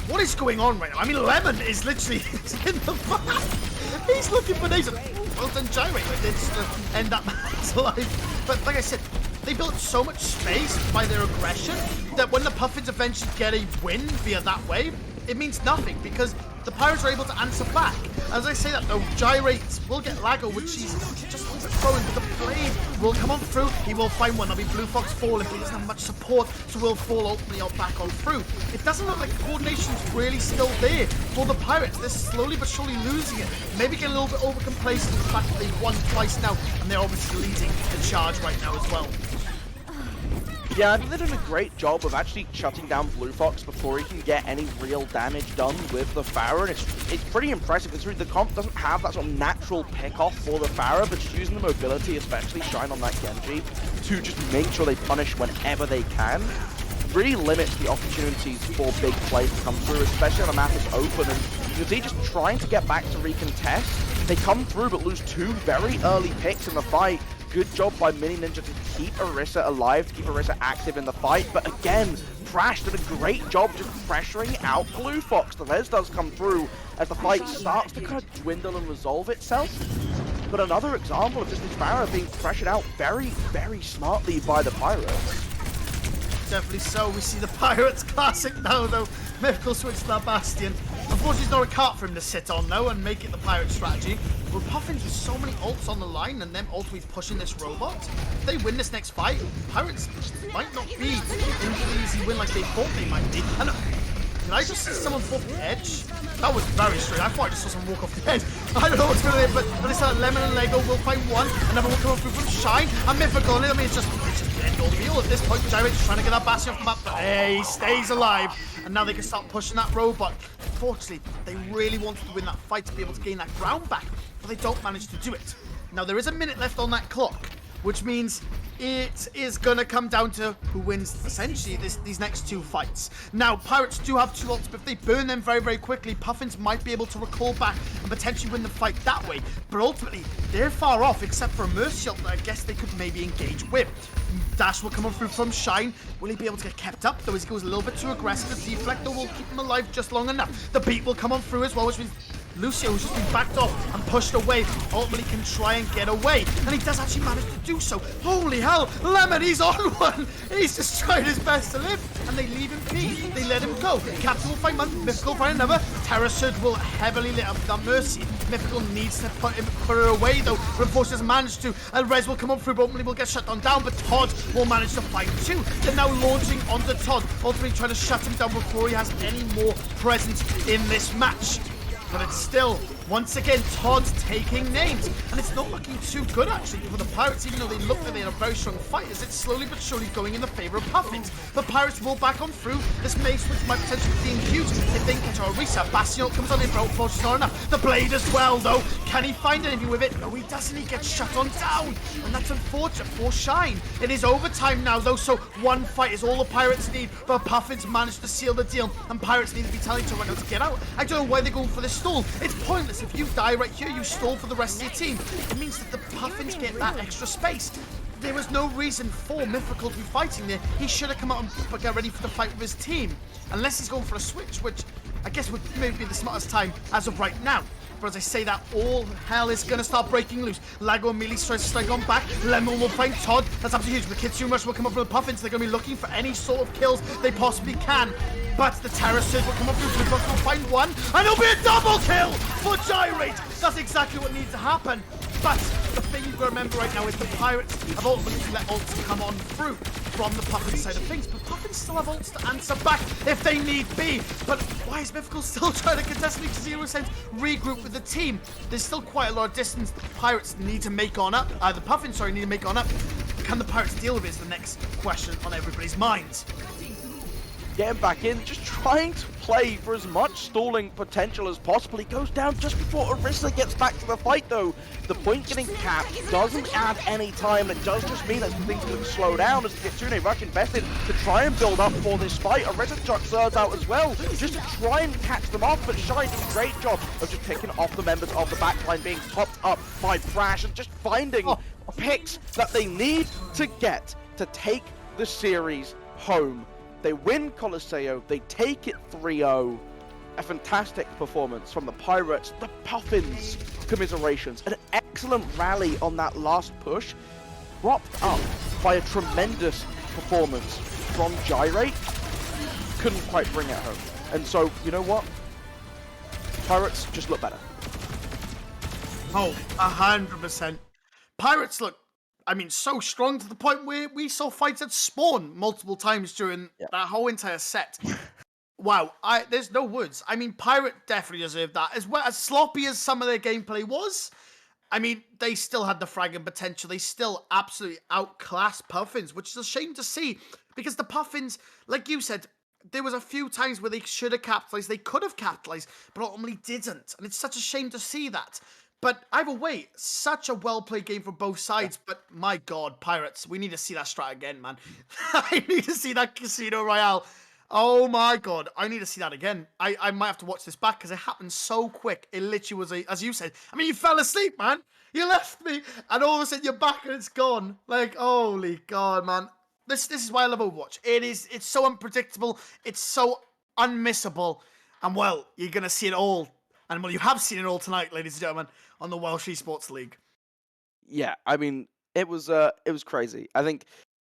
what is going on right now? I mean, Lemon is literally in the back. He's looking for Nathan. Well done, Gyrate. Like this to end that man's life. But like I said, they built so much space by their aggression that when the Puffins eventually get a win via that way, it means nothing because the Pirates are able to answer back. As I say that though, Gyrate will get Lago, which he's just overthrowing, but the Blade will come on through. He will find one. There'll be Blue Fox falling, but he doesn't have much support, so will fall ultimately back on through. It doesn't look like coordination's really still there for the Pirates. They're slowly but surely losing it. Maybe getting a little bit overcomplacent in the fact that they've won twice now, and they're obviously leading the charge right now as well. Yeah, I think they're doing a great job of actually shutting down Blue Fox before he can get any real damage done with the Pharah, and it's pretty impressive considering the comp doesn't have that sort of natural pick-off for the Pharah, but just using the mobility, especially Shine on that Genji, to just make sure they punish whenever they can, really limits the opportunities for big plays to come through, especially on a map that's open, and you can see just trying to get back to recontest. They come through but lose two very early picks in the fight. Good job by Mini Ninja to keep Orisa alive, to keep Orisa active in the fight, but again, Crash did a great job just pressuring out Blue Fox. The res does come through as the fight starts to kind of dwindle and resolve itself. But another example of just this Pharah being pressured out very, very smartly by the Pirates. Definitely so. We see the Pirates classic now, though. Mythical switch to that Bastion. Unfortunately, there's not a cart for him to sit on, though, and make it the Pirate strategy. But Puffins with so many ults on the line and them ultimately pushing this robot, if they win this next fight, Pirates might not be in the easy win like they thought they might be. And did I just see someone fall off the edge? That was very strange. I thought I just saw someone walk off the edge. I don't know what's going on, but it's that Lemon and Lego will find one. Another will come through from Shine. And Mythical, I mean, it's just the end all be all at this point. Gyrate just trying to get that Bastion off the map, but hey, he stays alive. And now they can start pushing that robot. Unfortunately, they really wanted to win that fight to be able to gain that ground back, but they don't manage to do it. Now, there is a minute left on that clock, which means it is going to come down to who wins, essentially, these next two fights. Now, Pirates do have two ults, but if they burn them very, very quickly, Puffins might be able to recall back and potentially win the fight that way. But ultimately, they're far off, except for a Mercy ult that I guess they could maybe engage with. Dash will come on through from Shine. Will he be able to get kept up, though, as he goes a little bit too aggressive? The Deflector will keep him alive just long enough. The beat will come on through as well, which means Lucio, who's just been backed off and pushed away, ultimately can try and get away. And he does actually manage to do so. Holy hell, Lemon, he's on one. He's just trying his best to live. And they leave him be. They let him go. Captain will find one. Mythical find another. Terror Surge will heavily lit up that Mercy. Mythical needs to put her away, though. Reinforce has managed to. And Rez will come up through, but ultimately will get shut down. But Todd will manage to find two. They're now launching onto Todd, ultimately trying to shut him down before he has any more presence in this match. But it's still, once again, Todd's taking names. And it's not looking too good, actually, for the Pirates, even though they look like they had a very strong fight, as it's slowly but surely going in the favor of Puffins. The Pirates will back on through. This Mace switch might potentially be huge if they can catch a reset. Bastion comes on in, but unfortunately not enough. The Blade as well, though. Can he find anything with it? No, he doesn't. He gets shut on down. And that's unfortunate for Shine. It is overtime now, though, so one fight is all the Pirates need. But Puffins managed to seal the deal, and Pirates need to be telling each other to get out. I don't know why they're going for this stall. It's pointless. Pirates, if you die right here, you stall for the rest of your team. It means that the Puffins get that extra space. There was no reason for Mythical to be fighting there. He should have come out and get ready for the fight with his team. Unless he's going for a switch, which I guess would maybe be the smartest time as of right now. But as I say that, all hell is going to start breaking loose. Lago immediately tries to strike on back. Lemon will find Todd. That's absolutely huge. The Kitsune Rush will come up from the Puffins. They're going to be looking for any sort of kills they possibly can. But the Terror Surge will come up from the Rush will find one. And it'll be a double kill for Gyrate. That's exactly what needs to happen. But the thing you've got to remember right now is the Pirates have ultimately let ults come on through from the Puffin side of things. But Puffins still have ults to answer back if they need be. But why is Mythical still trying to contest League 0 cents? Regroup with the team. There's still quite a lot of distance the Pirates need to make on up. The Puffins, sorry, need to make on up. Can the Pirates deal with it is the next question on everybody's minds. Getting back in, just trying to play for as much stalling potential as possible. He goes down just before Orisa gets back to the fight though. The point getting capped doesn't add any time. It does just mean that things can slow down as the Kitsune Rush invested to try and build up for this fight. Orisa chucks Surge out as well, just to try and catch them off, but Shy does a great job of just picking off the members of the backline, being topped up by Brash and just finding picks that they need to get to take the series home. They win Colosseo, they take it 3-0. A fantastic performance from the Pirates, the Puffins, commiserations. An excellent rally on that last push, propped up by a tremendous performance from Gyrate. Couldn't quite bring it home. And so, you know what? Pirates just look better. Oh, 100%. Pirates look, I mean, so strong to the point where we saw fights at spawn multiple times during that whole entire set. Wow, there's no words. I mean, Pirate definitely deserved that. As well as sloppy as some of their gameplay was, I mean, they still had the fragging potential. They still absolutely outclassed Puffins, which is a shame to see. Because the Puffins, like you said, there was a few times where they should have capitalized. They could have capitalized, but ultimately didn't. And it's such a shame to see that. But either way, such a well-played game for both sides. But my God, Pirates, we need to see that strat again, man. I need to see that Casino Royale. Oh my God, I need to see that again. I might have to watch this back because it happened so quick. It literally was, as you said, I mean, you fell asleep, man. You left me, and all of a sudden you're back and it's gone. Like, holy God, man. This is why I love Overwatch. It's so unpredictable. It's so unmissable. And well, you're going to see it all. And well, you have seen it all tonight, ladies and gentlemen, on the Welsh Esports League. Yeah, I mean, it was crazy. I think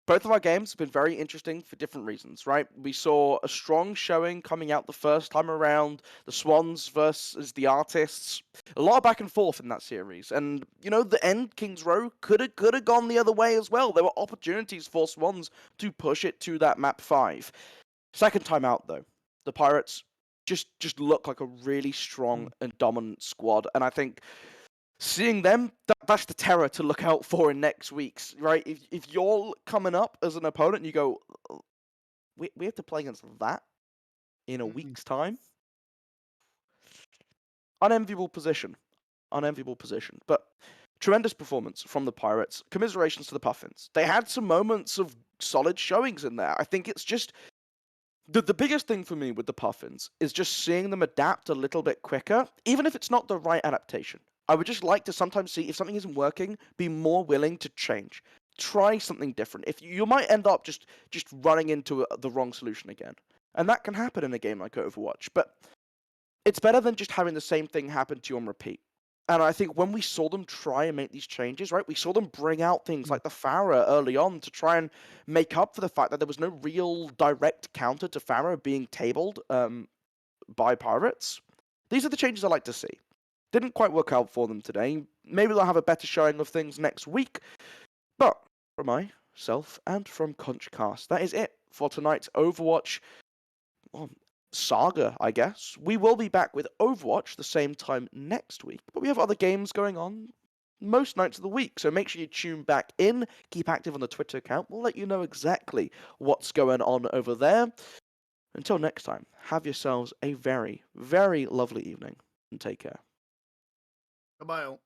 both of our games have been very interesting for different reasons, right? We saw a strong showing coming out the first time around, the Swans versus the Artists. A lot of back and forth in that series. And, you know, the end, Kings Row, could have gone the other way as well. There were opportunities for Swans to push it to that map 5. Second time out, though, the Pirates just look like a really strong and dominant squad. And I think seeing them, that's the terror to look out for in next week's, right? If you're coming up as an opponent and you go, we have to play against that in a week's time. Unenviable position. But tremendous performance from the Pirates. Commiserations to the Puffins. They had some moments of solid showings in there. I think it's just the biggest thing for me with the Puffins is just seeing them adapt a little bit quicker, even if it's not the right adaptation. I would just like to sometimes see if something isn't working, be more willing to change. Try something different. If you might end up just running into the wrong solution again. And that can happen in a game like Overwatch. But it's better than just having the same thing happen to you on repeat. And I think when we saw them try and make these changes, right, we saw them bring out things like the Pharah early on to try and make up for the fact that there was no real direct counter to Pharah being tabled by Pirates. These are the changes I like to see. Didn't quite work out for them today. Maybe they'll have a better showing of things next week. But from myself and from Conchcast, that is it for tonight's Overwatch saga, I guess. We will be back with Overwatch the same time next week, but we have other games going on most nights of the week, so make sure you tune back in, keep active on the Twitter account. We'll let you know exactly what's going on over there. Until next time, have yourselves a very, very lovely evening, and take care. Bye-bye all.